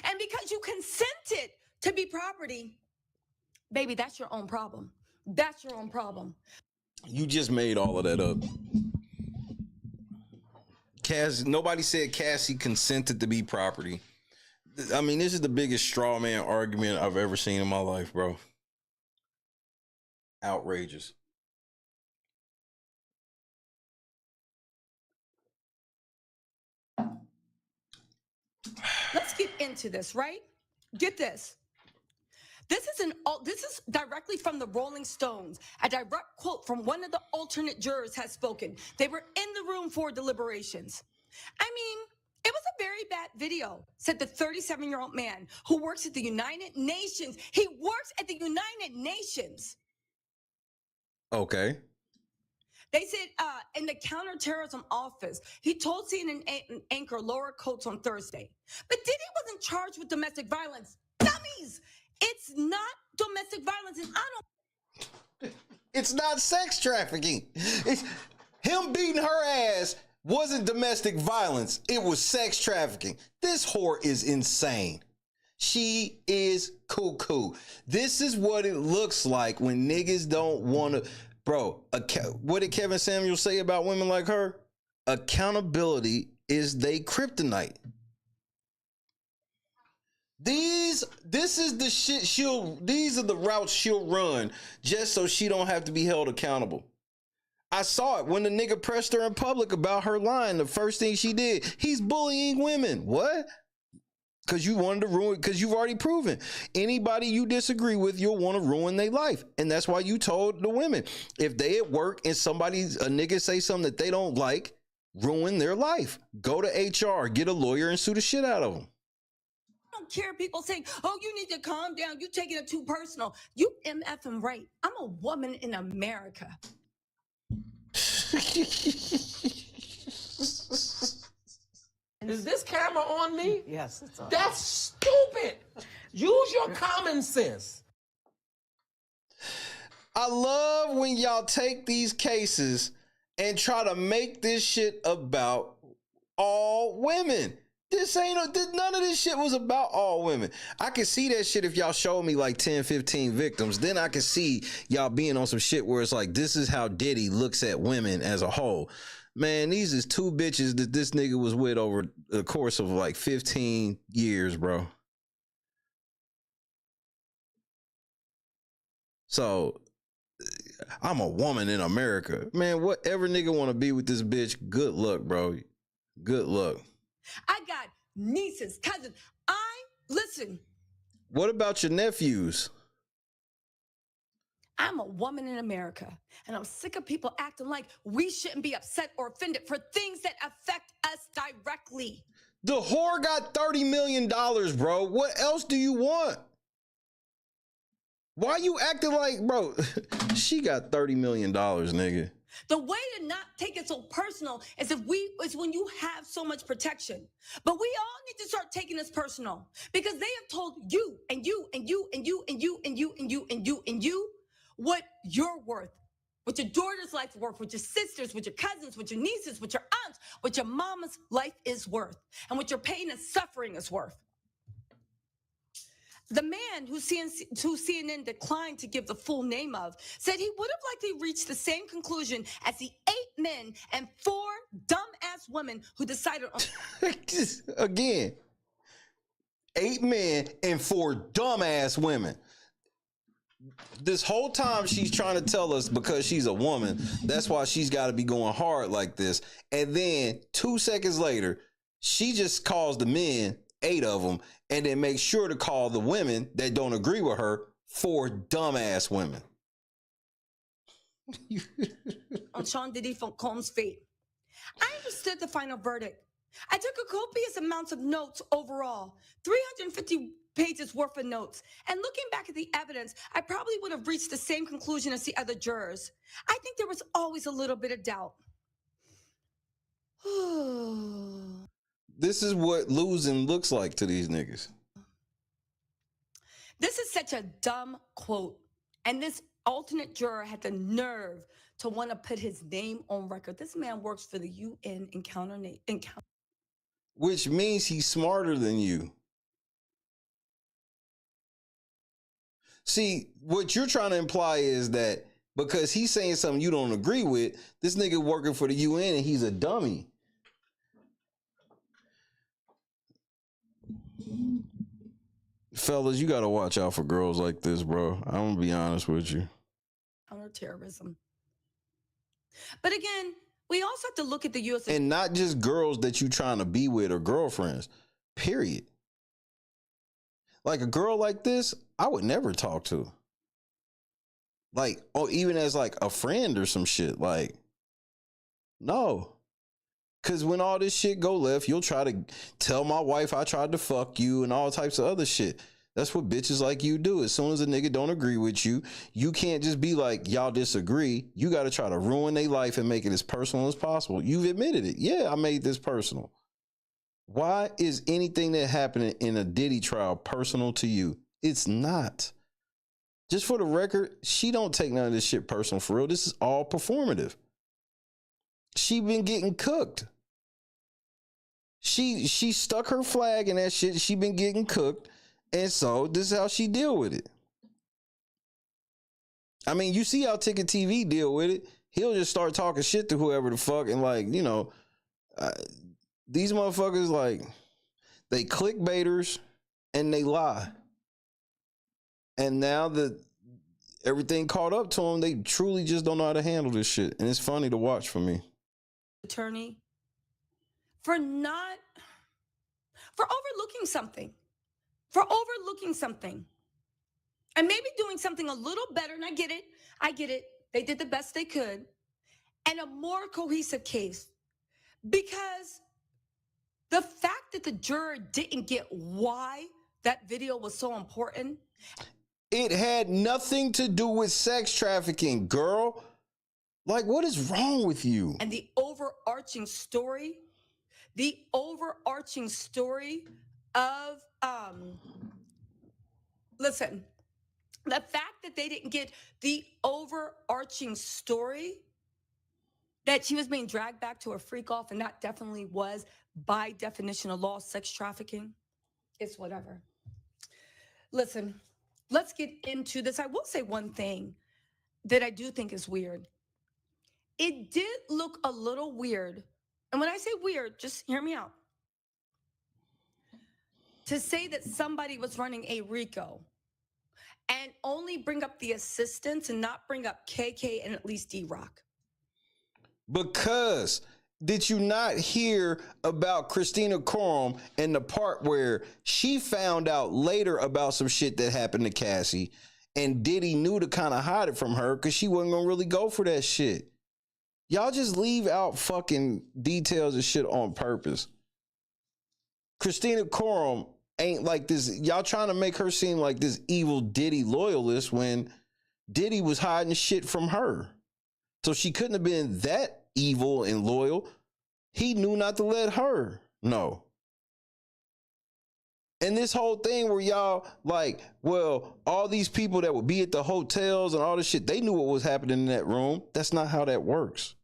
Speaker 7: And because you consented to be property, baby, that's your own problem. That's your own problem.
Speaker 5: You just made all of that up. Nobody said Cassie consented to be property. I mean, this is the biggest straw man argument I've ever seen in my life, bro. Outrageous.
Speaker 7: Let's get into this, right? Get this. This is directly from the Rolling Stones. A direct quote from one of the alternate jurors has spoken. They were in the room for deliberations. I mean, it was a very bad video, said the 37-year-old man who works at the United Nations. He works at the United Nations.
Speaker 5: Okay.
Speaker 7: They said in the counterterrorism office, he told CNN anchor Laura Coates on Thursday. But Diddy wasn't charged with domestic violence. Dummies! It's not domestic violence, and I don't.
Speaker 5: It's not sex trafficking. It's him beating her ass wasn't domestic violence. It was sex trafficking. This whore is insane. She is cuckoo. This is what it looks like when niggas don't want to. Bro, what did Kevin Samuel say about women like her? Accountability is they kryptonite. This is the shit these are the routes she'll run just so she don't have to be held accountable. I saw it when the nigga pressed her in public about her lying. The first thing she did, he's bullying women. What? Because you wanted to ruin, because you've already proven anybody you disagree with, you'll want to ruin their life. And that's why you told the women, if they at work and a nigga say something that they don't like, ruin their life. Go to HR, get a lawyer and sue the shit out of them.
Speaker 7: I don't care people saying, oh, you need to calm down. You're taking it too personal. You MFing right. I'm a woman in America.
Speaker 12: Is this camera on me?
Speaker 9: Yes, it's on.
Speaker 12: That's stupid. Use your common sense.
Speaker 5: I love when y'all take these cases and try to make this shit about all women. None of this shit was about all women. I can see that shit if y'all showed me like 10, 15 victims. Then I can see y'all being on some shit where it's like, this is how Diddy looks at women as a whole. Man, these is two bitches that this nigga was with over the course of like 15 years, bro. So, I'm a woman in America. Man, whatever nigga want to be with this bitch, good luck, bro. Good luck.
Speaker 7: I got nieces, cousins. Listen.
Speaker 5: What about your nephews?
Speaker 7: I'm a woman in America, and I'm sick of people acting like we shouldn't be upset or offended for things that affect us directly.
Speaker 5: The whore got $30 million, bro. What else do you want? Why you acting like, bro, she got $30 million, nigga.
Speaker 7: The way to not take it so personal is when you have so much protection. But we all need to start taking this personal because they have told you and you and you and you and you and you and you and you and you what you're worth, what your daughter's life's worth, what your sisters, what your cousins, what your nieces, what your aunts, what your mama's life is worth, and what your pain and suffering is worth. The man who CNN declined to give the full name of said he would have likely reached the same conclusion as the 8 men and 4 dumbass women who decided on.
Speaker 5: Again, 8 men and 4 dumbass women. This whole time she's trying to tell us because she's a woman, that's why she's got to be going hard like this. And then 2 seconds later, she just calls the men, 8 of them, and then makes sure to call the women that don't agree with her 4 dumbass women.
Speaker 7: On Sean Diddy Combs' fate. I understood the final verdict. I took a copious amounts of notes overall, 350 pages worth of notes. And looking back at the evidence, I probably would have reached the same conclusion as the other jurors. I think there was always a little bit of doubt.
Speaker 5: This is what losing looks like to these niggas.
Speaker 7: This is such a dumb quote. And this alternate juror had the nerve to want to put his name on record. This man works for the UN Encounter.
Speaker 5: Which means he's smarter than you. See, what you're trying to imply is that because he's saying something you don't agree with, this nigga working for the UN and he's a dummy. Fellas, you got to watch out for girls like this, bro. I'm going to be honest with you.
Speaker 7: Counterterrorism. But again, we also have to look at the U.S.
Speaker 5: And not just girls that you trying to be with or girlfriends, period. Like a girl like this, I would never talk to. Like, or even as like a friend or some shit. Like, no. Because when all this shit go left, you'll try to tell my wife I tried to fuck you and all types of other shit. That's what bitches like you do. As soon as a nigga don't agree with you, you can't just be like, y'all disagree. You got to try to ruin their life and make it as personal as possible. You've admitted it. Yeah, I made this personal. Why is anything that happened in a Diddy trial personal to you? It's not. Just for the record, she don't take none of this shit personal for real. This is all performative. She been getting cooked. She stuck her flag in that shit. She been getting cooked. And so this is how she deal with it. I mean, you see how Ticket TV deal with it. He'll just start talking shit to whoever the fuck. And like, you know, these motherfuckers, like, they clickbaiters and they lie. And now that everything caught up to them, they truly just don't know how to handle this shit. And it's funny to watch for me.
Speaker 7: Attorney for overlooking something. And maybe doing something a little better. And I get it. They did the best they could. And a more cohesive case. Because the fact that the juror didn't get why that video was so important.
Speaker 5: It had nothing to do with sex trafficking, girl. Like, what is wrong with you?
Speaker 7: And the overarching story of, listen, the fact that they didn't get the overarching story that she was being dragged back to a freak off, and that definitely was, by definition of law, sex trafficking. It's whatever. Listen, let's get into this. I will say one thing that I do think is weird. It did look a little weird. And when I say weird, just hear me out. To say that somebody was running a RICO and only bring up the assistants and not bring up KK and at least D-Rock.
Speaker 5: Because did you not hear about Christina Coram and the part where she found out later about some shit that happened to Cassie, and Diddy knew to kind of hide it from her because she wasn't going to really go for that shit? Y'all just leave out fucking details and shit on purpose. Christina Coram ain't like this. Y'all trying to make her seem like this evil Diddy loyalist when Diddy was hiding shit from her. So she couldn't have been that evil and loyal. He knew not to let her know. And this whole thing where y'all like, well, all these people that would be at the hotels and all this shit, they knew what was happening in that room. That's not how that works.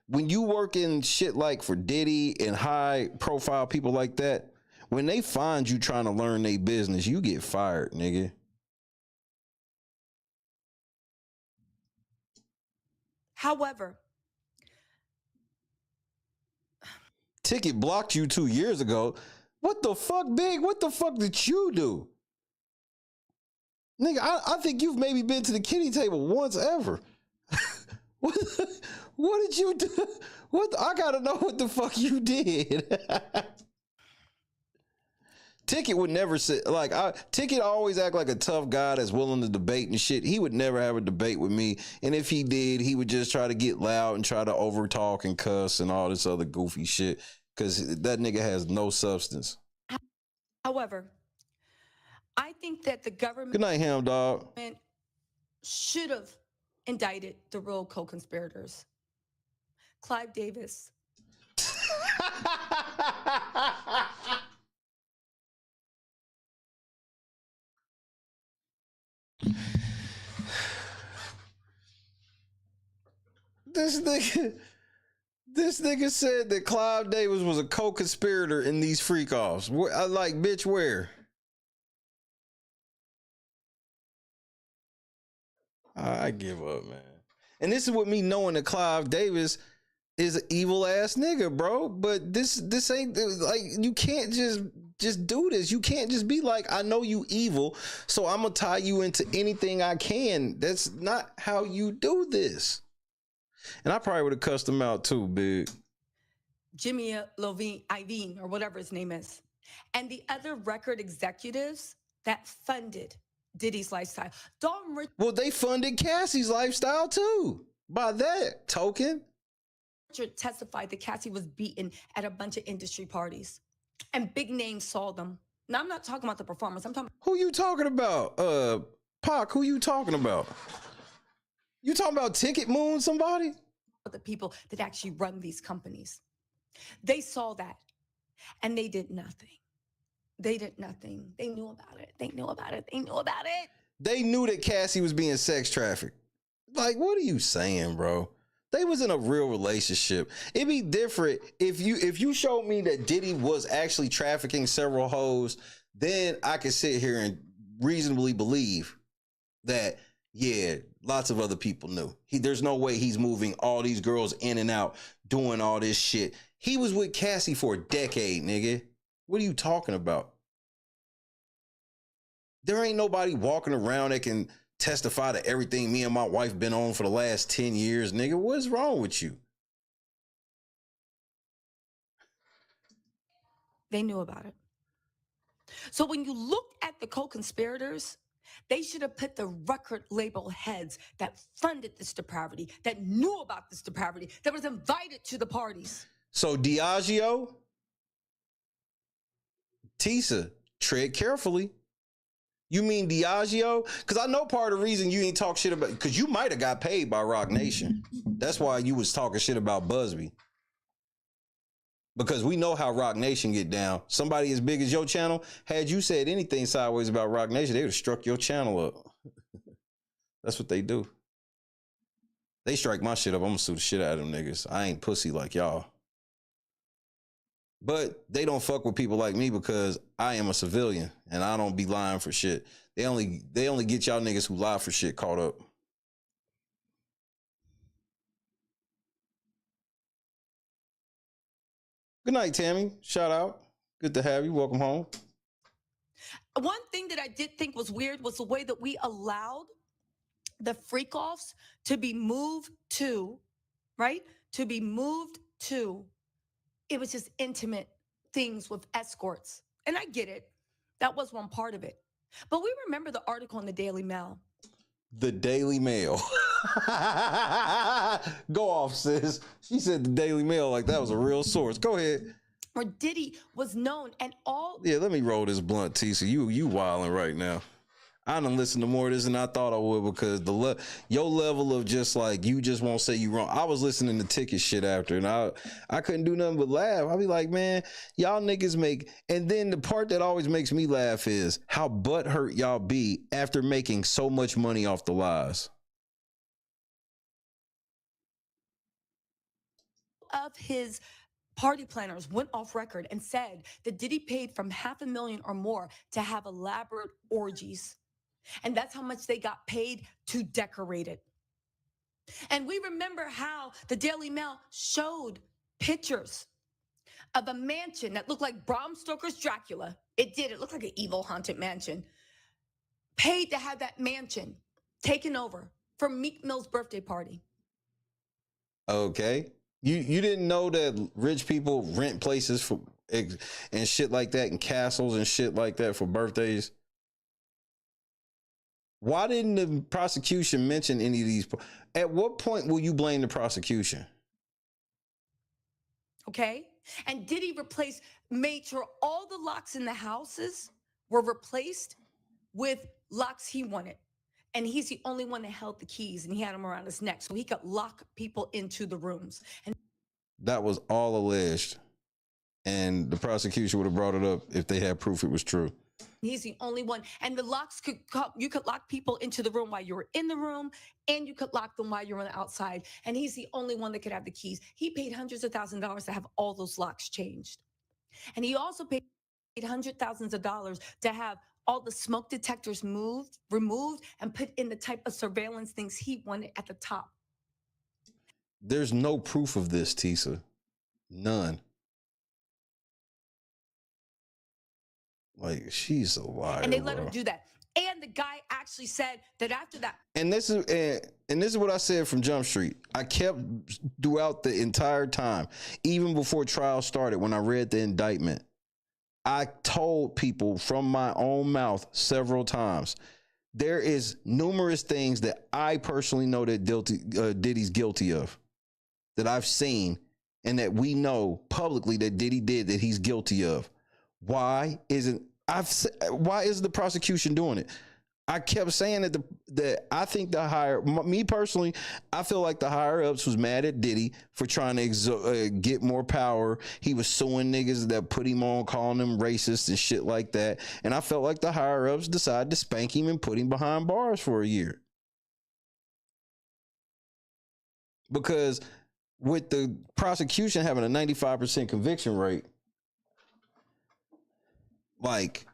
Speaker 5: When you work in shit like for Diddy and high profile people like that, when they find you trying to learn their business, you get fired, nigga.
Speaker 7: However,
Speaker 5: Ticket blocked you 2 years ago. What the fuck, Big? What the fuck did you do? Nigga, I think you've maybe been to the kitty table once ever. What did you do? I gotta know what the fuck you did. Ticket would never say, like, Ticket always act like a tough guy that's willing to debate and shit. He would never have a debate with me. And if he did, he would just try to get loud and try to overtalk and cuss and all this other goofy shit. Because that nigga has no substance.
Speaker 7: However, I think that the government
Speaker 5: Good night, Ham Dog.
Speaker 7: should have indicted the real co-conspirators. Clive Davis.
Speaker 5: This nigga said that Clive Davis was a co-conspirator in these freak-offs. I like, bitch, where? I give up, man. And this is with me knowing that Clive Davis is an evil ass nigga, bro. But this ain't like, you can't just do this. You can't just be like, I know you evil, so I'm gonna tie you into anything I can. That's not how you do this. And I probably would have cussed him out too, Big.
Speaker 7: Jimmy Iovine, or whatever his name is, and the other record executives that funded Diddy's lifestyle.
Speaker 5: Well, they funded Cassie's lifestyle too. By that token,
Speaker 7: Richard testified that Cassie was beaten at a bunch of industry parties, and big names saw them. Now, I'm not talking about the performers. I'm talking.
Speaker 5: Who you talking about? Pac. Who you talking about? You talking about Ticket Moon? Somebody?
Speaker 7: The people that actually run these companies. They saw that, and they did nothing. They did nothing. They knew about it. They knew about it. They knew about it.
Speaker 5: They knew that Cassie was being sex trafficked. Like, what are you saying, bro? They was in a real relationship. It'd be different if you showed me that Diddy was actually trafficking several hoes, then I could sit here and reasonably believe that, yeah, lots of other people knew. There's no way he's moving all these girls in and out, doing all this shit. He was with Cassie for a decade, nigga. What are you talking about? There ain't nobody walking around that can testify to everything me and my wife been on for the last 10 years, nigga. What's wrong with you?
Speaker 7: They knew about it. So when you look at the co-conspirators, they should have put the record label heads that funded this depravity, that knew about this depravity, that was invited to the parties.
Speaker 5: So Diageo, Tisa, tread carefully. You mean Diageo? Because I know part of the reason you ain't talk shit about, because you might have got paid by Rock Nation. That's why you was talking shit about Busby. Because we know how Rock Nation get down. Somebody as big as your channel, had you said anything sideways about Rock Nation, they would have struck your channel up. That's what they do. They strike my shit up, I'm gonna sue the shit out of them niggas. I ain't pussy like y'all. But they don't fuck with people like me because I am a civilian and I don't be lying for shit. They only get y'all niggas who lie for shit caught up. Good night, Tammy. Shout out. Good to have you. Welcome home.
Speaker 7: One thing that I did think was weird was the way that we allowed the freak-offs to be moved to, right? To be moved to. It was just intimate things with escorts. And I get it. That was one part of it. But we remember the article in the Daily Mail.
Speaker 5: The Daily Mail. Go off, sis. She said the Daily Mail like that was a real source. Go ahead.
Speaker 7: Where Diddy was known and all...
Speaker 5: Yeah, let me roll this blunt, T. So you wilding right now. I done listened to more of this than I thought I would because your level of just like, you just won't say you wrong. I was listening to Ticket shit after and I couldn't do nothing but laugh. I'll be like, man, y'all niggas make, and then the part that always makes me laugh is how butthurt y'all be after making so much money off the lies.
Speaker 7: Of his party planners went off record and said that Diddy paid from $500,000 or more to have elaborate orgies. And that's how much they got paid to decorate it. And we remember how the Daily Mail showed pictures of a mansion that looked like Bram Stoker's Dracula. It did. It looked like an evil haunted mansion. Paid to have that mansion taken over for Meek Mill's birthday party.
Speaker 5: Okay. You didn't know that rich people rent places for and shit like that and castles and shit like that for birthdays? Why didn't the prosecution mention any of these? At what point will you blame the prosecution?
Speaker 7: Okay. And Diddy made sure all the locks in the houses were replaced with locks he wanted. And he's the only one that held the keys and he had them around his neck so he could lock people into the rooms. And
Speaker 5: that was all alleged. And the prosecution would have brought it up if they had proof it was true.
Speaker 7: He's the only one. And the locks you could lock people into the room while you were in the room, and you could lock them while you were on the outside. And he's the only one that could have the keys. He paid hundreds of thousands of dollars to have all those locks changed. And he also paid hundreds of thousands of dollars to have all the smoke detectors removed, and put in the type of surveillance things he wanted at the top.
Speaker 5: There's no proof of this, Tisa. None. Like, she's a liar.
Speaker 7: And they let him do that. And the guy actually said that after that.
Speaker 5: And this is what I said from Jump Street. I kept throughout the entire time, even before trial started, when I read the indictment, I told people from my own mouth several times, there is numerous things that I personally know that Diddy's guilty of, that I've seen, and that we know publicly that Diddy did, that he's guilty of. Why isn't the prosecution doing it? I kept saying that I think me personally, I feel like the higher ups was mad at Diddy for trying to get more power. He was suing niggas that put him on, calling them racist and shit like that. And I felt like the higher ups decided to spank him and put him behind bars for a year. Because with the prosecution having a 95% conviction rate, like,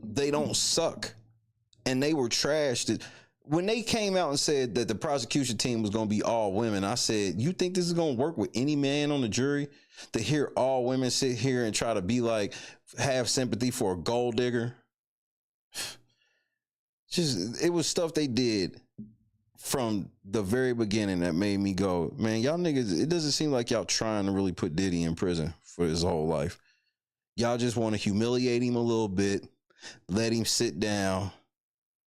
Speaker 5: they don't suck. And they were trashed. When they came out and said that the prosecution team was going to be all women, I said, you think this is going to work with any man on the jury? To hear all women sit here and try to be like, have sympathy for a gold digger? Just, it was stuff they did from the very beginning that made me go, man, y'all niggas, it doesn't seem like y'all trying to really put Diddy in prison for his whole life. Y'all just want to humiliate him a little bit, let him sit down,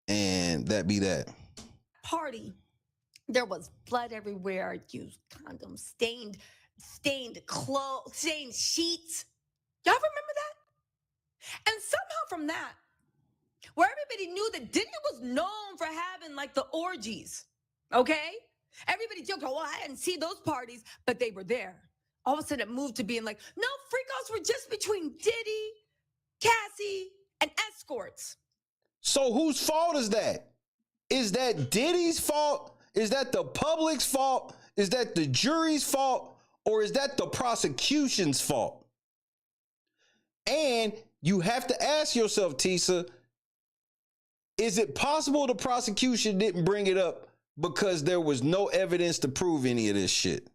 Speaker 5: and that be that.
Speaker 7: Party. There was blood everywhere, used condoms, stained clothes, stained sheets. Y'all remember that? And somehow from that, where everybody knew that Diddy was known for having like the orgies, okay? Everybody joked, oh, well, I didn't see those parties, but they were there. All of a sudden it moved to being like, no, freakouts were just between Diddy, Cassie, and escorts.
Speaker 5: So whose fault is that? Is that Diddy's fault? Is that the public's fault? Is that the jury's fault? Or is that the prosecution's fault? And you have to ask yourself, Tisa, is it possible the prosecution didn't bring it up because there was no evidence to prove any of this shit?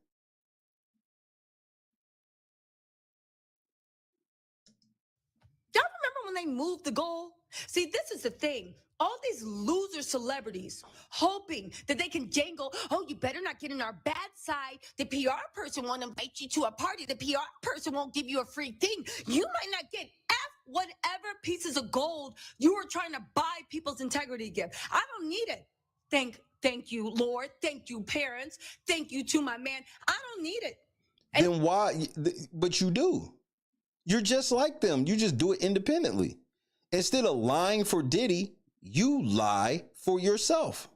Speaker 7: Y'all remember when they moved the goal? See, this is the thing. All these loser celebrities hoping that they can jangle, oh, you better not get in our bad side. The PR person won't invite you to a party. The PR person won't give you a free thing. You might not get whatever pieces of gold you were trying to buy people's integrity gift. I don't need it. Thank you, Lord. Thank you, parents. Thank you to my man. I don't need it. And
Speaker 5: then why? But you do. You're just like them. You just do it independently. Instead of lying for Diddy, you lie for yourself.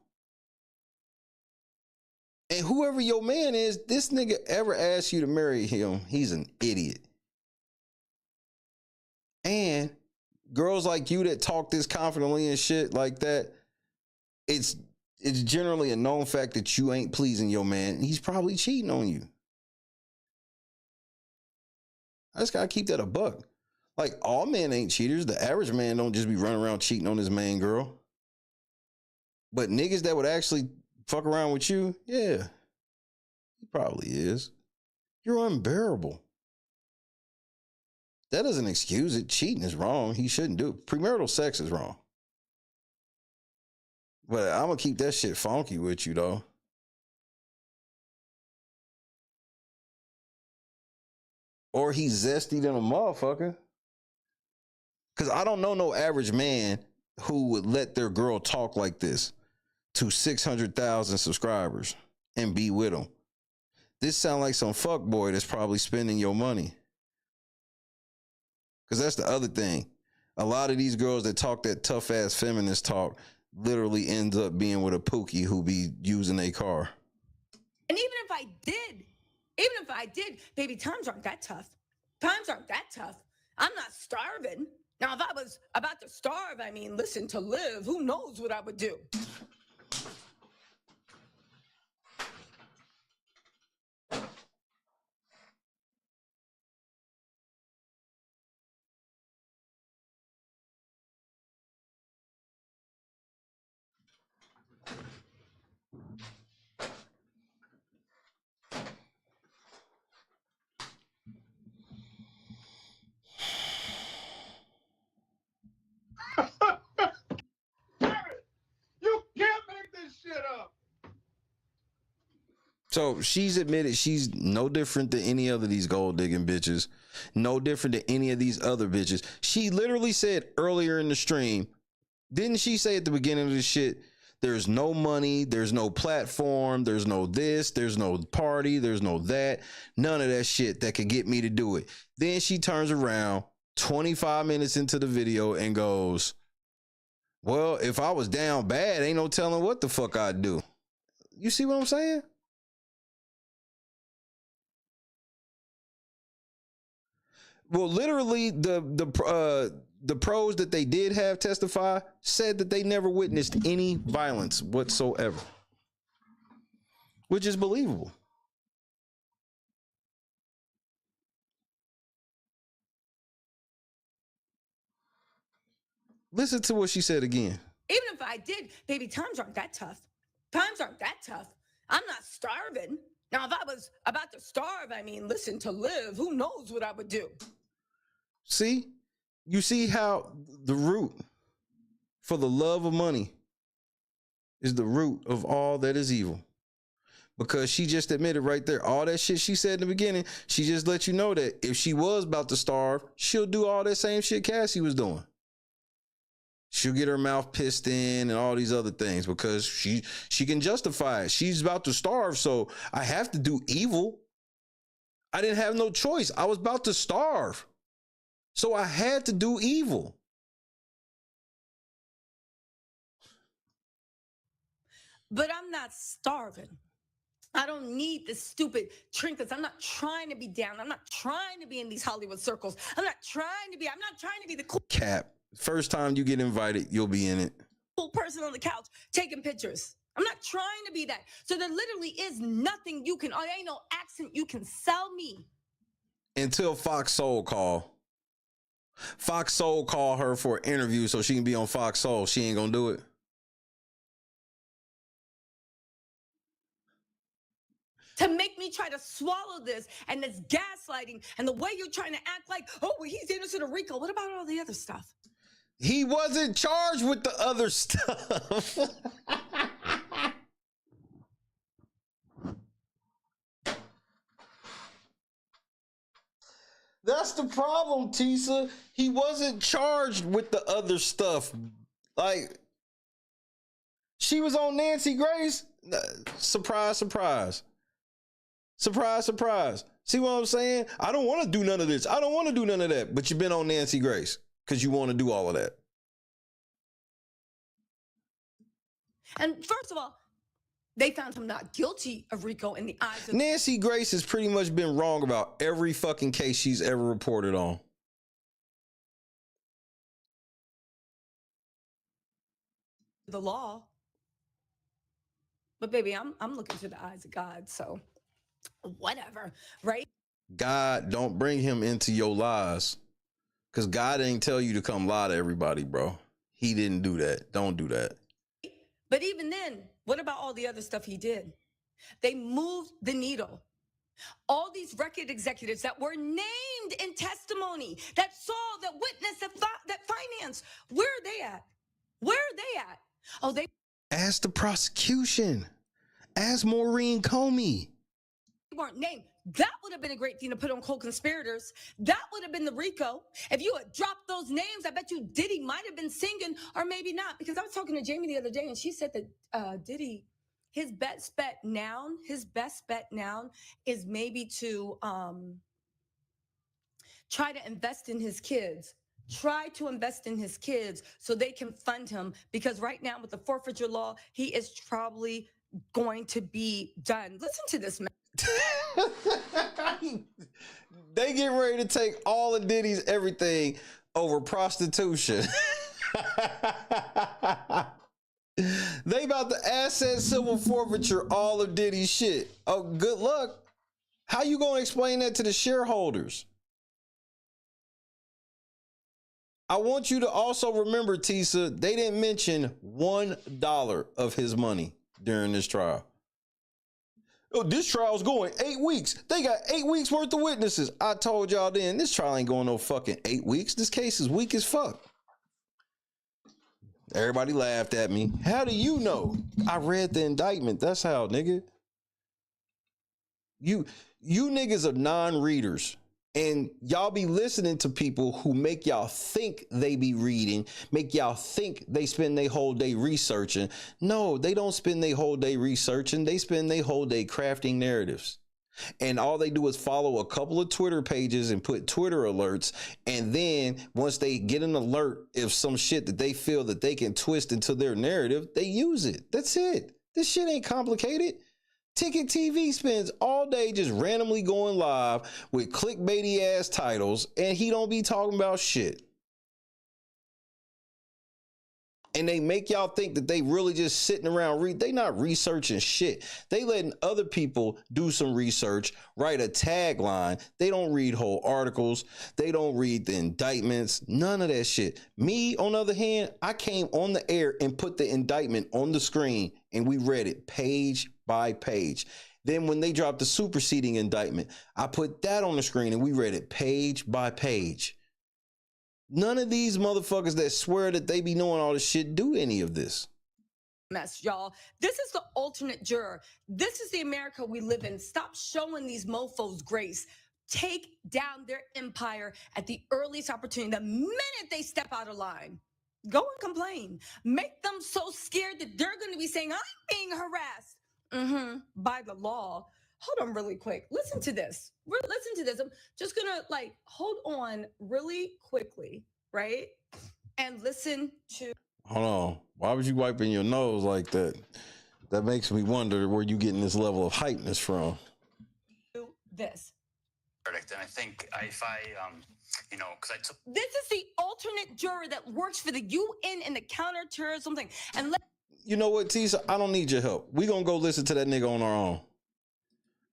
Speaker 5: And whoever your man is, this nigga ever asks you to marry him, he's an idiot. And girls like you that talk this confidently and shit like that, it's generally a known fact that you ain't pleasing your man. He's probably cheating on you. I just gotta keep that a buck. Like, all men ain't cheaters. The average man don't just be running around cheating on his main girl. But niggas that would actually fuck around with you, yeah, he probably is. You're unbearable. That doesn't excuse it. Cheating is wrong. He shouldn't do it. Premarital sex is wrong. But I'm gonna keep that shit funky with you, though. Or he's zesty than a motherfucker. Because I don't know no average man who would let their girl talk like this to 600,000 subscribers and be with them. This sound like some fuck boy that's probably spending your money. Because that's the other thing. A lot of these girls that talk that tough ass feminist talk literally ends up being with a pookie who be using a car.
Speaker 7: even if I did, baby, times aren't that tough. Times aren't that tough. I'm not starving. Now, if I was about to starve, I mean, listen, to live, who knows what I would do?
Speaker 11: You can't make this shit up.
Speaker 5: So she's admitted she's no different than any other of these gold digging bitches. No different than any of these other bitches. She literally said earlier in the stream, didn't she say at the beginning of the shit, there's no money, there's no platform, there's no this, there's no party, there's no that, none of that shit that could get me to do it. Then she turns around 25 minutes into the video and goes, Well, if I was down bad, ain't no telling what the fuck I'd do. You see what I'm saying? Well, literally, the pros that they did have testify said that they never witnessed any violence whatsoever, which is believable. Listen to what she said again.
Speaker 7: Even if I did, baby, times aren't that tough. Times aren't that tough. I'm not starving. Now, if I was about to starve, I mean, listen, to live, who knows what I would do?
Speaker 5: See? You see how the root for the love of money is the root of all that is evil. Because she just admitted right there, all that shit she said in the beginning, she just let you know that if she was about to starve, she'll do all that same shit Cassie was doing. She'll get her mouth pissed in and all these other things because she can justify it. She's about to starve, so I have to do evil. I didn't have no choice. I was about to starve, so I had to do evil.
Speaker 7: But I'm not starving. I don't need the stupid trinkets. I'm not trying to be down. I'm not trying to be in these Hollywood circles. I'm not trying to be the cool
Speaker 5: Cap. First time you get invited, you'll be in it.
Speaker 7: person on the couch taking pictures. I'm not trying to be that. So there literally is nothing you can, there ain't no accent you can sell me.
Speaker 5: Until Fox Soul call. Fox Soul call her for an interview so she can be on Fox Soul. She ain't gonna do it.
Speaker 7: To make me try to swallow this and this gaslighting and the way you're trying to act like, oh, well, he's innocent of RICO. What about all the other stuff?
Speaker 5: He wasn't charged with the other stuff. That's the problem, Tisa. He wasn't charged with the other stuff. Like, she was on Nancy Grace. Surprise, surprise. Surprise, surprise. See what I'm saying? I don't want to do none of this. I don't want to do none of that. But you've been on Nancy Grace because you want to do all of that.
Speaker 7: And first of all, they found him not guilty of RICO in the eyes of
Speaker 5: Nancy Grace has pretty much been wrong about every fucking case she's ever reported on.
Speaker 7: the law. But baby, I'm looking to the eyes of God, so whatever, right?
Speaker 5: God, don't bring him into your lies. Because God ain't tell you to come lie to everybody, bro. He didn't do that. Don't do that.
Speaker 7: But even then, what about all the other stuff he did? They moved the needle. All these record executives that were named in testimony, that saw, that witnessed, that financed, where are they at? Where are they at? Oh, they
Speaker 5: Ask the prosecution. Ask Maureen Comey.
Speaker 7: weren't named. That would have been a great thing to put on co-conspirators. That would have been the RICO. If you had dropped those names, I bet you Diddy might have been singing, or maybe not. Because I was talking to Jamie the other day, and she said that Diddy, his best bet now is maybe to try to invest in his kids. Try to invest in his kids so they can fund him. Because right now, with the forfeiture law, he is probably going to be done. Listen to this, man.
Speaker 5: They get ready to take all of Diddy's everything over prostitution. They about to asset civil forfeiture all of Diddy's shit. Oh, good luck. How you gonna explain that to the shareholders? I want you to also remember, Tisa, they didn't mention $1 of his money during this trial. Oh, this trial's going 8 weeks. They got 8 weeks worth of witnesses. I told y'all then, this trial ain't going no fucking 8 weeks. This case is weak as fuck. Everybody laughed at me. How do you know? I read the indictment. That's how, nigga. You niggas are non-readers. And y'all be listening to people who make y'all think they be reading, make y'all think they spend their whole day researching. No, they don't spend their whole day researching. They spend their whole day crafting narratives. And all they do is follow a couple of Twitter pages and put Twitter alerts. And then once they get an alert of some shit that they feel that they can twist into their narrative, they use it. That's it. This shit ain't complicated. Ticket TV spends all day just randomly going live with clickbaity ass titles, and he don't be talking about shit. And they make y'all think that they really just sitting around they not researching shit. They letting other people do some research, write a tagline. They don't read whole articles. They don't read the indictments. None of that shit. Me, on the other hand, I came on the air and put the indictment on the screen and we read it page by page. Then when they dropped the superseding indictment, I put that on the screen and we read it page by page. None of these motherfuckers that swear that they be knowing all this shit do any of this.
Speaker 7: Mess, y'all. This is the alternate juror. This is the America we live in. Stop showing these mofos grace. Take down their empire at the earliest opportunity. The minute they step out of line, go and complain. Make them so scared that they're going to be saying, I'm being harassed by the law. Hold on really quick. Listen to this. Listen to this. I'm just going to hold on really quickly, right? And listen to.
Speaker 5: Hold on. Why was you wiping your nose like that? That makes me wonder where you getting this level of hypeness from.
Speaker 7: This.
Speaker 13: Verdict. And I think if I, because I took.
Speaker 7: This is the alternate juror that works for the UN and the counterterrorism thing. And
Speaker 5: you know what, Tisa? I don't need your help. We going to go listen to that nigga on our own.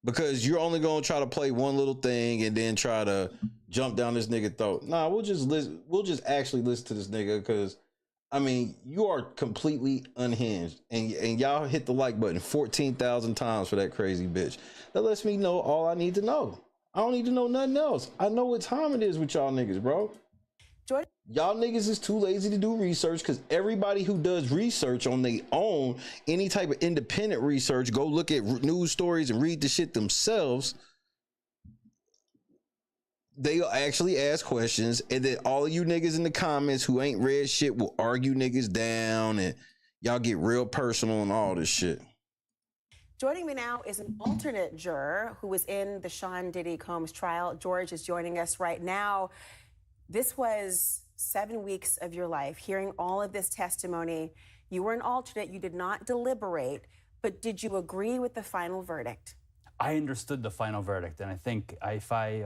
Speaker 5: Because you're only going to try to play one little thing and then try to jump down this nigga throat. Nah, we'll just listen. We'll just actually listen to this nigga because, I mean, you are completely unhinged. And y'all hit the like button 14,000 times for that crazy bitch. That lets me know all I need to know. I don't need to know nothing else. I know what time it is with y'all niggas, bro.
Speaker 7: Jordan?
Speaker 5: Y'all niggas is too lazy to do research because everybody who does research on their own, any type of independent research, go look at news stories and read the shit themselves. They actually ask questions, and then all of you niggas in the comments who ain't read shit will argue niggas down, and y'all get real personal and all this shit.
Speaker 14: Joining me now is an alternate juror who was in the Sean Diddy Combs trial. George is joining us right now. This was 7 weeks of your life, hearing all of this testimony. You were an alternate, you did not deliberate, but did you agree with the final verdict?
Speaker 15: I understood the final verdict, and I think if I,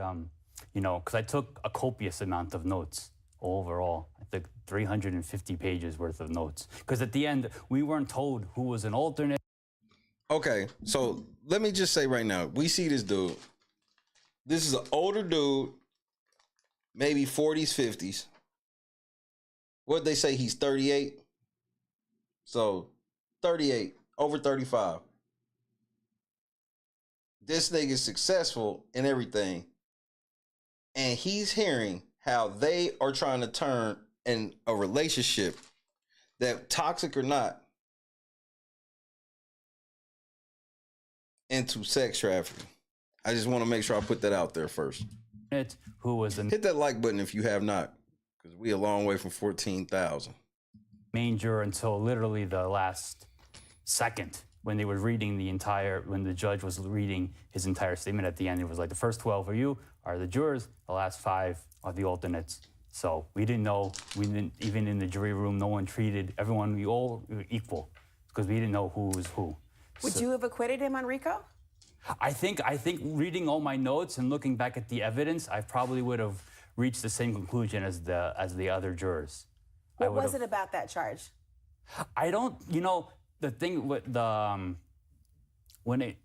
Speaker 15: because I took a copious amount of notes overall. I took 350 pages worth of notes. Because at the end, we weren't told who was an alternate.
Speaker 5: Okay, so let me just say right now, we see this dude. This is an older dude, maybe 40s, 50s. What'd they say? He's 38. So 38, over 35. This nigga's successful in everything. And he's hearing how they are trying to turn in a relationship that, toxic or not, into sex trafficking. I just want to make sure I put that out there first.
Speaker 15: Who was the
Speaker 5: hit that like button if you have not, because we a long way from 14,000.
Speaker 15: Main juror until literally the last second when they were reading when the judge was reading his entire statement at the end. It was like the first 12 of you are the jurors, the last 5 are the alternates. So we didn't know, even in the jury room, no one treated everyone, we all were equal because we didn't know who was who.
Speaker 14: Would you have acquitted him on RICO?
Speaker 15: I think reading all my notes and looking back at the evidence, I probably would have reached the same conclusion as the other jurors.
Speaker 14: What was it about that charge?
Speaker 15: I don't, the thing with the, when it,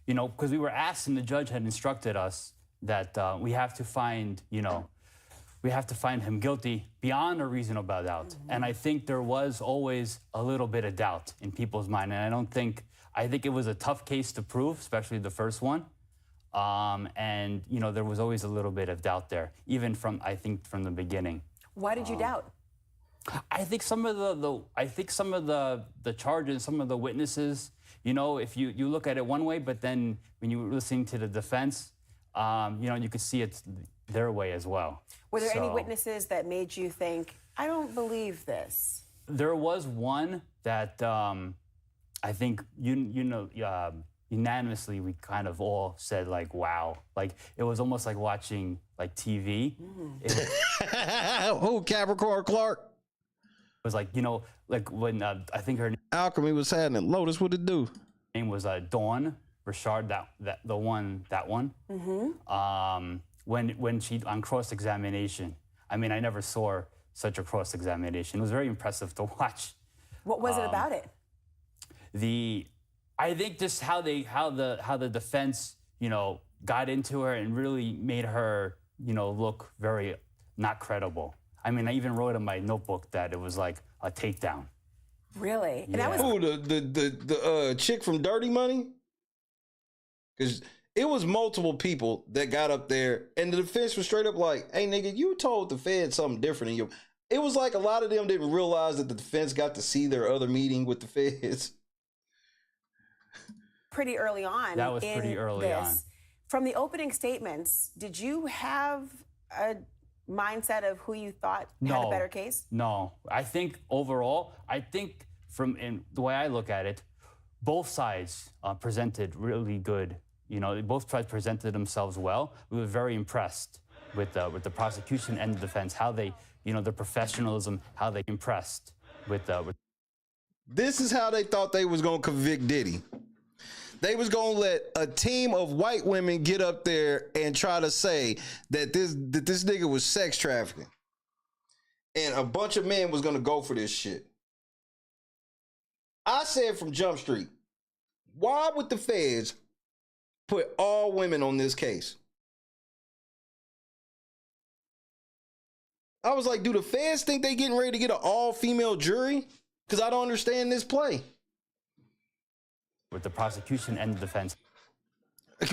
Speaker 15: because we were asked and the judge had instructed us that we have to find, we have to find him guilty beyond a reasonable doubt. Mm-hmm. And I think there was always a little bit of doubt in people's mind. And I think it was a tough case to prove, especially the first one. And, there was always a little bit of doubt there, even from the beginning.
Speaker 14: Why did you doubt?
Speaker 15: I think some of the charges, some of the witnesses, if you look at it one way, but then when you were listening to the defense, you could see it their way as well.
Speaker 14: Were there any witnesses that made you think, I don't believe this?
Speaker 15: There was one that I think unanimously, we kind of all said like, wow. Like, it was almost like watching like TV.
Speaker 5: Who, Capricorn Clark?
Speaker 15: It was like, you know, like when I think her
Speaker 5: Alchemy was happening. Lotus, what it do?
Speaker 15: name was Dawn Richard, that one. When she on cross-examination, I mean, I never saw such a cross-examination. It was very impressive to watch.
Speaker 14: What was it about it?
Speaker 15: I think just how the defense, you know, got into her and really made her, you know, look very not credible. I mean, I even wrote in my notebook that it was like a takedown.
Speaker 14: Really? And
Speaker 15: Yeah.
Speaker 14: that was
Speaker 5: Who, the chick from Dirty Money? Because it was multiple people that got up there, and the defense was straight up like, hey, nigga, you told the Fed something different than you. It was like a lot of them didn't realize that the defense got to see their other meeting with the Feds.
Speaker 14: pretty early on.
Speaker 15: That was pretty early on.
Speaker 14: From the opening statements, did you have a mindset of who you thought had a better case?
Speaker 15: No. I think overall, in the way I look at it, both sides presented really good. You know, both sides presented themselves well. We were very impressed with the prosecution and the defense, how they, you know, their professionalism, how they impressed with.
Speaker 5: This is how they thought they was gonna convict Diddy. They was gonna let a team of white women get up there and try to say that this nigga was sex trafficking, and a bunch of men was gonna go for this shit. I said from Jump Street, why would the feds put all women on this case? I was like, do the feds think they getting ready to get an all-female jury? Because I don't understand this play.
Speaker 15: With the prosecution and the defense.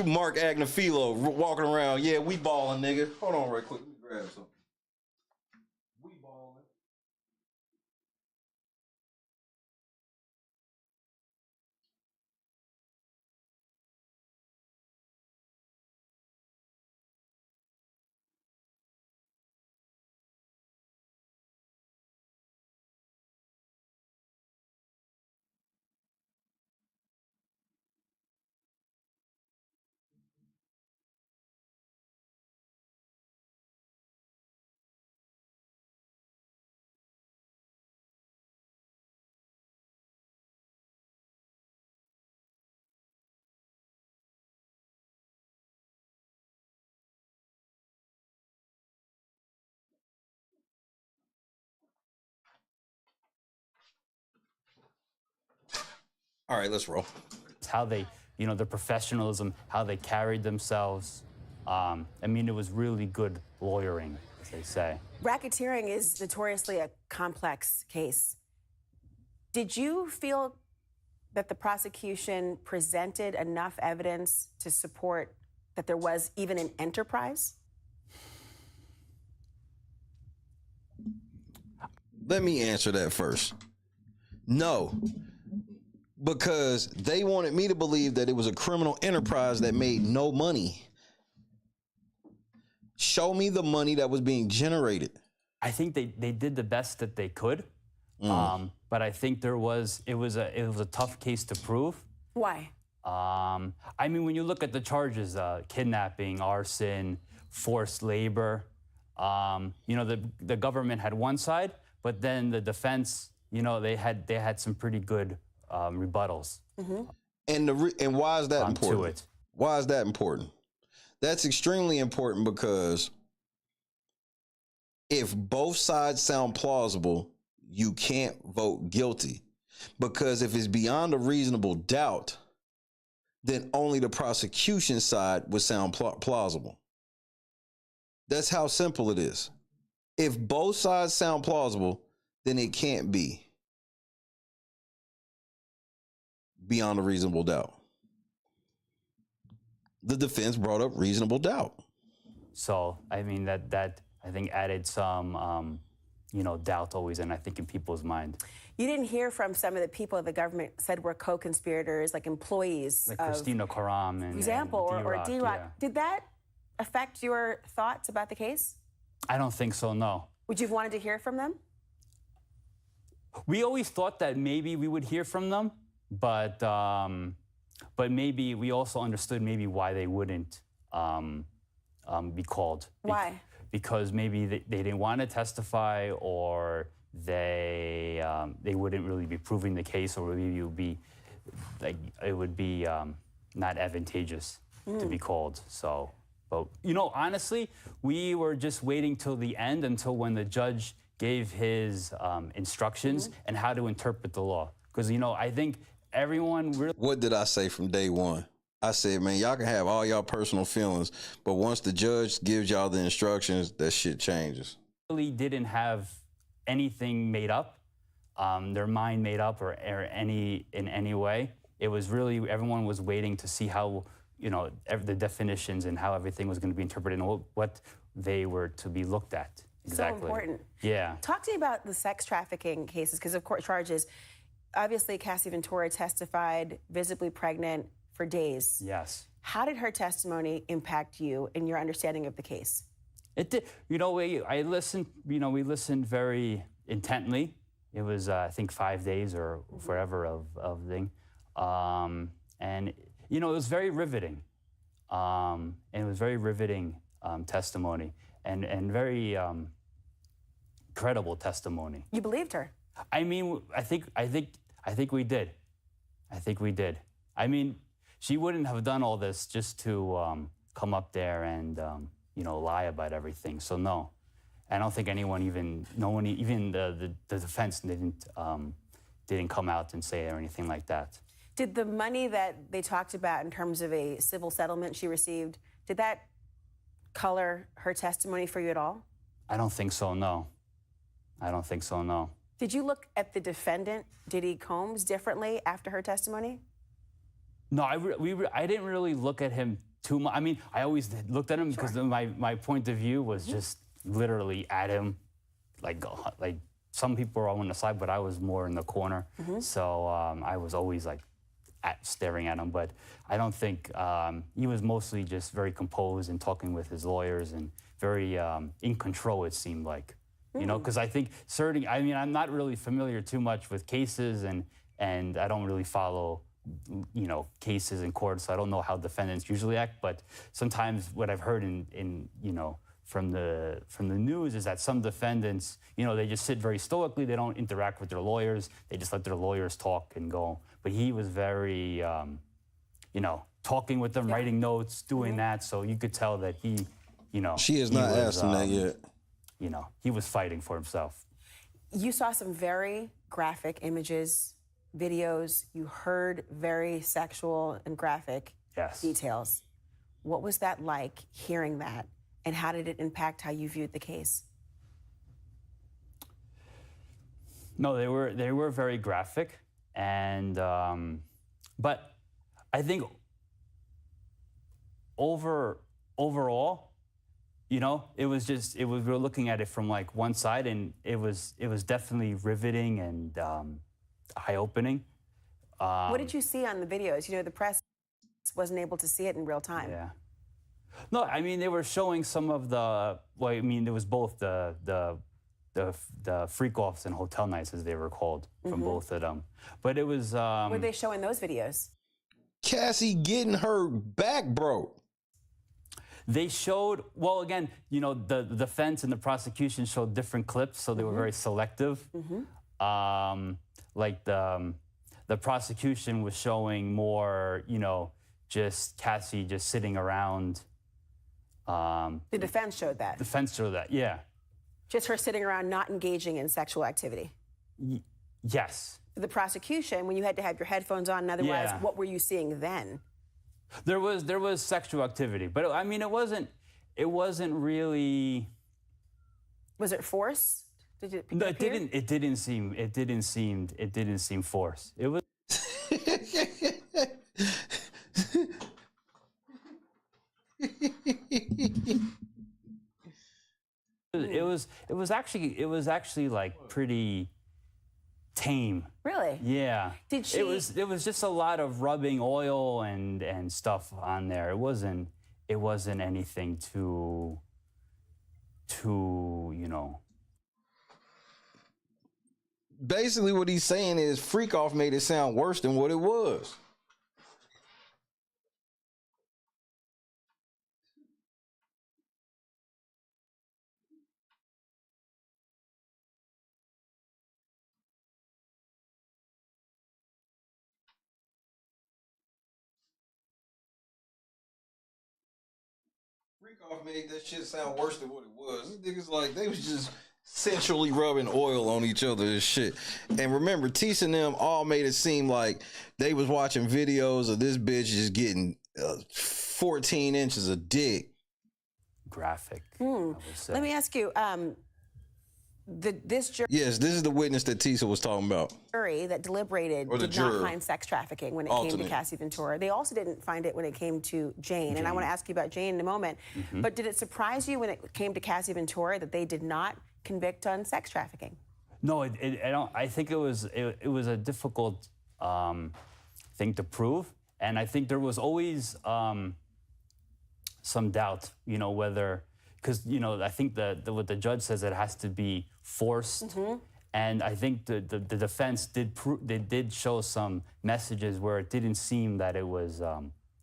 Speaker 5: Mark Agnafilo walking around. Yeah, we balling, nigga. Hold on right quick. Let me grab something. We balling. All right, let's roll.
Speaker 15: It's how they, you know, their professionalism, how they carried themselves. I mean, it was really good lawyering, as they say.
Speaker 14: Racketeering is notoriously a complex case. Did you feel that the prosecution presented enough evidence to support that there was even an enterprise?
Speaker 5: Let me answer that first. No, because they wanted me to believe that it was a criminal enterprise that made no money. Show me the money that was being generated.
Speaker 15: I think they did the best that they could, but I think it was a tough case to prove.
Speaker 14: Why?
Speaker 15: I mean, when you look at the charges, kidnapping, arson, forced labor, you know, the government had one side, but then the defense, you know, they had some pretty good rebuttals.
Speaker 14: Mm-hmm.
Speaker 5: And why is that important?
Speaker 15: To it.
Speaker 5: Why is that important? That's extremely important because if both sides sound plausible, you can't vote guilty. Because if it's beyond a reasonable doubt, then only the prosecution side would sound plausible. That's how simple it is. If both sides sound plausible, then it can't be beyond a reasonable doubt. The defense brought up reasonable doubt.
Speaker 15: So, I mean, that I think added some, you know, doubt always, and I think in people's mind.
Speaker 14: You didn't hear from some of the people the government said were co-conspirators, like employees.
Speaker 15: Like Christina Karam and
Speaker 14: example, or D-Rock.
Speaker 15: Yeah.
Speaker 14: Did that affect your thoughts about the case?
Speaker 15: I don't think so, no.
Speaker 14: Would you have wanted to hear from them?
Speaker 15: We always thought that maybe we would hear from them, but but maybe we also understood maybe why they wouldn't be called.
Speaker 14: Why?
Speaker 15: Because maybe they didn't want to testify, or they wouldn't really be proving the case, or maybe it would be not advantageous to be called. So, but honestly, we were just waiting till the end, until when the judge gave his instructions and how to interpret the law. Because I think everyone really.
Speaker 5: What did I say from day one? I said, man, y'all can have all y'all personal feelings, but once the judge gives y'all the instructions, that shit changes.
Speaker 15: Really didn't have anything made up, their mind made up, or in any way. It was really, everyone was waiting to see how, the definitions and how everything was going to be interpreted and what they were to be looked at. Exactly.
Speaker 14: So important.
Speaker 15: Yeah.
Speaker 14: Talk to me about the sex trafficking cases, because of court charges. Obviously, Cassie Ventura testified visibly pregnant for days.
Speaker 15: Yes.
Speaker 14: How did her testimony impact you and your understanding of the case?
Speaker 15: It did. I listened. We listened very intently. It was, I think, 5 days or forever of thing, and it was very riveting. And it was very riveting testimony, and very credible testimony.
Speaker 14: You believed her.
Speaker 15: I mean, I think we did. I think we did. I mean, she wouldn't have done all this just to come up there and lie about everything. So no, I don't think even the defense didn't come out and say or anything like that.
Speaker 14: Did the money that they talked about in terms of a civil settlement she received, did that color her testimony for you at all?
Speaker 15: I don't think so, no. I don't think so, no.
Speaker 14: Did you look at the defendant, Diddy Combs, differently after her testimony?
Speaker 15: No, I didn't really look at him too much. I mean, I always looked at him because my point of view was just literally at him. Like some people were on the side, but I was more in the corner. So I was always staring at him. But I don't think, he was mostly just very composed and talking with his lawyers and very in control, it seemed like. Because I think I'm not really familiar too much with cases, and I don't really follow cases in court, so I don't know how defendants usually act. But sometimes what I've heard from the news is that some defendants, they just sit very stoically. They don't interact with their lawyers. They just let their lawyers talk and go. But he was very, talking with them, writing notes, doing that. So you could tell that he,
Speaker 5: She has not asked him that yet.
Speaker 15: He was fighting for himself.
Speaker 14: You saw some very graphic images, videos. You heard very sexual and graphic details. What was that like, hearing that? And how did it impact how you viewed the case?
Speaker 15: No, they were very graphic, and but I think overall, it was we were looking at it from one side, and it was definitely riveting and eye-opening.
Speaker 14: What did you see on the videos? The press wasn't able to see it in real time.
Speaker 15: Yeah. No, I mean, they were showing some of the. Well, I mean, it was both the freak-offs and hotel nights, as they were called, from both of them. But it was.
Speaker 14: Were they showing those videos?
Speaker 5: Cassie getting her back broke.
Speaker 15: They showed, well, again, the defense and the prosecution showed different clips, so they were very selective. The prosecution was showing more, just Cassie just sitting around.
Speaker 14: The defense showed that?
Speaker 15: The defense showed that, yeah.
Speaker 14: Just her sitting around not engaging in sexual activity?
Speaker 15: Yes.
Speaker 14: The prosecution, when you had to have your headphones on and otherwise, what were you seeing then?
Speaker 15: There was sexual activity, but I mean, it wasn't really.
Speaker 14: Was it forced? Did it?
Speaker 15: No, it didn't. It didn't seem forced. It was. It was actually like pretty tame.
Speaker 14: Really?
Speaker 15: Yeah.
Speaker 14: Did she?
Speaker 15: It was just a lot of rubbing oil and stuff on there. It wasn't anything too
Speaker 5: Basically, what he's saying is freak off made it sound worse than what it was. Freak-off made that shit sound worse than what it was. These niggas like they was just sensually rubbing oil on each other and shit. And remember, Tisa and them all made it seem like they was watching videos of this bitch just getting 14 inches of dick.
Speaker 15: Graphic.
Speaker 14: Let me ask you, this jury
Speaker 5: Yes, this is the witness that Tisa was talking about.
Speaker 14: that deliberated
Speaker 5: Or the
Speaker 14: did
Speaker 5: juror.
Speaker 14: not find sex trafficking when it came to Cassie Ventura. They also didn't find it when it came to Jane. And I want to ask you about Jane in a moment. But did it surprise you when it came to Cassie Ventura that they did not convict on sex trafficking?
Speaker 15: No, I don't. I think it was a difficult thing to prove, and I think there was always some doubt, whether, because I think what the judge says, it has to be forced, and I think the defense did show some messages where it didn't seem that it was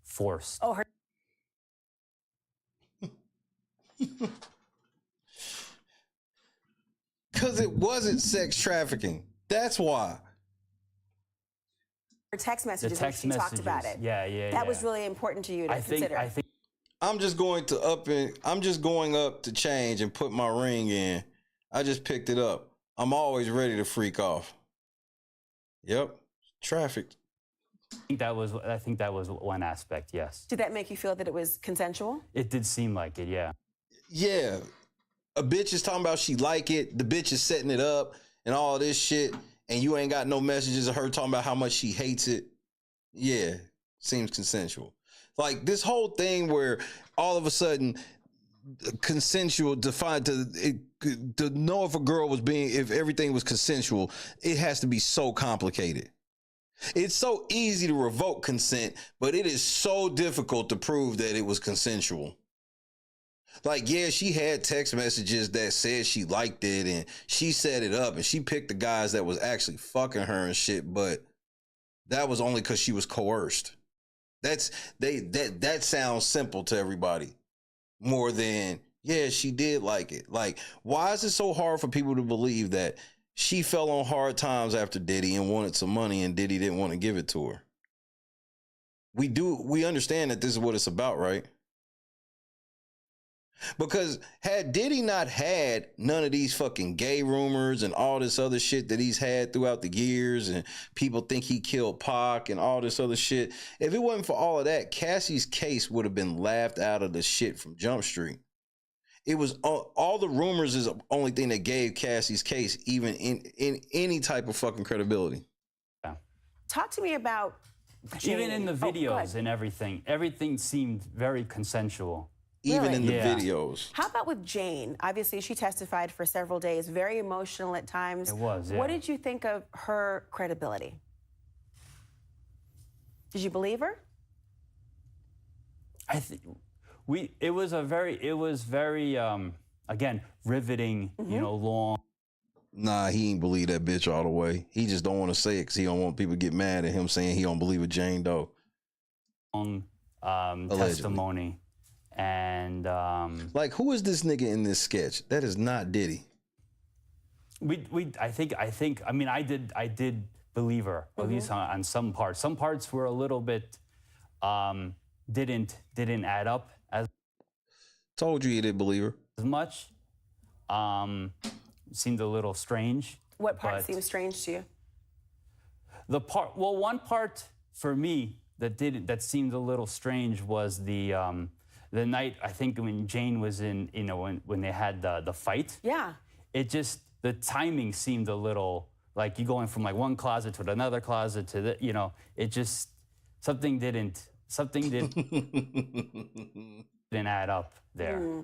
Speaker 15: forced.
Speaker 14: Oh, her.
Speaker 5: Because it wasn't sex trafficking. That's why.
Speaker 14: Her text messages
Speaker 15: The text
Speaker 14: when she talked
Speaker 15: messages.
Speaker 14: about it.
Speaker 15: Yeah.
Speaker 14: That was really important to you to consider.
Speaker 15: I think
Speaker 5: I'm just going up to change and put my ring in. I just picked it up. I'm always ready to freak off. Yep. Trafficked.
Speaker 15: I think that was one aspect, yes.
Speaker 14: Did that make you feel that it was consensual?
Speaker 15: It did seem like it, yeah.
Speaker 5: Yeah. A bitch is talking about she like it. The bitch is setting it up and all this shit. And you ain't got no messages of her talking about how much she hates it. Yeah. Seems consensual. Like this whole thing where all of a sudden consensual defined to know if a girl was if everything was consensual, it has to be so complicated. It's so easy to revoke consent, but it is so difficult to prove that it was consensual. Like, yeah, she had text messages that said she liked it and she set it up and she picked the guys that was actually fucking her and shit, but that was only because she was coerced. That sounds simple to everybody more than, yeah, she did like it. Like, why is it so hard for people to believe that she fell on hard times after Diddy and wanted some money and Diddy didn't want to give it to her? We understand that this is what it's about, right? Because had Diddy not had none of these fucking gay rumors and all this other shit that he's had throughout the years and people think he killed Pac and all this other shit, if it wasn't for all of that, Cassie's case would have been laughed out of the shit from Jump Street. It was all the rumors is the only thing that gave Cassie's case even in any type of fucking credibility.
Speaker 15: Yeah.
Speaker 14: Talk to me about Jane.
Speaker 15: Even in the videos and everything seemed very consensual.
Speaker 5: Even
Speaker 14: Really?
Speaker 5: in the
Speaker 15: Yeah.
Speaker 5: videos.
Speaker 14: How about with Jane? Obviously, she testified for several days, very emotional at times.
Speaker 15: It was, yeah.
Speaker 14: What did you think of her credibility? Did you believe her?
Speaker 15: I think it was very again riveting, long.
Speaker 5: Nah, he ain't believe that bitch all the way. He just don't want to say it because he don't want people to get mad at him saying he don't believe in Jane Doe.
Speaker 15: Testimony. And
Speaker 5: like, who is this nigga in this sketch? That is not Diddy.
Speaker 15: I did believe her, at least on some parts. Some parts were a little bit didn't add up as
Speaker 5: Told you didn't believe her.
Speaker 15: as much. Seemed a little strange.
Speaker 14: What part
Speaker 15: but
Speaker 14: seems strange to you?
Speaker 15: One part for me that seemed a little strange was the night, I think, when Jane was in, when they had the fight.
Speaker 14: Yeah.
Speaker 15: It just, the timing seemed a little, like you going from like one closet to another closet to the, it just, something didn't add up there.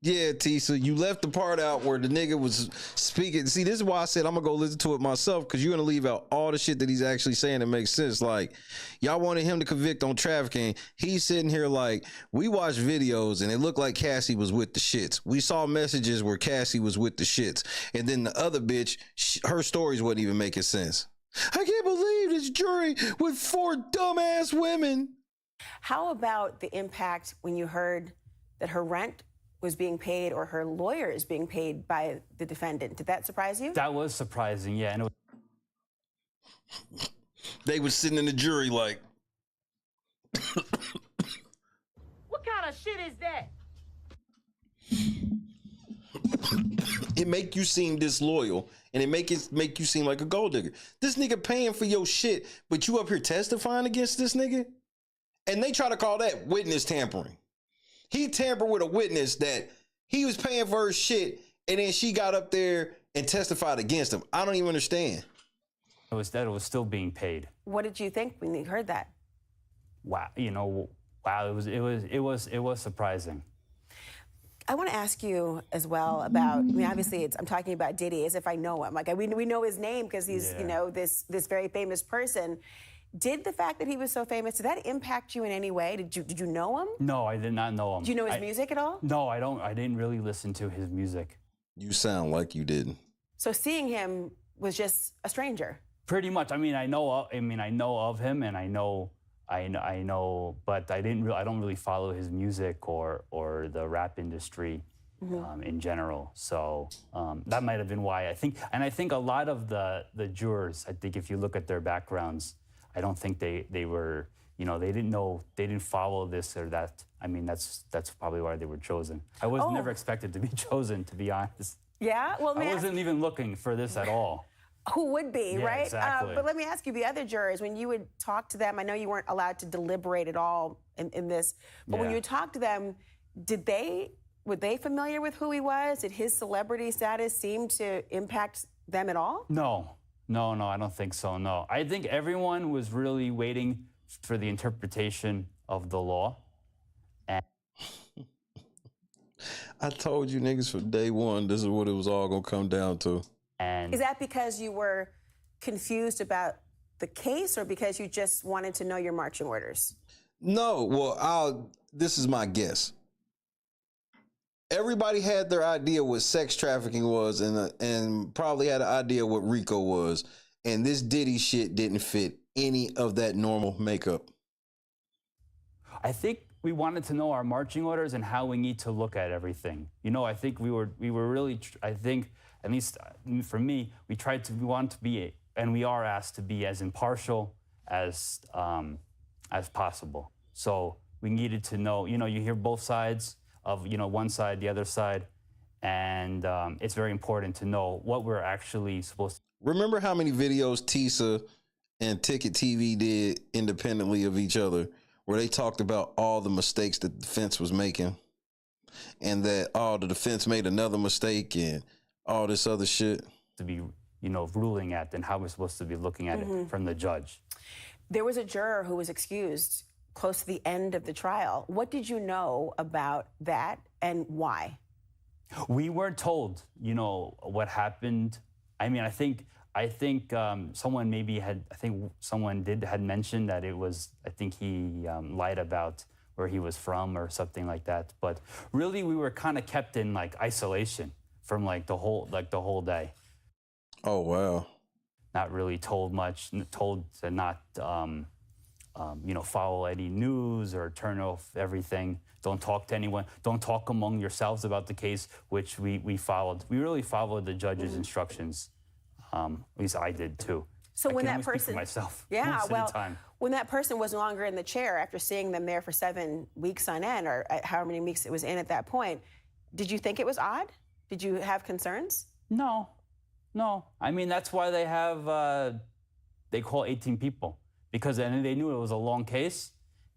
Speaker 5: Yeah, Tisa, you left the part out where the nigga was speaking. See, this is why I said I'm gonna go listen to it myself, because you're gonna leave out all the shit that he's actually saying that makes sense. Like, y'all wanted him to convict on trafficking. He's sitting here like, we watched videos and it looked like Cassie was with the shits. We saw messages where Cassie was with the shits. And then the other bitch, her stories wasn't even making sense. I can't believe this jury with 4 dumbass women.
Speaker 14: How about the impact when you heard that her rent was being paid or her lawyer is being paid by the defendant? Did that surprise you?
Speaker 15: That was surprising, yeah. And
Speaker 5: they was sitting in the jury like,
Speaker 16: of shit is that?
Speaker 5: It make you seem disloyal, and it make you seem like a gold digger. This nigga paying for your shit, but you up here testifying against this nigga? And they try to call that witness tampering. He tampered with a witness that he was paying for her shit, and then she got up there and testified against him. I don't even understand.
Speaker 15: It was that it was still being paid.
Speaker 14: What did you think when you heard that?
Speaker 15: Wow, wow, it was surprising.
Speaker 14: I want to ask you as well about, I mean, obviously I'm talking about Diddy as if I know him. Like, we know his name because he's, this very famous person. Did the fact that he was so famous, did that impact you in any way? Did you know him?
Speaker 15: No, I did not know him.
Speaker 14: Do you know his music at all?
Speaker 15: No, I don't. I didn't really listen to his music.
Speaker 5: You sound like you didn't.
Speaker 14: So seeing him was just a stranger.
Speaker 15: Pretty much. I mean, I know of him, and I know, but I don't really follow his music or the rap industry in general. So that might have been why. I think a lot of the jurors, I think if you look at their backgrounds, I don't think they were, they didn't follow this or that. I mean, that's probably why they were chosen. I was never expected to be chosen, to be honest.
Speaker 14: Yeah? Well,
Speaker 15: I wasn't even looking for this at all.
Speaker 14: Who would be,
Speaker 15: Yeah,
Speaker 14: right?
Speaker 15: exactly.
Speaker 14: But let me ask you, the other jurors, when you would talk to them, I know you weren't allowed to deliberate at all in this, but when you would talk to them, were they familiar with who he was? Did his celebrity status seem to impact them at all?
Speaker 15: No, I don't think so, no. I think everyone was really waiting for the interpretation of the law. And
Speaker 5: I told you niggas from day one, this is what it was all gonna come down to.
Speaker 14: Is that because you were confused about the case or because you just wanted to know your marching orders?
Speaker 5: No, well, this is my guess. Everybody had their idea what sex trafficking was and probably had an idea what RICO was. And this Diddy shit didn't fit any of that normal makeup.
Speaker 15: I think we wanted to know our marching orders and how we need to look at everything. I think we were really, I think, at least for me, we want to be, and we are asked to be as impartial as possible. So we needed to know, you hear both sides of, one side, the other side, and it's very important to know what we're actually supposed to.
Speaker 5: Remember how many videos Tisa and Ticket TV did independently of each other, where they talked about all the mistakes that the defense was making, and that the defense made another mistake and all this other shit
Speaker 15: to be, ruling at, and how we're supposed to be looking at it from the judge.
Speaker 14: There was a juror who was excused close to the end of the trial. What did you know about that and why?
Speaker 15: We weren't told, what happened. I mean, I think someone had mentioned that it was, I think he lied about where he was from or something like that. But really, we were kind of kept in isolation from the whole day.
Speaker 5: Oh, wow.
Speaker 15: Not really told much, told to not, follow any news or turn off everything. Don't talk to anyone. Don't talk among yourselves about the case, which we followed. We really followed the judge's instructions. At least I did too.
Speaker 14: So when that
Speaker 15: speak for
Speaker 14: person,
Speaker 15: myself,
Speaker 14: yeah, when that person was no longer in the chair after seeing them there for 7 weeks on end, or however many weeks it was in at that point, did you think it was odd? Did you have concerns?
Speaker 15: No. I mean, that's why they have, they call 18 people, because then they knew it was a long case,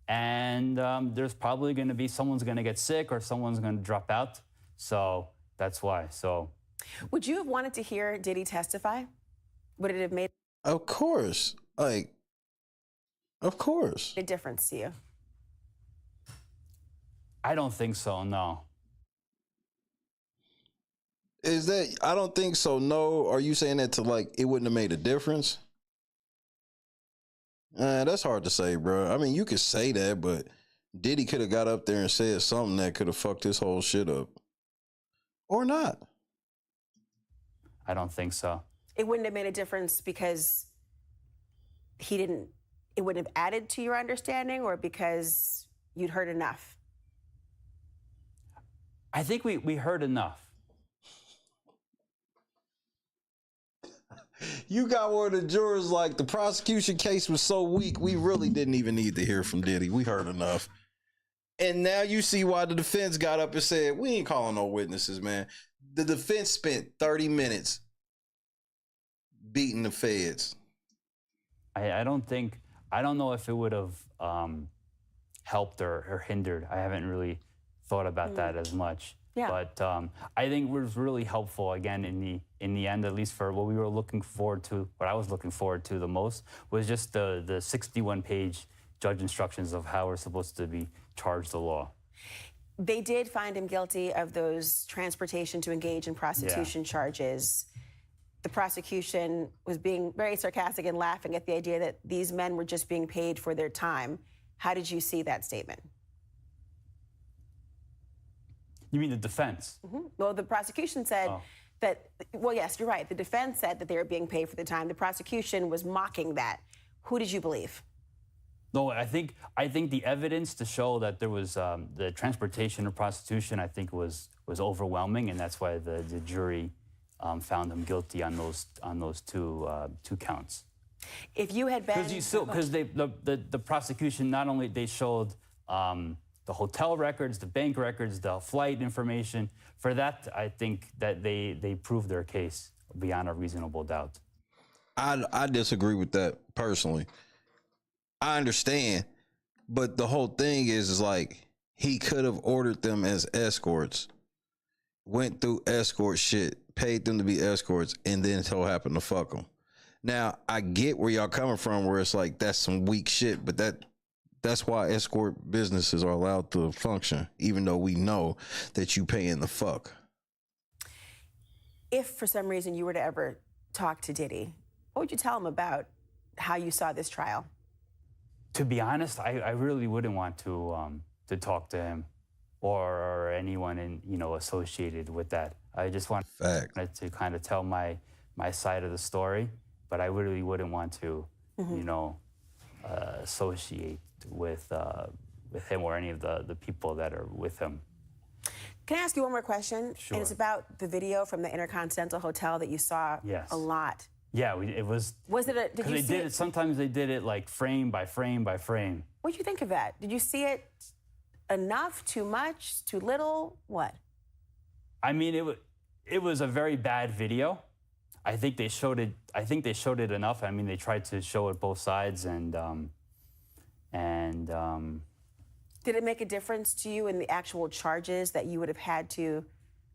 Speaker 15: and there's probably going to be someone's going to get sick or someone's going to drop out. So that's why. So,
Speaker 14: would you have wanted to hear Diddy testify? Would it have made?
Speaker 5: Of course, of course.
Speaker 14: A difference to you?
Speaker 15: I don't think so. No.
Speaker 5: Is that, I don't think so, no. Are you saying that to it wouldn't have made a difference? That's hard to say, bro. I mean, you could say that, but Diddy could have got up there and said something that could have fucked this whole shit up. Or not.
Speaker 15: I don't think so.
Speaker 14: It wouldn't have made a difference because it wouldn't have added to your understanding, or because you'd heard enough?
Speaker 15: I think we heard enough.
Speaker 5: You got one of the jurors the prosecution case was so weak, we really didn't even need to hear from Diddy. We heard enough. And now you see why the defense got up and said, we ain't calling no witnesses, man. The defense spent 30 minutes beating the feds.
Speaker 15: I don't know if it would have helped or hindered. I haven't really thought about that as much.
Speaker 14: Yeah.
Speaker 15: But I think it was really helpful, again, in the end, at least for what we were looking forward to, what I was looking forward to the most, was just the 61-page judge instructions of how we're supposed to be charged the law.
Speaker 14: They did find him guilty of those transportation to engage in prostitution charges. The prosecution was being very sarcastic and laughing at the idea that these men were just being paid for their time. How did you see that statement?
Speaker 15: You mean the defense?
Speaker 14: Well, the prosecution said that, well, yes, you're right. The defense said that they were being paid for the time. The prosecution was mocking that. Who did you believe?
Speaker 15: No, I think the evidence to show that there was the transportation or prostitution, I think was overwhelming, and that's why the jury found him guilty on those two counts.
Speaker 14: If you had been,
Speaker 15: because the prosecution, not only they showed the hotel records, the bank records, the flight information. For that, I think that they proved their case beyond a reasonable doubt.
Speaker 5: I disagree with that personally. I understand, but the whole thing is like he could have ordered them as escorts, went through escort shit, paid them to be escorts, and then so happened to fuck them. Now, I get where y'all coming from, where it's like that's some weak shit, but that's why escort businesses are allowed to function, even though we know that you paying the fuck.
Speaker 14: If for some reason you were to ever talk to Diddy, what would you tell him about how you saw this trial?
Speaker 15: To be honest, I really wouldn't want to talk to him or anyone associated with that. I just wanted to kind of tell my side of the story, but I really wouldn't want to, associate with him or any of the people that are with him.
Speaker 14: Can I ask you one more question?
Speaker 15: Sure.
Speaker 14: And it's about the video from the Intercontinental Hotel that you saw a lot.
Speaker 15: Yeah, it was.
Speaker 14: Was it a? Did you see it?
Speaker 15: Sometimes they did it like frame by frame by frame.
Speaker 14: What did you think of that? Did you see it enough? Too much? Too little? What?
Speaker 15: I mean, it was a very bad video. I think they showed it. I think they showed it enough. I mean, they tried to show it both sides, and
Speaker 14: did it make a difference to you in the actual charges that you would have had to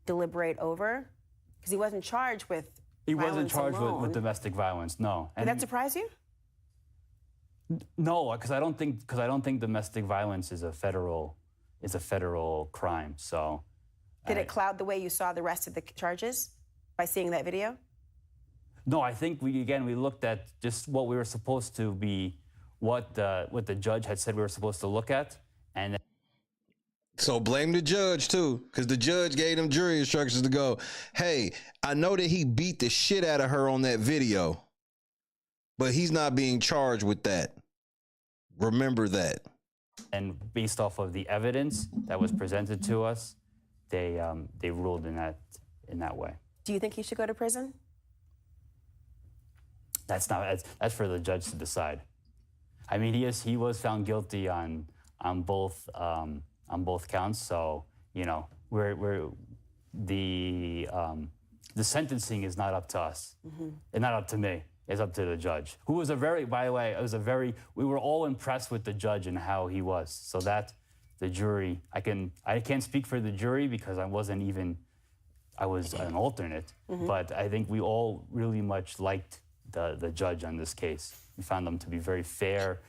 Speaker 14: deliberate over? Because he wasn't charged with.
Speaker 15: He wasn't charged with domestic violence. No.
Speaker 14: Did that surprise you?
Speaker 15: No, because I don't think domestic violence is a federal crime. So.
Speaker 14: Did it cloud the way you saw the rest of the charges by seeing that video?
Speaker 15: No, I think we looked at just what we were supposed to be, what the judge had said we were supposed to look at, and.
Speaker 5: So blame the judge too, because the judge gave them jury instructions to go, hey, I know that he beat the shit out of her on that video, but he's not being charged with that. Remember that.
Speaker 15: And based off of the evidence that was presented to us, they ruled in that way.
Speaker 14: Do you think he should go to prison?
Speaker 15: That's for the judge to decide. I mean, he was found guilty on both counts. So the sentencing is not up to us, and not up to me. It's up to the judge, who was by the way, we were all impressed with the judge and how he was. So that the jury, I can't speak for the jury because I was an alternate, but I think we all really much liked the judge on this case. We found him to be very fair,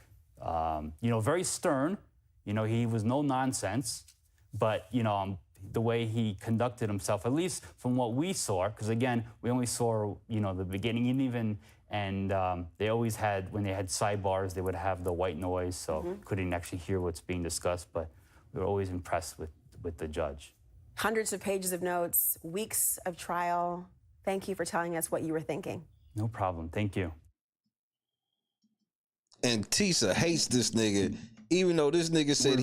Speaker 15: very stern. He was no nonsense, but the way he conducted himself, at least from what we saw, because again, we only saw the beginning, and they always had, when they had sidebars, they would have the white noise, so couldn't actually hear what's being discussed. But we were always impressed with the judge.
Speaker 14: Hundreds of pages of notes, weeks of trial. Thank you for telling us what you were thinking.
Speaker 15: No problem. Thank you.
Speaker 5: And Tisa hates this nigga, even though this nigga said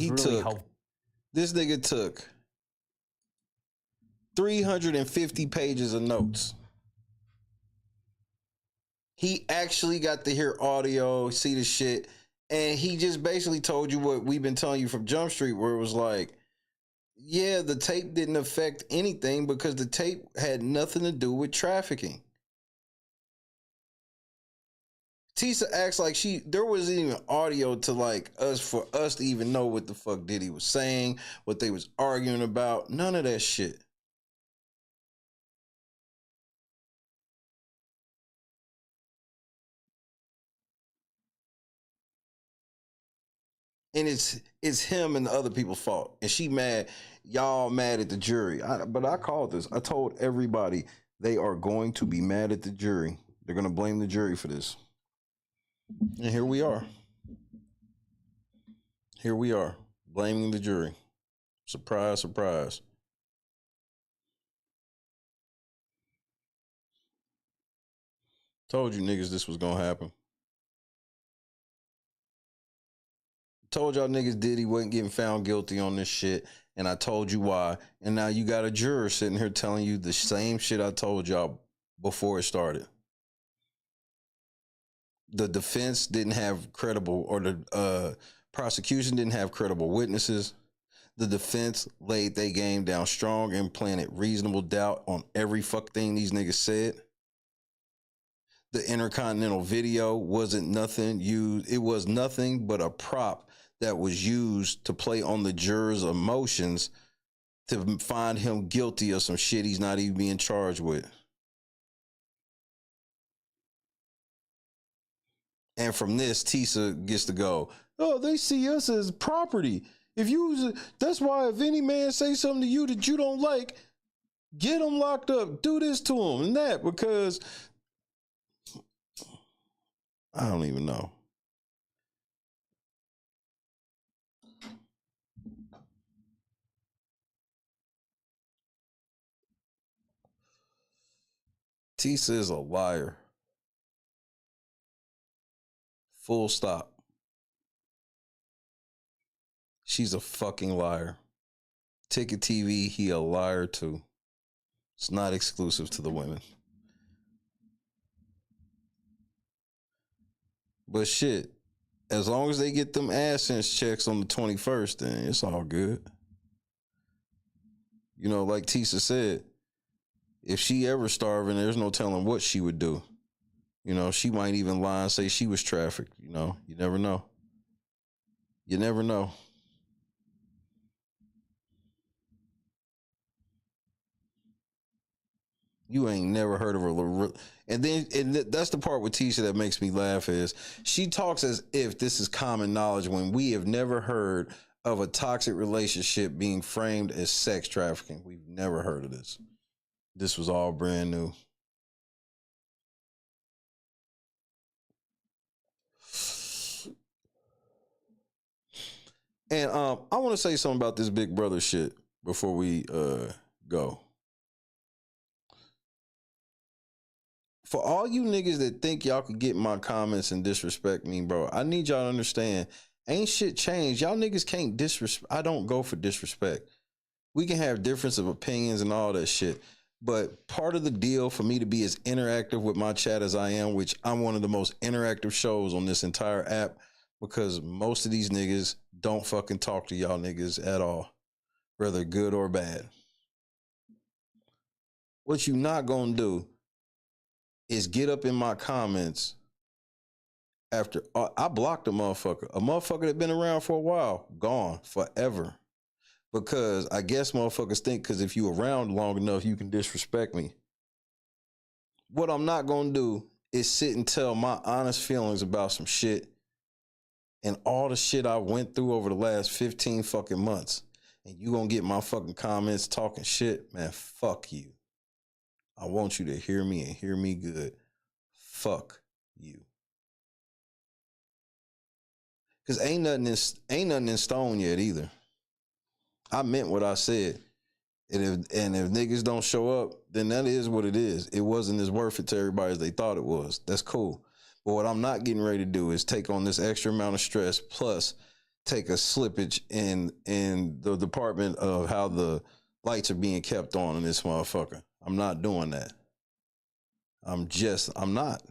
Speaker 5: this nigga took 350 pages of notes. He actually got to hear audio, see the shit. And he just basically told you what we've been telling you from Jump Street, where it was like, yeah, the tape didn't affect anything because the tape had nothing to do with trafficking. Tisa acts like there wasn't even audio to like us for us to even know what the fuck Diddy was saying, what they was arguing about. None of that shit. And it's him and the other people's fault. And she mad, y'all mad at the jury. But I called this. I told everybody they are going to be mad at the jury. They're going to blame the jury for this. And here we are. Here we are, blaming the jury. Surprise, surprise. Told you niggas this was going to happen. Told y'all niggas Diddy wasn't getting found guilty on this shit, and I told you why. And now you got a juror sitting here telling you the same shit I told y'all before it started. The defense didn't have credible, or the prosecution didn't have credible witnesses. The defense laid their game down strong and planted reasonable doubt on every fuck thing these niggas said. The Intercontinental video wasn't nothing used. It was nothing but a prop that was used to play on the jurors' emotions to find him guilty of some shit he's not even being charged with. And from this, Tisa gets to go, oh, they see us as property. That's why if any man say something to you that you don't like, get him locked up, do this to him and that, because I don't even know. Tisa is a liar. Full stop. She's a fucking liar. Ticket TV, he a liar too. It's not exclusive to the women. But shit, as long as they get them AdSense checks on the 21st, then it's all good. You know, like Tisa said, if she ever starving, there's no telling what she would do. You know, she might even lie and say she was trafficked. You know, you never know. You never know. You ain't never heard of her. And that's the part with Tisha that makes me laugh, is she talks as if this is common knowledge when we have never heard of a toxic relationship being framed as sex trafficking. We've never heard of this. This was all brand new. And I want to say something about this Big Brother shit before we go. For all you niggas that think y'all could get my comments and disrespect me, bro, I need y'all to understand, ain't shit changed. Y'all niggas can't disrespect. I don't go for disrespect. We can have difference of opinions and all that shit. But part of the deal for me to be as interactive with my chat as I am, which I'm one of the most interactive shows on this entire app, because most of these niggas don't fucking talk to y'all niggas at all, whether good or bad. What you not gonna do is get up in my comments after I blocked a motherfucker that been around for a while, gone forever. Because I guess motherfuckers think because if you around long enough, you can disrespect me. What I'm not gonna do is sit and tell my honest feelings about some shit and all the shit I went through over the last 15 fucking months. And you gonna get my fucking comments talking shit, man, fuck you. I want you to hear me and hear me good. Fuck you. Cause ain't nothing in stone yet either. I meant what I said. And if niggas don't show up, then that is what it is. It wasn't as worth it to everybody as they thought it was. That's cool. But what I'm not getting ready to do is take on this extra amount of stress, plus take a slippage in the department of how the lights are being kept on in this motherfucker. I'm not doing that. I'm not.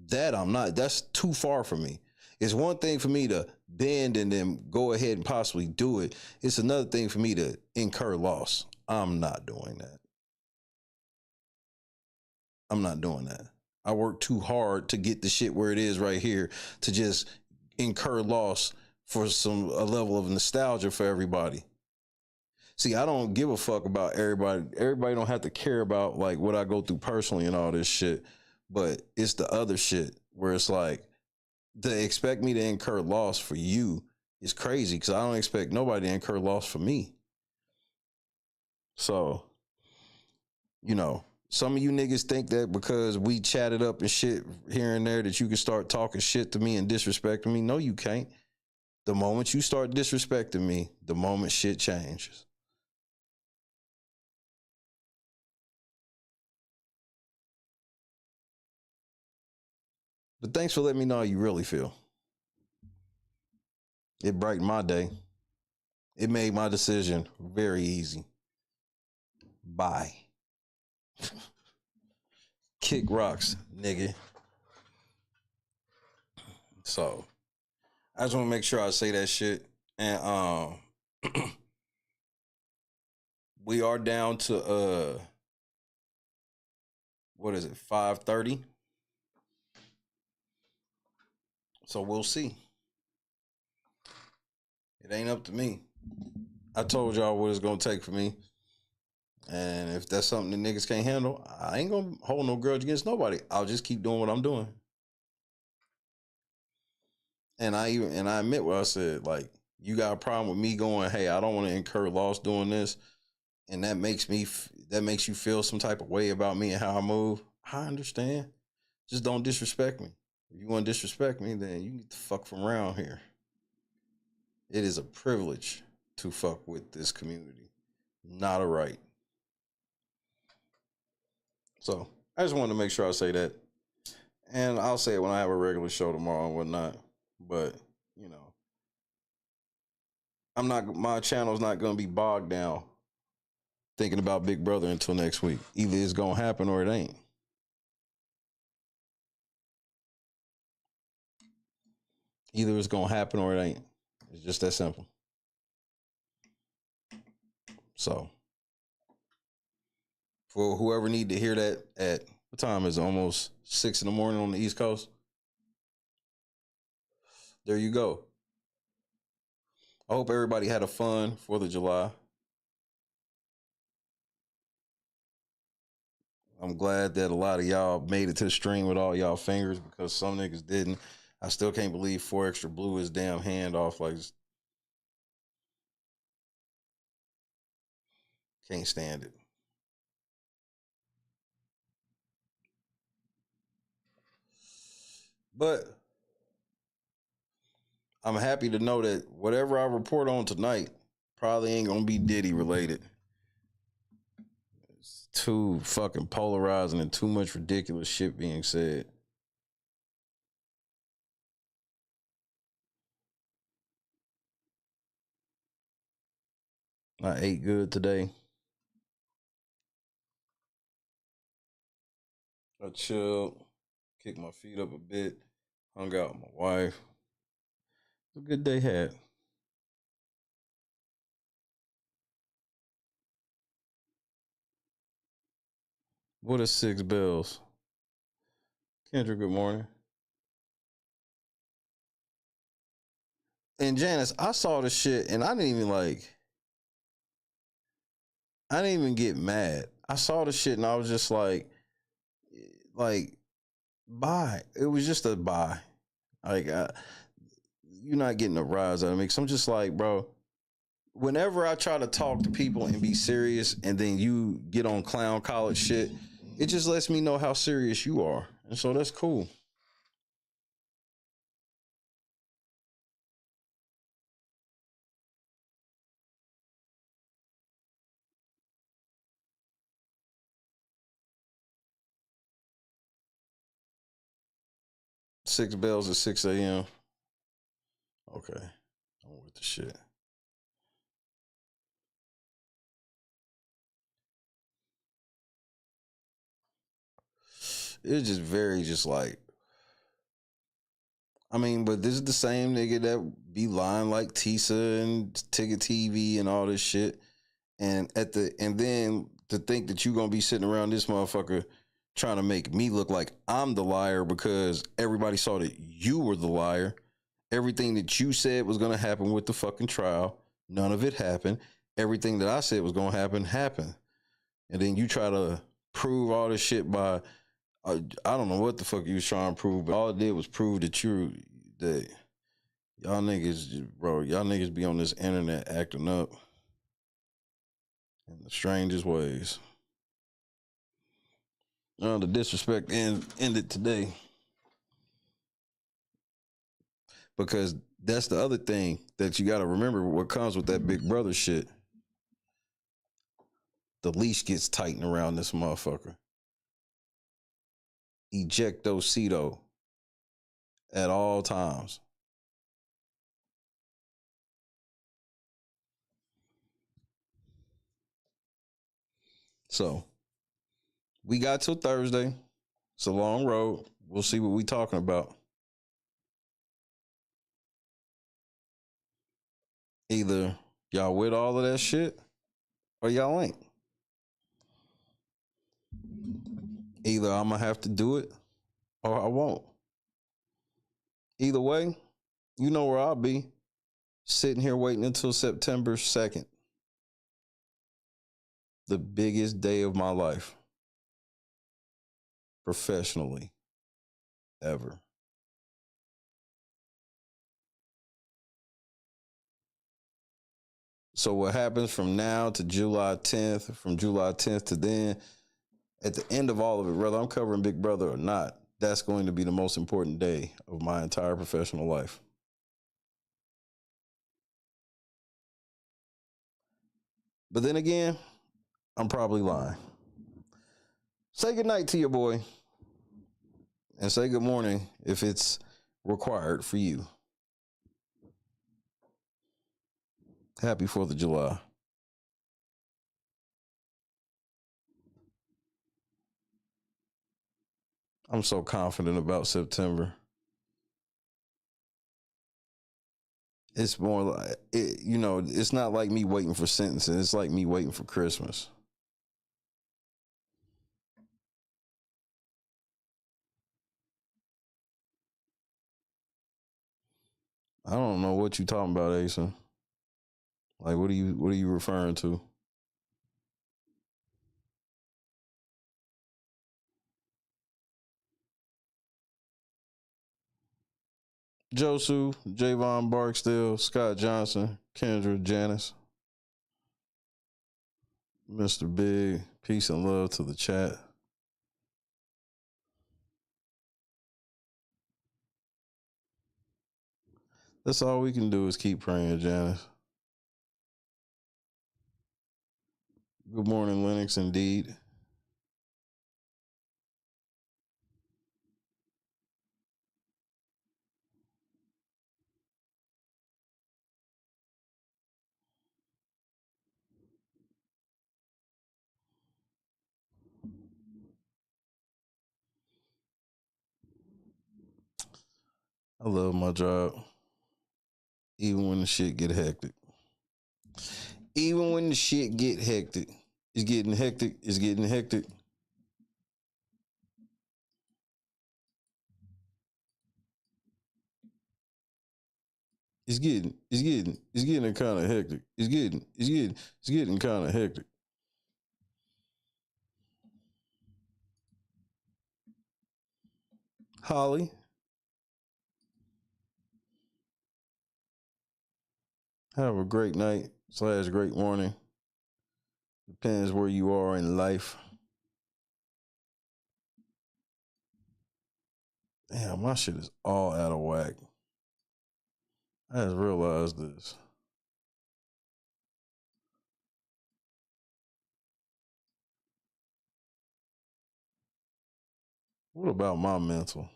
Speaker 5: That I'm not. That's too far from me. It's one thing for me to bend and then go ahead and possibly do it. It's another thing for me to incur loss. I'm not doing that. I'm not doing that. I work too hard to get the shit where it is right here to just incur loss for a level of nostalgia for everybody. See, I don't give a fuck about everybody. Everybody don't have to care about like what I go through personally and all this shit. But it's the other shit where it's like, to expect me to incur loss for you is crazy because I don't expect nobody to incur loss for me. So, you know, some of you niggas think that because we chatted up and shit here and there that you can start talking shit to me and disrespecting me. No, you can't. The moment you start disrespecting me, the moment shit changes. But thanks for letting me know how you really feel. It brightened my day. It made my decision very easy. Bye. Kick rocks, nigga. So, I just want to make sure I say that shit. And we are down to what is it, 5:30? So we'll see. It ain't up to me. I told y'all what it's gonna take for me. And if that's something the niggas can't handle, I ain't gonna hold no grudge against nobody. I'll just keep doing what I'm doing. And I admit what I said. Like, you got a problem with me going, hey, I don't want to incur loss doing this, and that makes you feel some type of way about me and how I move. I understand. Just don't disrespect me. If you want to disrespect me, then you get the fuck from around here. It is a privilege to fuck with this community, not a right. So I just wanted to make sure I say that. And I'll say it when I have a regular show tomorrow and whatnot. But, you know, my channel's not going to be bogged down thinking about Big Brother until next week. Either it's going to happen or it ain't. Either it's going to happen or it ain't. It's just that simple. So, for whoever need to hear that at, what time is it? Almost 6 a.m. on the East Coast? There you go. I hope everybody had a fun 4th of July. I'm glad that a lot of y'all made it to the stream with all y'all fingers because some niggas didn't. I still can't believe 4 Extra blew his damn hand off. Like, can't stand it. But I'm happy to know that whatever I report on tonight probably ain't gonna be Diddy related. It's too fucking polarizing and too much ridiculous shit being said. I ate good today. I chilled, kicked my feet up a bit, hung out with my wife. It was a good day had. What is 6 bells? Kendra, good morning. And Janice, I saw the shit and I didn't even get mad. I saw the shit and I was just like, bye. It was just a bye. Like, you're not getting a rise out of me. Cause I'm just like, bro, whenever I try to talk to people and be serious and then you get on clown college shit, it just lets me know how serious you are. And so that's cool. Six bells at 6 a.m. Okay. I'm with the shit. It's just very like, I mean, but this is the same nigga that be lying like Tisa and Ticket TV and all this shit. And then to think that you gonna be sitting around this motherfucker trying to make me look like I'm the liar because everybody saw that you were the liar. Everything that you said was gonna happen with the fucking trial, none of it happened. Everything that I said was gonna happen happened. And then you try to prove all this shit by I don't know what the fuck you was trying to prove, but all it did was prove that y'all niggas be on this internet acting up in the strangest ways. The disrespect ended today. Because that's the other thing that you got to remember what comes with that big brother shit. The leash gets tightened around this motherfucker. Ejectocito at all times. So we got till Thursday. It's a long road. We'll see what we talking about. Either y'all with all of that shit or y'all ain't. Either I'm going to have to do it or I won't. Either way, you know where I'll be. Sitting here waiting until September 2nd. The biggest day of my life. Professionally. Ever. So what happens from now to July 10th, from July 10th to then, at the end of all of it, whether I'm covering Big Brother or not, that's going to be the most important day of my entire professional life. But then again, I'm probably lying. Say goodnight to your boy. And say good morning if it's required for you. Happy 4th of July. I'm so confident about September. It's more like, it's not like me waiting for sentencing. It's like me waiting for Christmas. I don't know what you talking about, Asa. Like, what are you referring to? Josu, Javon Barksdale, Scott Johnson, Kendra, Janice, Mr. Big, peace and love to the chat. That's all we can do is keep praying, Janice. Good morning, Lennox, indeed. I love my job. Even when the shit get hectic. Even when the shit get hectic. It's getting hectic. It's getting hectic. It's getting kind of hectic. It's getting kind of hectic. Holly. Have a great night / great morning. Depends where you are in life. Damn, my shit is all out of whack. I just realized this. What about my mental?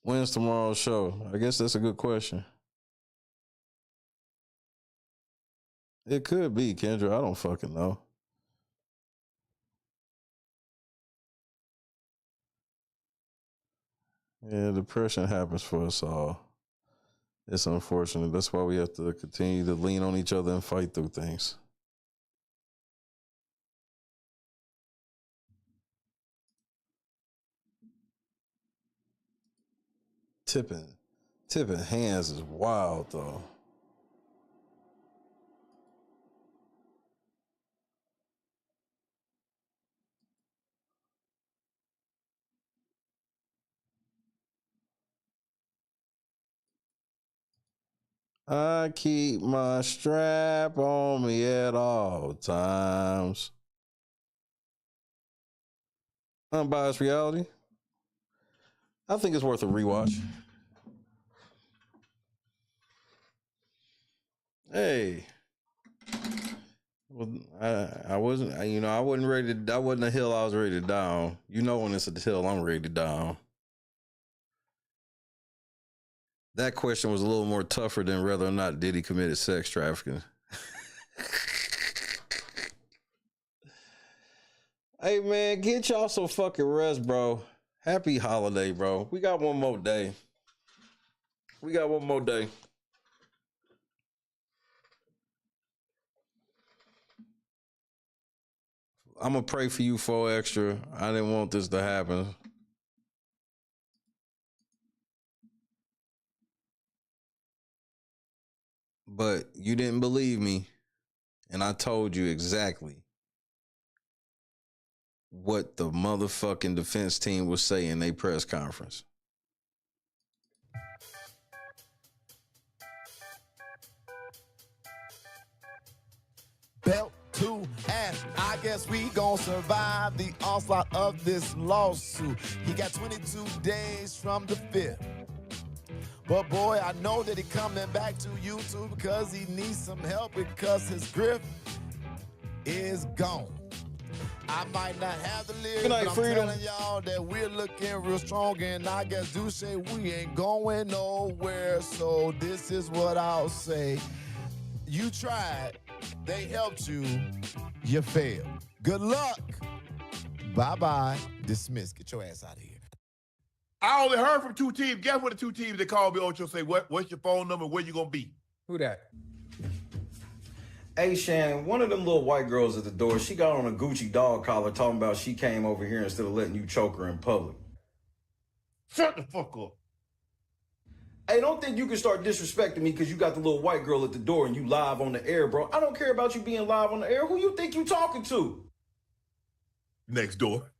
Speaker 5: When's tomorrow's show? I guess that's a good question. It could be, Kendra. I don't fucking know. Yeah, depression happens for us all. It's unfortunate. That's why we have to continue to lean on each other and fight through things. Tipping hands is wild, though. I keep my strap on me at all times. Unbiased reality. I think it's worth a rewatch. Hey. Well, I wasn't ready to, I wasn't a hill I was ready to die on. You know when it's a hill I'm ready to die on. That question was a little more tougher than whether or not Diddy committed sex trafficking. Hey, man, get y'all some fucking rest, bro. Happy holiday, bro. We got one more day. I'm going to pray for you 4 extra. I didn't want this to happen. But you didn't believe me, and I told you exactly what the motherfucking defense team was saying in their press conference.
Speaker 16: Belt to ass, I guess we gon' survive the onslaught of this lawsuit. He got 22 days from the 5th. But boy, I know that he coming back to YouTube because he needs some help because his grip is gone. I might not have the lyrics,
Speaker 5: Good night,
Speaker 16: but I'm
Speaker 5: Freedom.
Speaker 16: telling y'all that we're looking real strong, and I guess do say we ain't going nowhere. So this is what I'll say. You tried, they helped you, you failed. Good luck. Bye-bye. Dismiss. Get your ass out of here.
Speaker 11: I only heard from 2 teams. Guess what the 2 teams that called me, Ocho, say, what's your phone number, where you gonna be?
Speaker 12: Who that?
Speaker 5: Hey, Shannon, one of them little white girls at the door, she got on a Gucci dog collar talking about she came over here instead of letting you choke her in public.
Speaker 11: Shut the fuck up.
Speaker 5: Hey, don't think you can start disrespecting me because you got the little white girl at the door and you live on the air, bro. I don't care about you being live on the air. Who you think you talking to?
Speaker 11: Next door.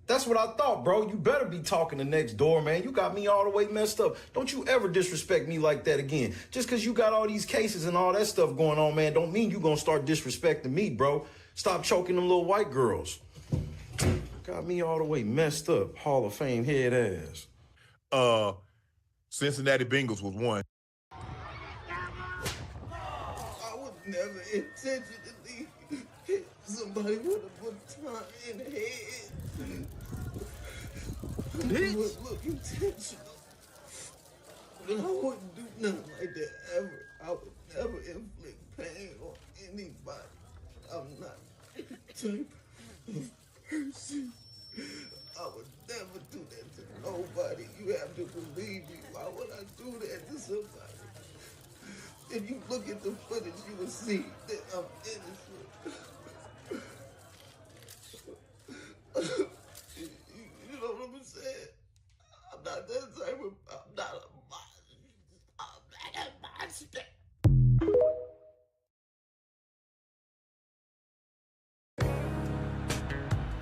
Speaker 5: That's what I thought, bro. You better be talking to next door, man. You got me all the way messed up. Don't you ever disrespect me like that again. Just because you got all these cases and all that stuff going on, man, don't mean you gonna start disrespecting me, bro. Stop choking them little white girls. Got me all the way messed up. Hall of Fame head ass.
Speaker 11: Cincinnati Bengals was one.
Speaker 17: I would never intentionally hit somebody with a baton in the head. It would look intentional. And I wouldn't do nothing like that ever. I would never inflict pain on anybody. I'm not that type of person. I would never do that to nobody. You have to believe me. Why would I do that to somebody? If you look at the footage, you will see that I'm innocent. You know what I'm saying? I'm not that type of, I'm not a monster.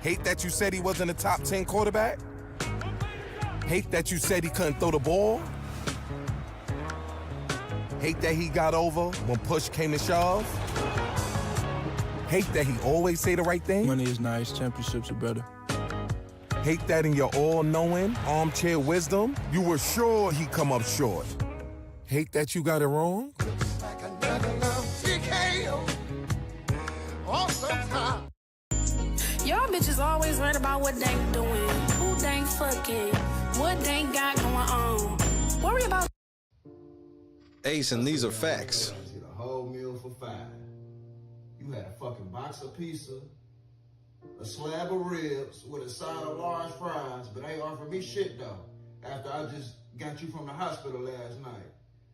Speaker 16: Hate that you said he wasn't a top 10 quarterback? Hate that you said he couldn't throw the ball? Hate that he got over when push came to shove? Hate that he always say the right thing?
Speaker 18: Money is nice, championships are better.
Speaker 16: Hate that in your all-knowing, armchair wisdom, you were sure he'd come up short. Hate that you got it wrong?
Speaker 19: Y'all bitches always worried about what they doing, who they fucking, what they got going on. Worry about.
Speaker 5: Ace, and these are facts.
Speaker 17: A whole meal for $5.
Speaker 20: You had a fucking box of pizza, a slab of ribs with a side of large fries, but ain't offered me shit though. After I just got you from the hospital last night.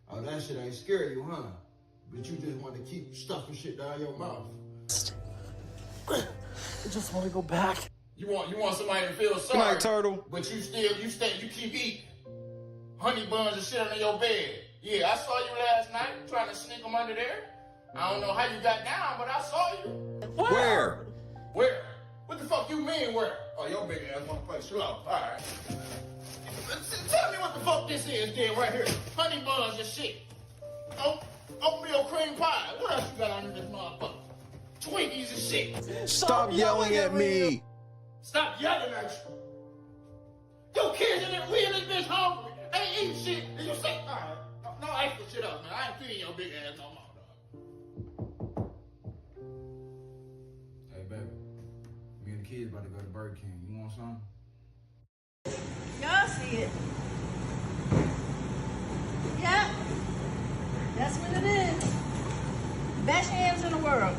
Speaker 20: Oh, that shit ain't scare you, huh? But you just want to keep stuffing shit down your mouth.
Speaker 2: I just want to go back.
Speaker 11: You want somebody to feel sorry.
Speaker 5: Good night, Turtle.
Speaker 11: But you keep eating honey buns and shit under your bed. Yeah, I saw you last night trying to sneak them under there. I don't know how you got down, but I saw you.
Speaker 5: Where?
Speaker 11: Where? What the fuck you mean where? Oh, your big ass wanna play slow. All right. Tell me what the fuck this is, then, right here. Honey buns and shit. Oatmeal cream pie. What else you got under this motherfucker? Twinkies and shit.
Speaker 5: Stop yelling at me.
Speaker 11: Stop yelling at you. Your kids in there, we in this bitch hungry. Ain't eating shit. And you say, all right, no extra shit up, man. I ain't feeding your big ass no more, dog.
Speaker 20: Hey, baby. Me and the kids about to go to Burger King. You want something?
Speaker 21: Y'all see it. Yep. That's what it is. Best hands in the world.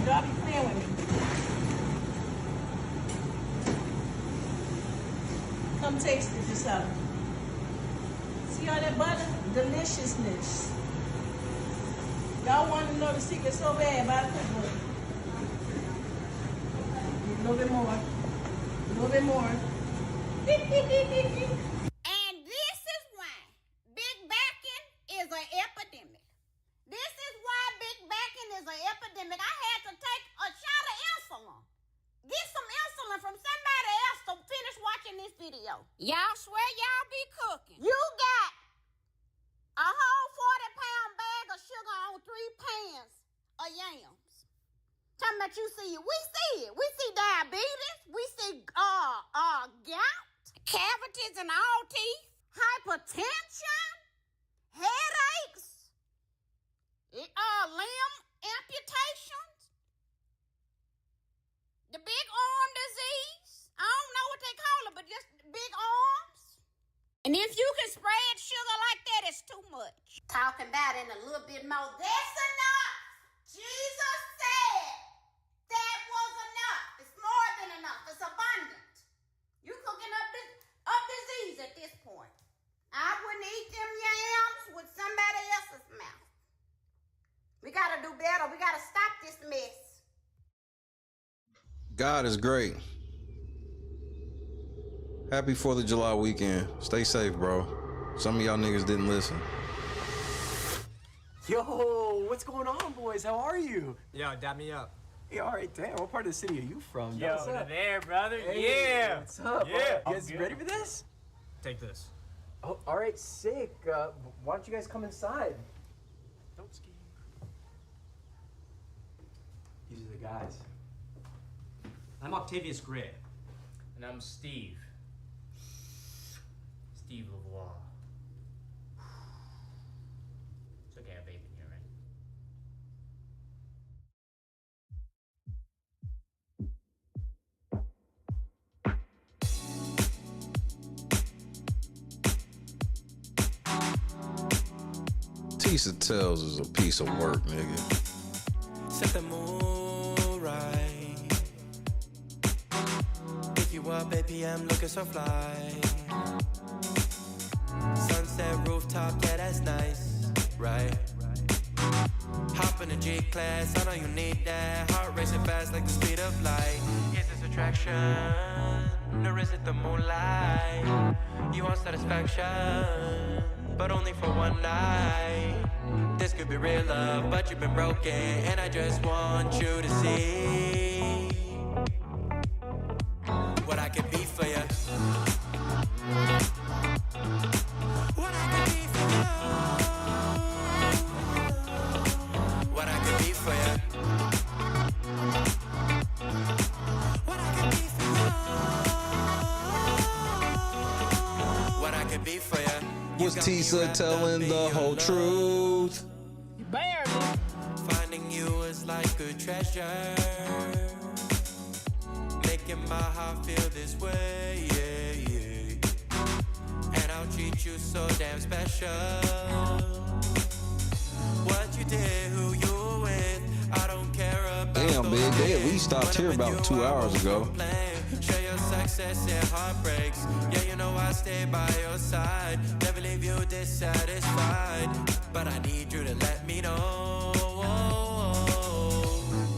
Speaker 21: Y'all be playing with me. Come taste it yourself. See all that butter? Deliciousness. Y'all want to know the secret so bad about it? A little bit more. A little bit more.
Speaker 1: And this is why big backing is an epidemic. This is why big backing is an epidemic. I had to take a shot of insulin. Get some insulin from somebody else to finish watching this video. Y'all swear y'all be cooking. You got a whole 40-pound bag of sugar on 3 pans of yams. Talking about you see it. We see it. We see diabetes. We see gout, cavities in all teeth, hypertension, headaches, limb amputations, the big arm disease. I don't know what they call it, but just big arms. And if you can spread sugar like that, it's too much. Talking about it in a little bit more. That's enough. Jesus said that was enough. It's more than enough. It's abundant. You cooking up disease at this point. I wouldn't eat them yams with somebody else's mouth. We gotta do better. We gotta stop this mess.
Speaker 5: God is great. Happy 4th of July weekend. Stay safe, bro. Some of y'all niggas didn't listen.
Speaker 9: Yo, what's going on, boys? How are you? Yo, dap me up. Hey, all right, damn. What part of the city are you from?
Speaker 22: Yo,
Speaker 9: what's up?
Speaker 22: there, brother.
Speaker 9: Hey,
Speaker 22: Yeah.
Speaker 9: What's up?
Speaker 22: Yeah.
Speaker 9: You guys ready for this?
Speaker 22: Take this.
Speaker 9: Oh, all right, sick. Why don't you guys come inside?
Speaker 22: Don't ski.
Speaker 9: These are the guys.
Speaker 22: I'm Octavius Gray. And I'm Steve. Steve Lavoie. It's okay, I have vape in here, right?
Speaker 5: Tisa Tells is a piece of work, nigga.
Speaker 23: Set the mood right. Pick you up, baby, I'm looking so fly. Sunset rooftop, yeah, that's nice, right? Hop in the G-Class, I know you need that. Heart racing fast like the speed of light. Is this attraction, or is it the moonlight? You want satisfaction, but only for one night. This could be real love, but you've been broken, and I just want you to see what I can be for you. What I can be for you. What I can be for you. What I can be for you. What I can be for you.
Speaker 5: Was Tisa telling the whole truth?
Speaker 23: Barely. Finding you is like a treasure. Making my heart feel this way, yeah, yeah. And I'll treat you so damn special. What you did, who you were with, I don't care about
Speaker 5: Damn, big. They at least stopped here about 2 hours ago.
Speaker 23: share your success and heartbreaks. Yeah, you know I stay by your side. Never leave you dissatisfied. But I need you to let me know.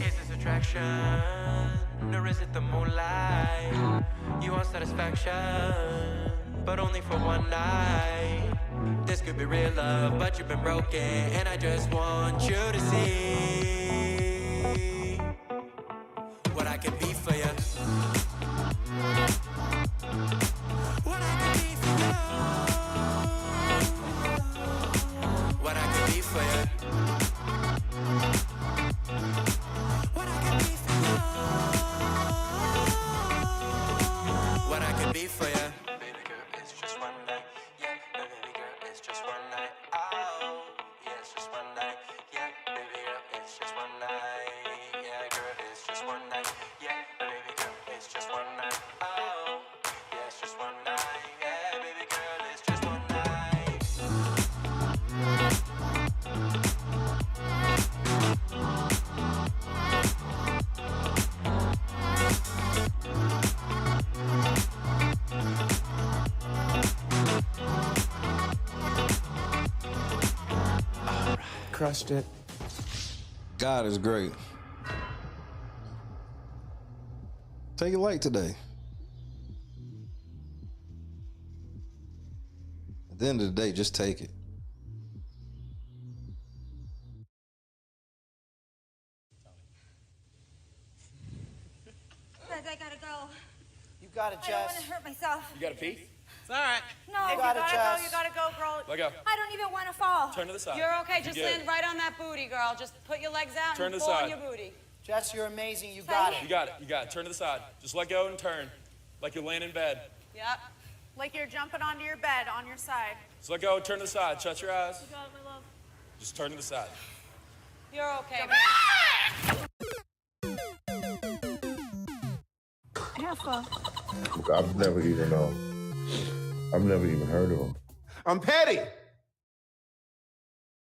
Speaker 23: Is this attraction? Or is it the moonlight? You want satisfaction, but only for one night. This could be real love, but you've been broken, and I just want you to see what I can be for you. What I can be for you. What I can be for you. What I can be for you. What I can be for you. Baby girl, it's just one night. Yeah, baby girl, it's just one night. Oh, yeah, it's just one night. Yeah, baby girl, it's just one night. Yeah, girl, it's just one night. Yeah, baby girl, it's just one night. Oh, yeah, it's just one night. Yeah, baby girl, it's just one night.
Speaker 18: Crushed it.
Speaker 5: God is great. Take it light today. At the end of the day, just take it.
Speaker 3: Guys, I gotta go.
Speaker 4: You got it,
Speaker 3: I don't want
Speaker 4: Jess.
Speaker 3: to hurt myself.
Speaker 8: You got a pee? It's all right.
Speaker 3: No,
Speaker 4: You got it, Jess.
Speaker 3: You gotta go, girl.
Speaker 8: Let go.
Speaker 3: I don't even want to fall.
Speaker 8: Turn to the side.
Speaker 6: You're okay. Just
Speaker 8: You're good.
Speaker 6: land right on that booty, girl. Just put your legs out
Speaker 8: Turn
Speaker 6: and
Speaker 8: to the
Speaker 6: pull on
Speaker 8: side.
Speaker 6: your booty.
Speaker 4: Jess, you're amazing. You got it.
Speaker 8: You got it. You got it. Turn to the side. Just let go and turn. Like you're laying in bed.
Speaker 6: Yep.
Speaker 3: Like you're jumping onto your bed on your side.
Speaker 8: Just let go and turn to the side. Shut your eyes.
Speaker 3: You got it, my love.
Speaker 8: Just turn to the side.
Speaker 6: You're okay.
Speaker 3: Careful.
Speaker 24: I've never even heard of him.
Speaker 9: I'm petty.